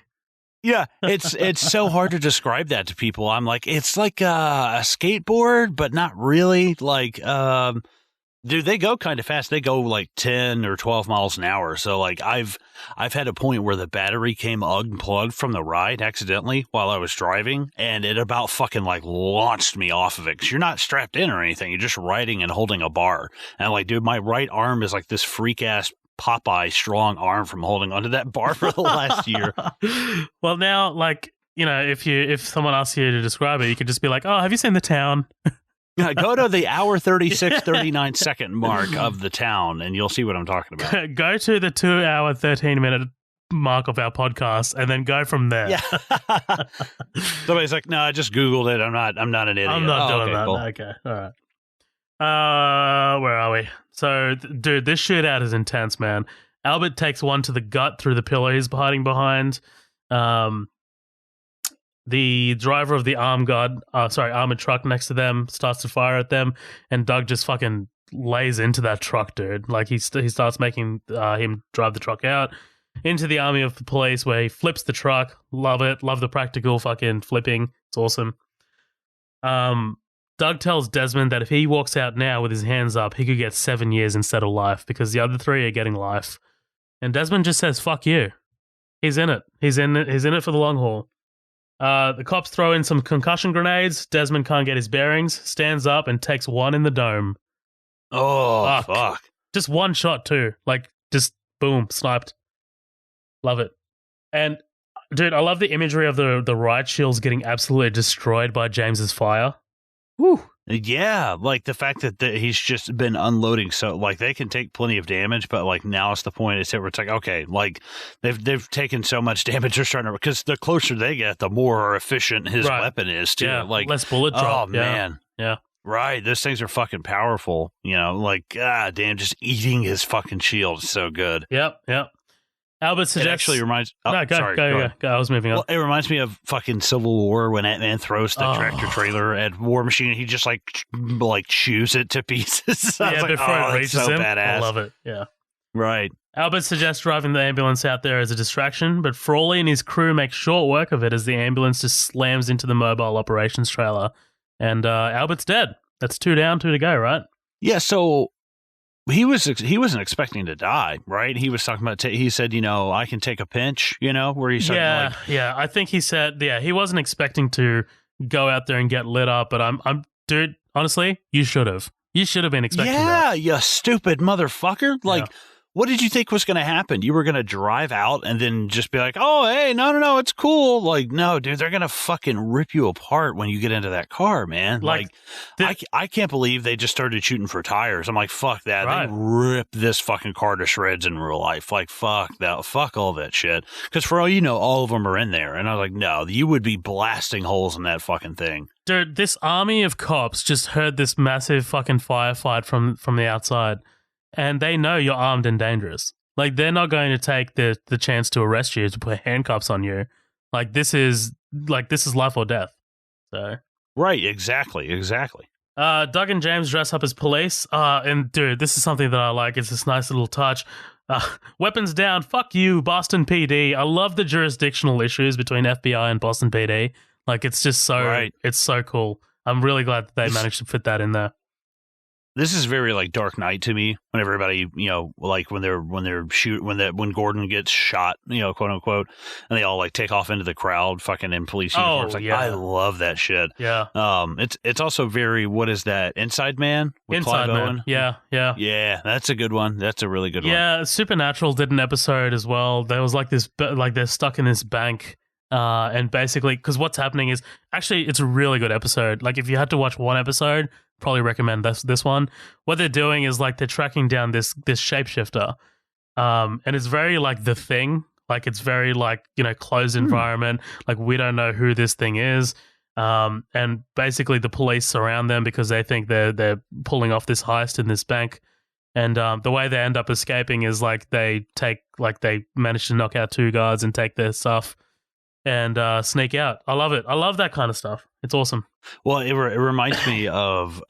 Yeah, it's so hard to describe that to people. I'm like, it's like a skateboard, but not really. Like, dude, they go kind of fast. They go like 10 or 12 miles an hour. So like I've had a point where the battery came unplugged from the ride accidentally while I was driving, and it about fucking like launched me off of it because you're not strapped in or anything. You're just riding and holding a bar. And I'm like, dude, my right arm is like this freak ass Popeye strong arm from holding onto that bar for the last year. Well, now, like, if someone asks you to describe it, you could just be like, oh, have you seen The Town? Go to the hour 36, 39 second mark of The Town, and you'll see what I'm talking about. Go to the 2 hour, 13 minute mark of our podcast, and then go from there. Yeah. Somebody's like, no, I just Googled it. I'm not an idiot. I'm not doing that. Cool. Okay. All right. Where are we? So, dude, this shootout is intense, man. Albert takes one to the gut through the pillar he's hiding behind. The driver of the armored truck next to them starts to fire at them, and Doug just fucking lays into that truck, dude. Like, he starts making him drive the truck out into the army of the police, where he flips the truck. Love it. Love the practical fucking flipping. It's awesome. Doug tells Desmond that if he walks out now with his hands up, he could get 7 years instead of life because the other 3 are getting life. And Desmond just says, fuck you. He's in it. He's in it for the long haul. The cops throw in some concussion grenades. Desmond can't get his bearings, stands up and takes one in the dome. Oh, fuck. Just one shot too. Like, just boom, sniped. Love it. And, dude, I love the imagery of the riot shields getting absolutely destroyed by James's fire. Woo. Yeah, like the fact that he's just been unloading, so like they can take plenty of damage, but like now it's the point where it's like, okay, like they've taken so much damage, they're starting to, because the closer they get, the more efficient his weapon is too. Yeah, like less bullet drop. Oh man, yeah, right. Those things are fucking powerful. Like damn, just eating his fucking shield is so good. Yep. Albert It suggests. actually reminds. Oh, No, go, sorry, go, go go, ahead. go. I was moving on. Well, it reminds me of fucking Civil War when Ant-Man throws the tractor trailer at War Machine and he just like chews it to pieces. I was like, before it that's reaches so him. badass. I love it. Yeah. Right. Albert suggests driving the ambulance out there as a distraction, but Frawley and his crew make short work of it as the ambulance just slams into the mobile operations trailer. And Albert's dead. That's 2 down, 2 to go, right? Yeah, so he wasn't expecting to die, right? He was talking about, he said, I can take a pinch, where he's Yeah. I think he said, he wasn't expecting to go out there and get lit up, but dude, honestly, you should have. You should have been expecting that. Yeah, you stupid motherfucker. Like, what did you think was going to happen? You were going to drive out and then just be like, oh, hey, no, it's cool. Like, no, dude, they're going to fucking rip you apart when you get into that car, man. I can't believe they just started shooting for tires. I'm like, fuck that. Right. They rip this fucking car to shreds in real life. Like, fuck all that shit. Because for all you know, all of them are in there. And I was like, no, you would be blasting holes in that fucking thing. Dude, this army of cops just heard this massive fucking firefight from the outside. And they know you're armed and dangerous. Like, they're not going to take the chance to arrest you, to put handcuffs on you. Like, this is life or death. So right, exactly. Doug and James dress up as police. And dude, this is something that I like. It's this nice little touch. Weapons down. Fuck you, Boston PD. I love the jurisdictional issues between FBI and Boston PD. Like, it's just it's so cool. I'm really glad that they managed to fit that in there. This is very like Dark Knight to me. When everybody, like when Gordon gets shot, quote unquote, and they all like take off into the crowd, fucking in police uniforms. I love that shit. Yeah. It's also very, what is that? Inside Man with Inside Clive Man. Owen. Yeah. That's a good one. That's a really good one. Yeah, Supernatural did an episode as well. There was like this, like they're stuck in this bank. And basically, because what's happening is, actually, it's a really good episode. Like, if you had to watch one episode, probably recommend this one. What they're doing is like they're tracking down this shapeshifter, and it's very like The Thing. Like, it's very like, closed environment. Like, we don't know who this thing is. And basically, the police surround them because they think they're pulling off this heist in this bank. And the way they end up escaping is like they manage to knock out 2 guards and take their stuff. And sneak out. I love it. I love that kind of stuff. It's awesome. Well, it reminds me of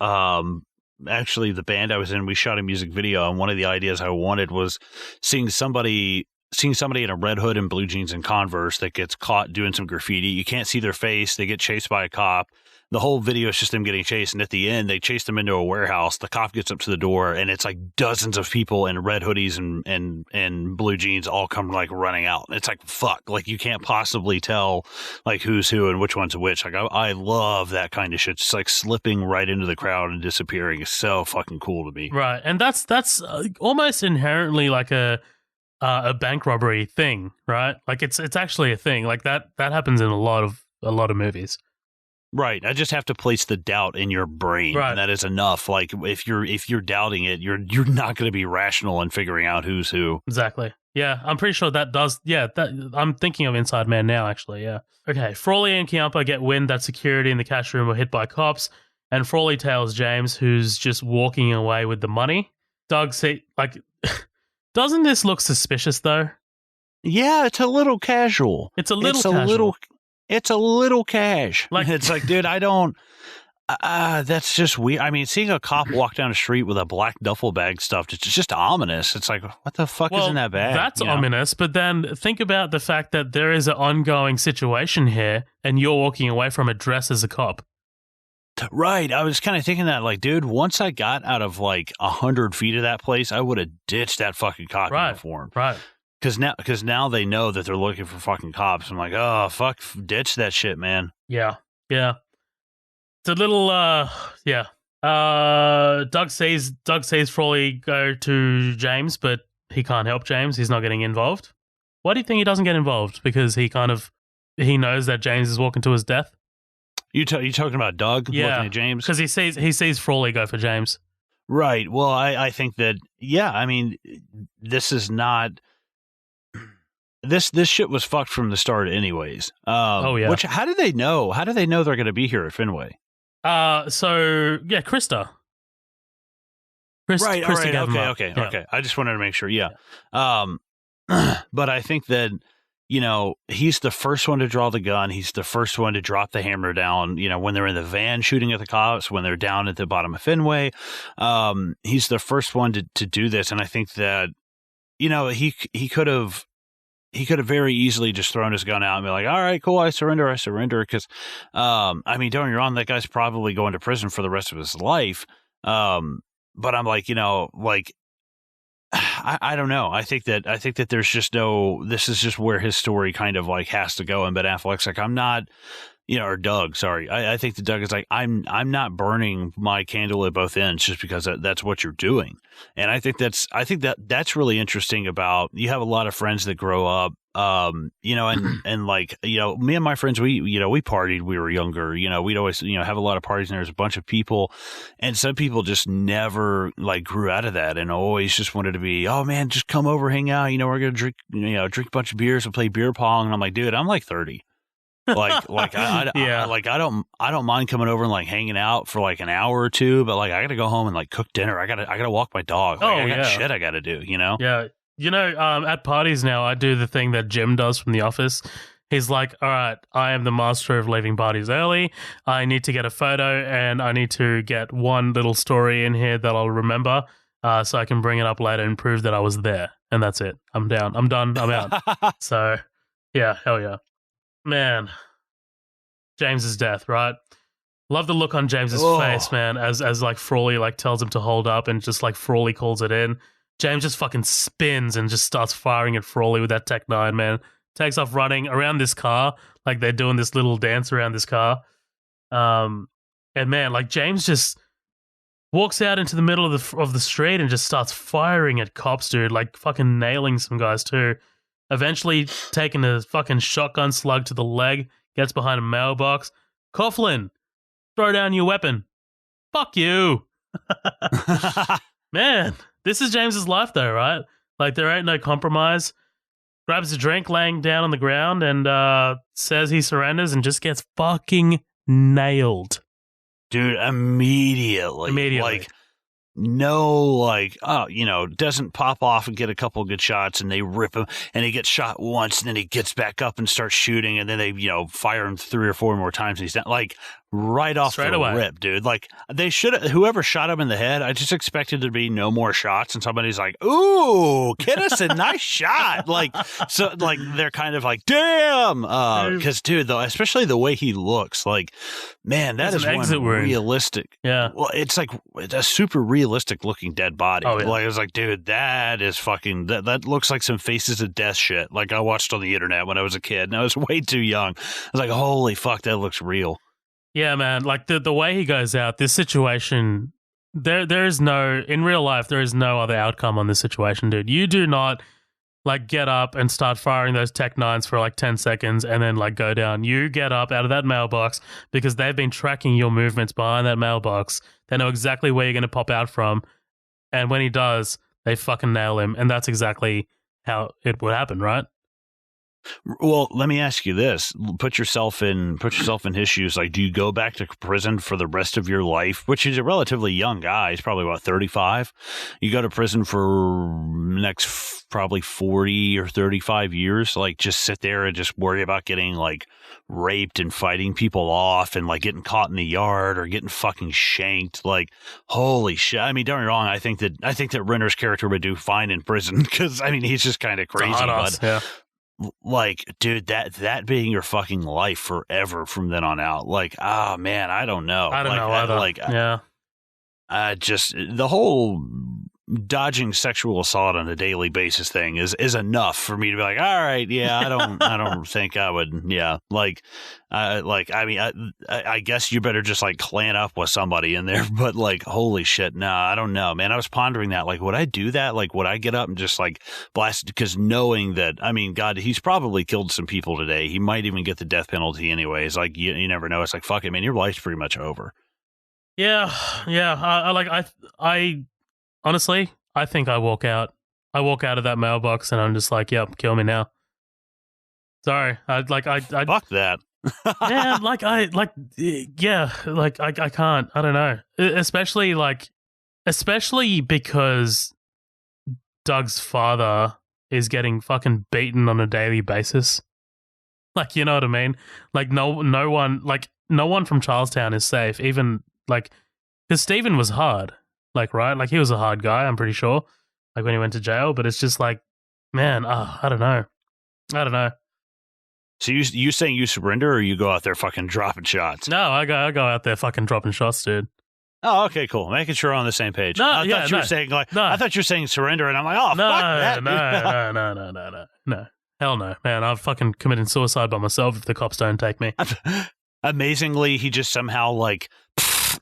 actually the band I was in. We shot a music video, and one of the ideas I wanted was seeing somebody in a red hood and blue jeans and Converse that gets caught doing some graffiti. You can't see their face. They get chased by a cop. The whole video is just them getting chased, and at the end, they chase them into a warehouse. The cop gets up to the door, and it's like dozens of people in red hoodies and blue jeans all come like running out. It's like, fuck, like you can't possibly tell like who's who and which one's which. Like I love that kind of shit. Just like slipping right into the crowd and disappearing is so fucking cool to me. Right, and that's almost inherently like a bank robbery thing, right? Like it's actually a thing. Like that happens in a lot of movies. Right. I just have to place the doubt in your brain. Right. And that is enough. Like if you're doubting it, you're not going to be rational in figuring out who's who. Exactly. Yeah, I'm pretty sure that does. Yeah, I'm thinking of Inside Man now, actually. Yeah. Okay. Frawley and Chiampa get wind that security in the cash room were hit by cops, and Frawley tells James, who's just walking away with the money. Doug doesn't this look suspicious though? Yeah, it's a little casual. It's a little cash. Like, it's like, dude, I don't. That's just weird. I mean, seeing a cop walk down the street with a black duffel bag stuffed, it's just ominous. It's like, what the fuck is in that bag? That's ominous. But then think about the fact that there is an ongoing situation here, and you're walking away from it dressed as a cop. Right. I was kind of thinking that, like, dude, once I got out of like 100 feet of that place, I would have ditched that fucking cop uniform. Right. Because now they know that they're looking for fucking cops. I'm like, oh, fuck, ditch that shit, man. Yeah. It's a little, yeah. Doug sees Frawley go to James, but he can't help James. He's not getting involved. Why do you think he doesn't get involved? Because he knows that James is walking to his death? You talking about Doug looking at James? Because he sees Frawley go for James. Right. Well, I think that, yeah, I mean, this is not... This shit was fucked from the start anyways. Which, how do they know? How do they know they're going to be here at Fenway? So, yeah, Krista. Right, Krista okay. I just wanted to make sure, yeah. but I think that, he's the first one to draw the gun. He's the first one to drop the hammer down, when they're in the van shooting at the cops, when they're down at the bottom of Fenway. He's the first one to do this. And I think that, he could have very easily just thrown his gun out and be like, all right, cool, I surrender. Because, don't get me wrong, that guy's probably going to prison for the rest of his life. But I'm like, I don't know. I think that there's just this is just where his story kind of like has to go. And Ben Affleck's like, I'm not, or Doug, sorry. I think that Doug is like, I'm not burning my candle at both ends just because that's what you're doing. And I think that's really interesting about, you have a lot of friends that grow up, and like, me and my friends, we partied, we were younger, we'd always, have a lot of parties and there's a bunch of people, and some people just never like grew out of that and always just wanted to be, oh man, just come over, hang out, we're going to drink a bunch of beers and play beer pong. And I'm like, dude, I'm like 30. I don't mind coming over and like hanging out for like an hour or two, but like I got to go home and like cook dinner. I got to walk my dog. Like, I got shit I got to do, Yeah. At parties now, I do the thing that Jim does from The Office. He's like, all right, I am the master of leaving parties early. I need to get a photo and I need to get one little story in here that I'll remember so I can bring it up later and prove that I was there. And that's it. I'm down. I'm done. I'm out. So, yeah, hell yeah. Man, James's death, right? Love the look on James's face, man, as like Frawley like tells him to hold up and just like Frawley calls it in. James just fucking spins and just starts firing at Frawley with that Tech 9, man. Takes off running around this car, like they're doing this little dance around this car. And man, like James just walks out into the middle of the street and just starts firing at cops, dude, like fucking nailing some guys too. Eventually taking a fucking shotgun slug to the leg, gets behind a mailbox. Coughlin, throw down your weapon. Fuck you. Man, this is James's life though, right? Like there ain't no compromise. Grabs a drink laying down on the ground and says he surrenders and just gets fucking nailed. Dude, immediately. Like, doesn't pop off and get a couple good shots and they rip him and he gets shot once and then he gets back up and starts shooting and then they, fire him 3 or 4 more times and he's down. Like, right off the rip, dude. Like, they should have, whoever shot him in the head, I just expected there to be no more shots and somebody's like, ooh, Kinnison, nice shot. Like, so, like, they're kind of like, damn. Because, dude, though, especially the way he looks, like, man, that is one realistic. Yeah. Well, it's like a super realistic looking dead body. Oh, yeah. Like, I was like, dude, that is fucking, that looks like some Faces of Death shit. Like, I watched on the internet when I was a kid and I was way too young. I was like, holy fuck, that looks real. Yeah, man. Like the way he goes out, this situation, there is no, in real life, there is no other outcome on this situation, dude. You do not like get up and start firing those Tech 9s for like 10 seconds and then like go down. You get up out of that mailbox because they've been tracking your movements behind that mailbox. They know exactly where you're going to pop out from. And when he does, they fucking nail him. And that's exactly how it would happen, right? Well, let me ask you this. Put yourself in his shoes. Like, do you go back to prison for the rest of your life? Which is a relatively young guy. He's probably about 35. You go to prison for next probably 40 or 35 years. Like, just sit there and just worry about getting like raped and fighting people off and like getting caught in the yard or getting fucking shanked. Like, holy shit. I mean, don't get me wrong. I think that Renner's character would do fine in prison because I mean, he's just kind of crazy. But yeah. Like, dude, that being your fucking life forever from then on out. Like, oh man, I don't know. I don't know either. Yeah. Just the whole dodging sexual assault on a daily basis thing is enough for me to be like, all right, yeah, I don't think I would, yeah, I guess you better just like clan up with somebody in there, but like, holy shit, no, I don't know, man. I was pondering that, like, would I do that? Like, would I get up and just like blast? Because knowing that, I mean, God, he's probably killed some people today. He might even get the death penalty anyways. Like, you never know. It's like, fuck it, man, your life's pretty much over. Yeah. I honestly, I think I walk out. I walk out of that mailbox and I'm just like, yep, kill me now. Sorry. I fuck that. Yeah, I can't. I don't know. Especially because Doug's father is getting fucking beaten on a daily basis. Like, you know what I mean? Like, no one from Charlestown is safe. Even like, because Stephen was hard, like, right? Like, he was a hard guy. I'm pretty sure. Like when he went to jail, but it's just like, man, I don't know. So you saying you surrender, or you go out there fucking dropping shots? No, I go out there fucking dropping shots, dude. Oh, okay, cool. Making sure we're on the same page. No, I thought you were saying I thought you were saying surrender, and I'm like, oh, fuck that. No. Hell no, man. I'm fucking committing suicide by myself if the cops don't take me. Amazingly, he just somehow like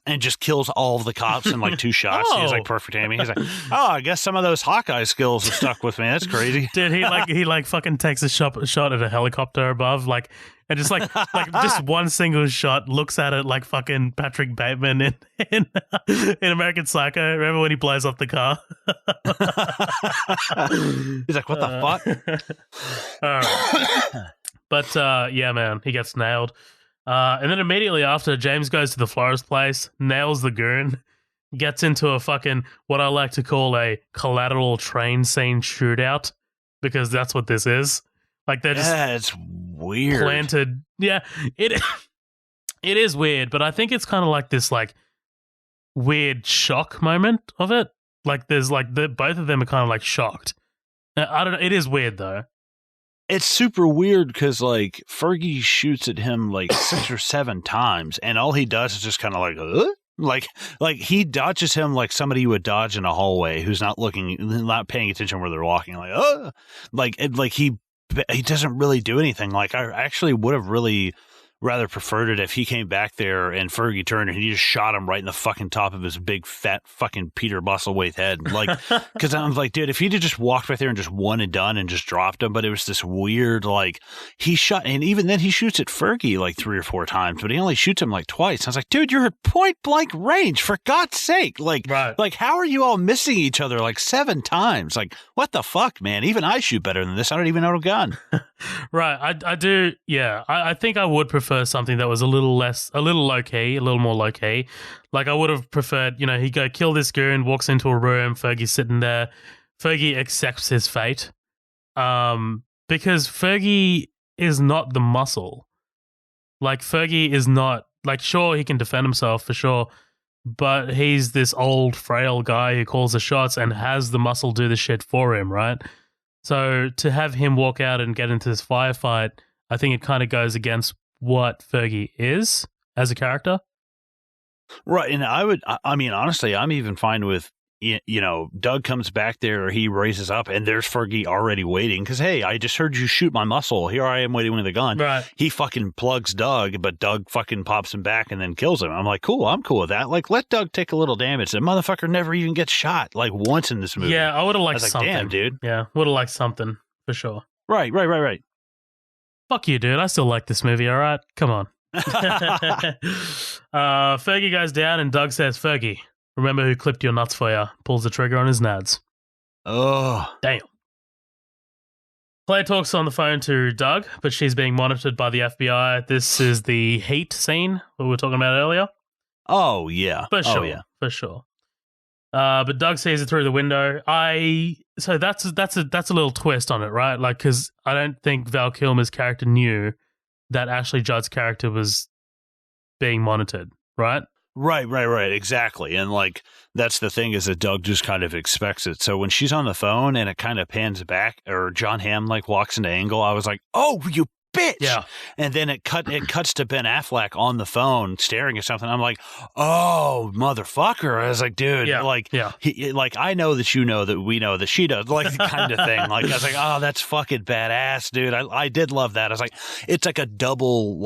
and just kills all of the cops in like 2 shots. Oh. He's like perfect aiming. He's like, oh, I guess some of those Hawkeye skills have stuck with me. That's crazy. Dude, he fucking takes a shot at a helicopter above, like, and just like just one single shot, looks at it like fucking Patrick Bateman in American Psycho. Remember when he blows up the car? He's like, what the fuck? All right. But yeah, man, he gets nailed. And then immediately after, James goes to the florist place, nails the goon, gets into a fucking, what I like to call a collateral train scene shootout, because that's what this is. Like, they're just it's weird. Planted. Yeah, it is weird, but I think it's kind of like this, like, weird shock moment of it. Like, there's like, both of them are kind of like shocked. I don't know. It is weird, though. It's super weird because, like, Fergie shoots at him like 6 or 7 times, and all he does is just kind of like he dodges him like somebody would dodge in a hallway who's not paying attention where they're walking. Like, he doesn't really do anything. Like, I actually would have really rather preferred it if he came back there and Fergie turned and he just shot him right in the fucking top of his big fat fucking Peter Bustlewaite head. Like, because I'm like, dude, if he'd have just walked right there and just one and done and just dropped him, but it was this weird, like, he shot, and even then he shoots at Fergie like 3 or 4 times, but he only shoots him like twice. I was like, dude, you're at point blank range, for God's sake. Like, right. Like, how are you all missing each other like 7 times? Like, what the fuck, man? Even I shoot better than this. I don't even own a gun. Right. I do. Yeah. I think I would prefer something that was a little low key, a little more low key. Like, I would have preferred, he go kill this goon, walks into a room, Fergie's sitting there. Fergie accepts his fate. Because Fergie is not the muscle. Like, Fergie is not, like, sure, he can defend himself for sure, but he's this old, frail guy who calls the shots and has the muscle do the shit for him, right? So to have him walk out and get into this firefight, I think it kind of goes against what Fergie is as a character. Right. And I mean, honestly, I'm even fine with, Doug comes back there, or he raises up, and there's Fergie already waiting. Because, hey, I just heard you shoot my muscle. Here I am waiting with a gun. Right. He fucking plugs Doug, but Doug fucking pops him back and then kills him. I'm like, cool, I'm cool with that. Like, let Doug take a little damage. The motherfucker never even gets shot, like, once in this movie. Yeah, I would have liked something. Damn, dude. Yeah, would have liked something, for sure. Right. Fuck you, dude. I still like this movie, all right? Come on. Fergie goes down, and Doug says, Fergie, remember who clipped your nuts for you? Pulls the trigger on his nads. Oh. Damn. Claire talks on the phone to Doug, but she's being monitored by the FBI. This is the heat scene we were talking about earlier. Oh, yeah. For sure. Oh, yeah. For sure. But Doug sees it through the window. So that's a little twist on it, right? Like, because I don't think Val Kilmer's character knew that Ashley Judd's character was being monitored, right? Right. Exactly. And, like, that's the thing, is that Doug just kind of expects it. So when she's on the phone and it kind of pans back, or John Hamm, like, walks into angle, I was like, oh, you bitch. Yeah. And then it cuts to Ben Affleck on the phone staring at something. I'm like, oh, motherfucker. I was like, dude, He, like, I know that you know that we know that she does, like, kind of thing. Like, I was like, oh, that's fucking badass, dude. I did love that. I was like, it's like a double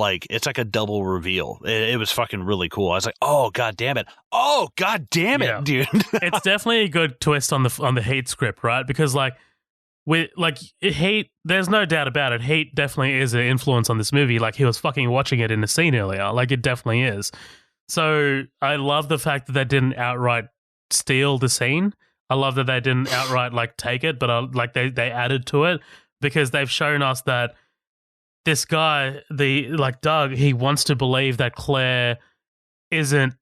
reveal. It was fucking really cool. I was like, oh, God damn it. Oh, God damn it, dude. It's definitely a good twist on the Heat script, right? Because, like, Heat, there's no doubt about it. Heat definitely is an influence on this movie. Like, he was fucking watching it in the scene earlier. Like, it definitely is. So I love the fact that they didn't outright steal the scene. I love that they didn't outright, like, take it, but they added to it, because they've shown us that this guy, Doug, he wants to believe that Claire isn't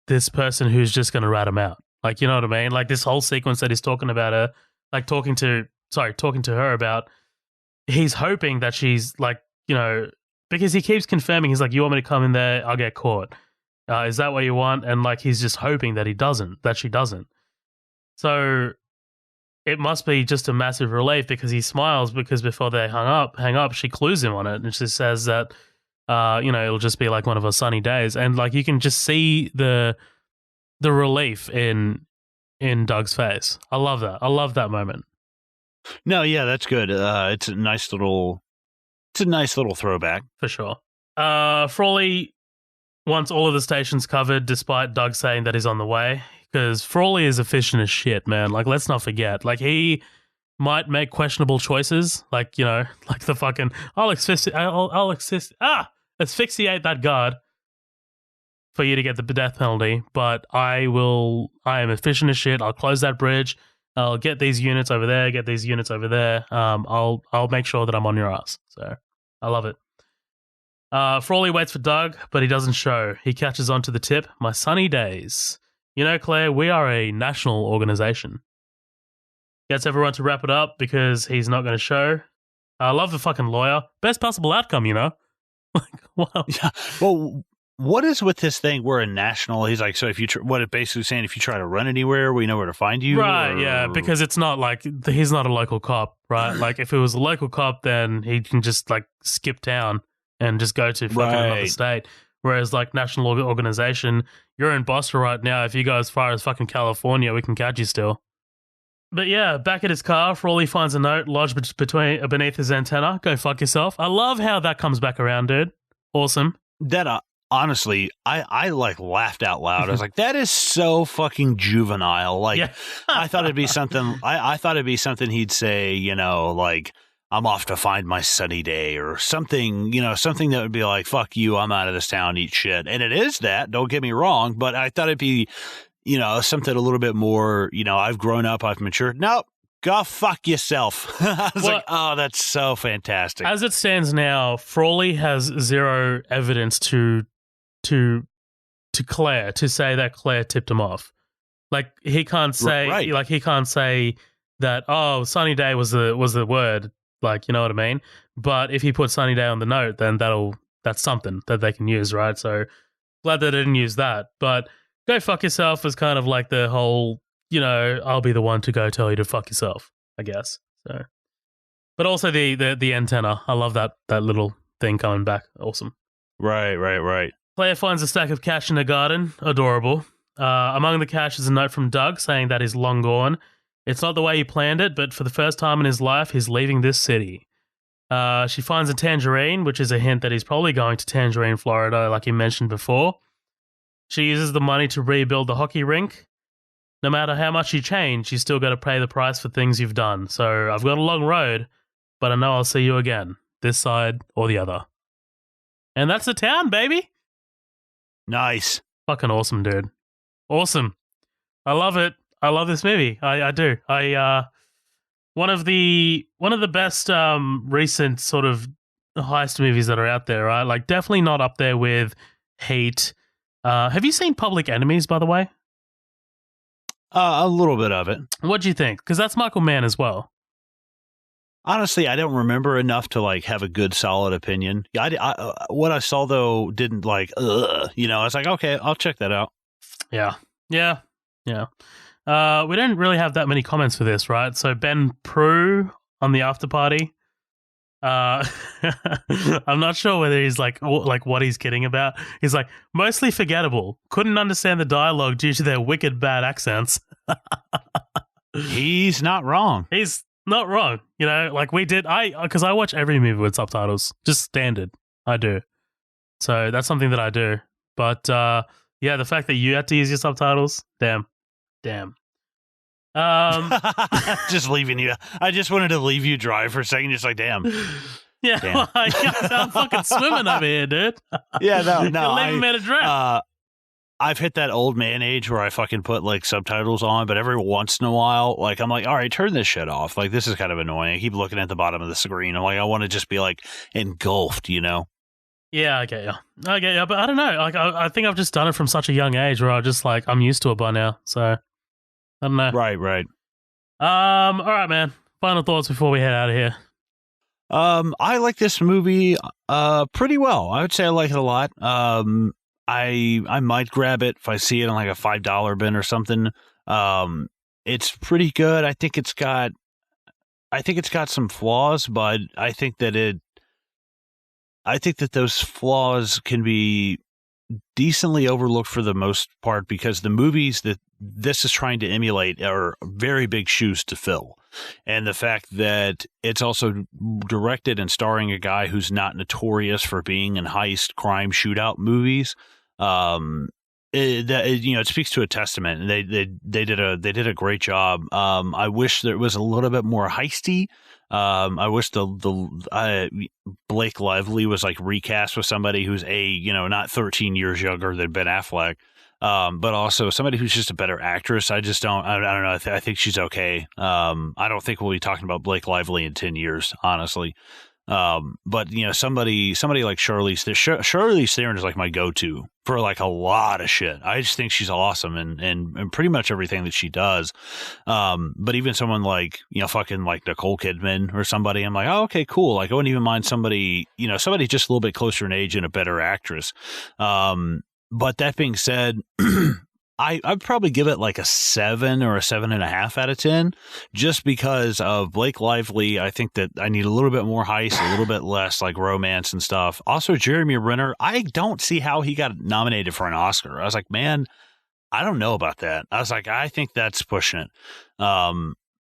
this person who's just going to rat him out. Like, you know what I mean? Like, this whole sequence that he's talking about her, like, talking to talking to her about, he's hoping that she's like, because he keeps confirming, he's like, you want me to come in there? I'll get caught. Is that what you want? And like, he's just hoping that she doesn't. So it must be just a massive relief, because he smiles, because before they hang up, she clues him on it, and she says that, it'll just be like one of her sunny days. And like, you can just see the relief in Doug's face. I love that. I love that moment. No, yeah, that's good. It's a nice little throwback. For sure. Frawley wants all of the stations covered, despite Doug saying that he's on the way, because Frawley is efficient as shit, man. Like, let's not forget. Like, he might make questionable choices, like, like the fucking, I'll asphyxiate that guard for you to get the death penalty, but I am efficient as shit. I'll close that bridge. I'll get these units over there, get these units over there. I'll make sure that I'm on your ass. So I love it. Frawley waits for Doug, but he doesn't show. He catches on to the tip. My sunny days. Claire, we are a national organization. Gets everyone to wrap it up because he's not going to show. I love the fucking lawyer. Best possible outcome, Like, wow. Yeah. Well, what is with this thing? We're a national. He's like, so if you what it basically saying, if you try to run anywhere, we know where to find you, right? Or? Yeah, because it's not like he's not a local cop, right? Like, if it was a local cop, then he can just like skip town and just go to fucking another state. Whereas like national organization, you're in Boston right now. If you go as far as fucking California, we can catch you still. But yeah, back at his car, Frawley finds a note lodged beneath his antenna. Go fuck yourself. I love how that comes back around, dude. Awesome. That honestly, I like laughed out loud. I was like, that is so fucking juvenile. Like, yeah. I thought it'd be something. I thought it'd be something he'd say, like, I'm off to find my sunny day, or something, something that would be like, fuck you, I'm out of this town, eat shit. And it is that, don't get me wrong, but I thought it'd be, something a little bit more, I've grown up, I've matured. Nope, go fuck yourself. I was like, oh, that's so fantastic. As it stands now, Frawley has zero evidence to Claire to say that Claire tipped him off. Like, he can't say, he can't say that, oh, sunny day was the word. Like, you know what I mean? But if he put sunny day on the note, then that's something that they can use, right? So glad they didn't use that. But go fuck yourself is kind of like the whole, I'll be the one to go tell you to fuck yourself, I guess. So, but also the antenna. I love that little thing coming back. Awesome. Right. Claire finds a stack of cash in the garden. Adorable. Among the cash is a note from Doug saying that he's long gone. It's not the way he planned it, but for the first time in his life, he's leaving this city. She finds a tangerine, which is a hint that he's probably going to Tangerine, Florida, like he mentioned before. She uses the money to rebuild the hockey rink. No matter how much you change, you still got to pay the price for things you've done. So I've got a long road, but I know I'll see you again, this side or the other. And that's the town, baby. Nice. Fucking awesome, dude. Awesome. I love it. I love this movie. I do. One of the best recent sort of heist movies that are out there, right? Like, definitely not up there with Heat. Have you seen Public Enemies, by the way? A little bit of it. What do you think? Because that's Michael Mann as well. Honestly, I don't remember enough to like have a good, solid opinion. I what I saw though didn't like, I was like, okay, I'll check that out. Yeah. We don't really have that many comments for this, right? So Ben Prue on the after party. I'm not sure whether he's like what he's kidding about. He's like, mostly forgettable. Couldn't understand the dialogue due to their wicked bad accents. He's not wrong. He's not wrong. Like we did. Because I watch every movie with subtitles, just standard. I do. So that's something that I do. But yeah, the fact that you had to use your subtitles, damn. Just leaving you. I just wanted to leave you dry for a second. Just like, damn. Yeah, damn. I'm fucking swimming over here, dude. Yeah, no. Leaving me to drown. I've hit that old man age where I fucking put like subtitles on, but every once in a while, like I'm like, all right, turn this shit off. Like this is kind of annoying. I keep looking at the bottom of the screen. I'm like, I want to just be like engulfed, Yeah, I get you. But I don't know. Like, I think I've just done it from such a young age where I'm used to it by now. So I don't know. Right. All right, man. final thoughts before we head out of here. I like this movie pretty well. I would say I like it a lot. I might grab it if I see it on like a $5 bin or something. It's pretty good. I think it's got some flaws, but I think that those flaws can be decently overlooked for the most part, because the movies that this is trying to emulate are very big shoes to fill. And the fact that it's also directed and starring a guy who's not notorious for being in heist, crime, shootout movies, it speaks to a testament. They did a great job. I wish there was a little bit more heisty. I wish Blake Lively was like recast with somebody who's not 13 years younger than Ben Affleck, but also somebody who's just a better actress. I don't know. I think she's okay. I don't think we'll be talking about Blake Lively in 10 years, honestly. But somebody like Charlize Theron is like my go-to for like a lot of shit. I just think she's awesome and pretty much everything that she does. But even someone like, fucking like Nicole Kidman or somebody, I'm like, oh, okay, cool. Like I wouldn't even mind somebody just a little bit closer in age and a better actress. But that being said, I'd probably give it like a 7 or a 7.5 out of 10, just because of Blake Lively. I think that I need a little bit more heist, a little bit less like romance and stuff. Also, Jeremy Renner, I don't see how he got nominated for an Oscar. I was like, man, I don't know about that. I was like, I think that's pushing it.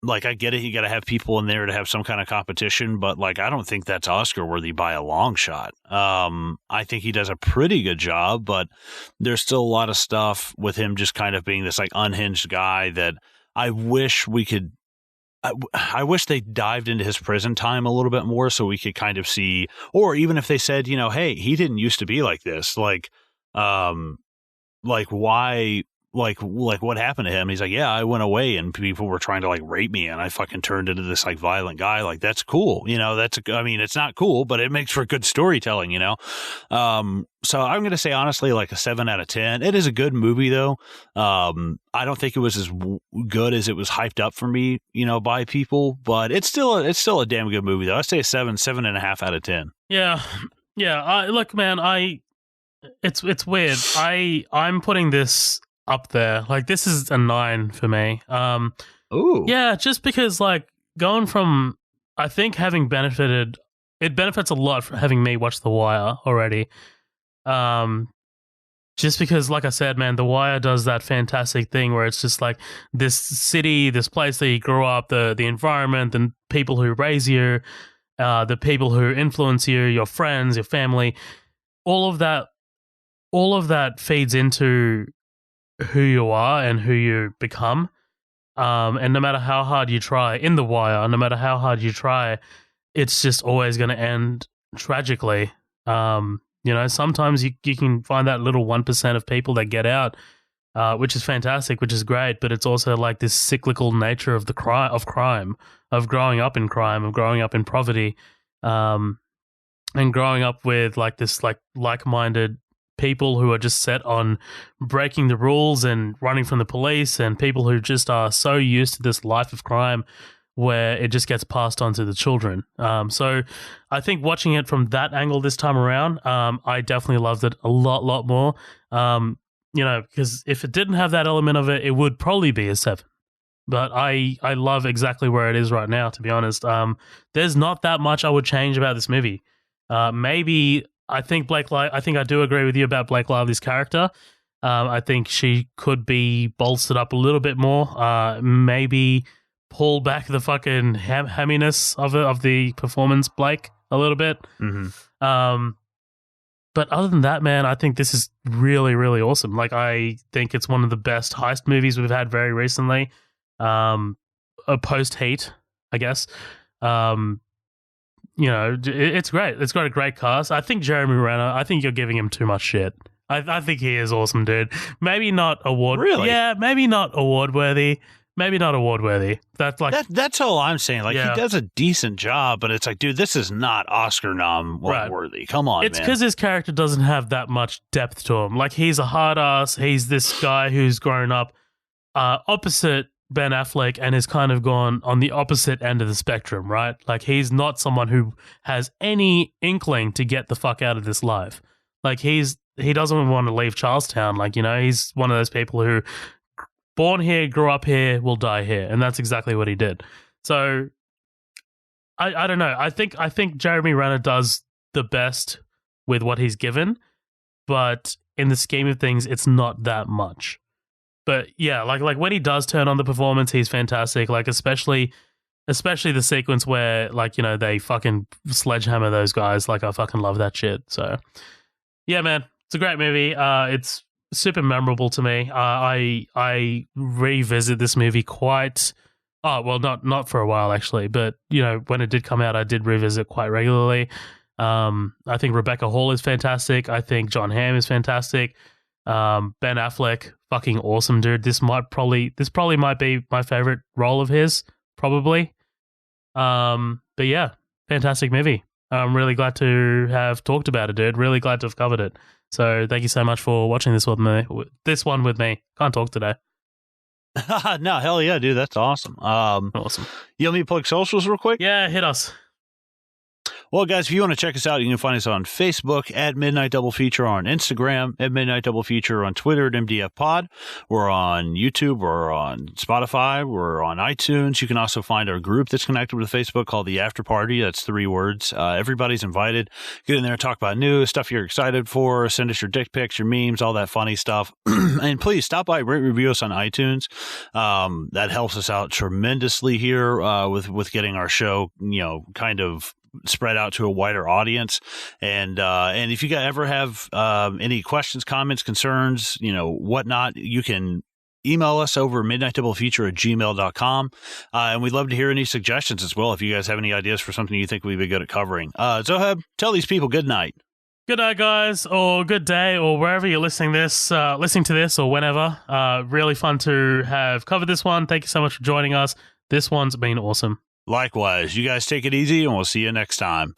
Like, I get it. You got to have people in there to have some kind of competition, but like, I don't think that's Oscar worthy by a long shot. I think he does a pretty good job, but there's still a lot of stuff with him just kind of being this like unhinged guy that I wish we could. I wish they dived into his prison time a little bit more so we could kind of see, or even if they said, hey, he didn't used to be like this. Like why? Like what happened to him? He's like, yeah, I went away and people were trying to like rape me and I fucking turned into this like violent guy. Like, that's cool. It's not cool, but it makes for good storytelling, So I'm going to say honestly, like a 7 out of 10. It is a good movie though. I don't think it was as good as it was hyped up for me, by people, but it's still a damn good movie though. I say a 7.5 out of 10. Yeah. Look, man, it's weird. I'm putting this up there. Like, this is a 9 for me. Ooh. Yeah, just because like going from, I think it benefits a lot from having me watch The Wire already. Just because, like I said, man, The Wire does that fantastic thing where it's just like this city, this place that you grew up, the environment, the people who raise you, the people who influence you, your friends, your family, all of that feeds into who you are and who you become. And no matter how hard you try in The Wire, no matter how hard you try, it's just always going to end tragically. Sometimes you can find that little 1% of people that get out, which is fantastic, which is great, but it's also like this cyclical nature of crime, of growing up in crime, of growing up in poverty, and growing up with like this like-minded people who are just set on breaking the rules and running from the police, and people who just are so used to this life of crime where it just gets passed on to the children. So I think watching it from that angle this time around, I definitely loved it a lot more. Because if it didn't have that element of it, it would probably be a 7. But I love exactly where it is right now, to be honest. There's not that much I would change about this movie. Maybe I think I do agree with you about Blake Lively's character. I think she could be bolstered up a little bit more. Maybe pull back the fucking hamminess of the performance, Blake, a little bit. Mm-hmm. But other than that, man, I think this is really, really awesome. Like, I think it's one of the best heist movies we've had very recently. Post Heat, I guess. It's great. It's got a great cast. I think Jeremy Renner, I think you're giving him too much shit. I think he is awesome, dude. Maybe not award. Really? Yeah, maybe not award worthy. That's all I'm saying. Like, he does a decent job, but it's like, dude, this is not Oscar nom worthy. Come on, It's because his character doesn't have that much depth to him. Like, he's a hard ass. He's this guy who's grown up opposite Ben Affleck and has kind of gone on the opposite end of the spectrum, right? Like, he's not someone who has any inkling to get the fuck out of this life. Like, he doesn't want to leave Charlestown. Like, you know, he's one of those people who born here, grew up here, will die here, and that's exactly what he did. So, I don't know. I think Jeremy Renner does the best with what he's given, but in the scheme of things, it's not that much. But yeah, like when he does turn on the performance, he's fantastic. Like especially the sequence where, like, you know, they fucking sledgehammer those guys. Like, I fucking love that shit. So yeah, man, it's a great movie. It's super memorable to me. I revisit this movie quite. Oh well, not for a while actually, but you know, when it did come out, I did revisit quite regularly. I think Rebecca Hall is fantastic. I think John Hamm is fantastic. Ben Affleck, fucking awesome, dude. This probably might be my favorite role of his, probably. But yeah, fantastic movie. I'm really glad to have talked about it, dude. Really glad to have covered it. So thank you so much for watching this one with me. Can't talk today. No, hell yeah, dude. That's awesome. Awesome. You want me to plug socials real quick? Yeah, hit us. Well, guys, if you want to check us out, you can find us on Facebook at Midnight Double Feature, on Instagram at Midnight Double Feature, on Twitter at MDF Pod. We're on YouTube, we're on Spotify, we're on iTunes. You can also find our group that's connected with Facebook called The After Party. That's 3 words. Everybody's invited. Get in there and talk about news, stuff you're excited for. Send us your dick pics, your memes, all that funny stuff. And please stop by, rate, review us on iTunes. That helps us out tremendously here with getting our show, you know, kind of spread out to a wider audience. And if you ever have any questions, comments, concerns, you know, whatnot, you can email us over midnightdoublefeature@gmail.com. And we'd love to hear any suggestions as well if you guys have any ideas for something you think we'd be good at covering. Zoheb, tell these people good night. Good night, guys, or good day, or wherever you're listening to this, or whenever. Really fun to have covered this one. Thank you so much for joining us. This one's been awesome. Likewise, you guys take it easy, and we'll see you next time.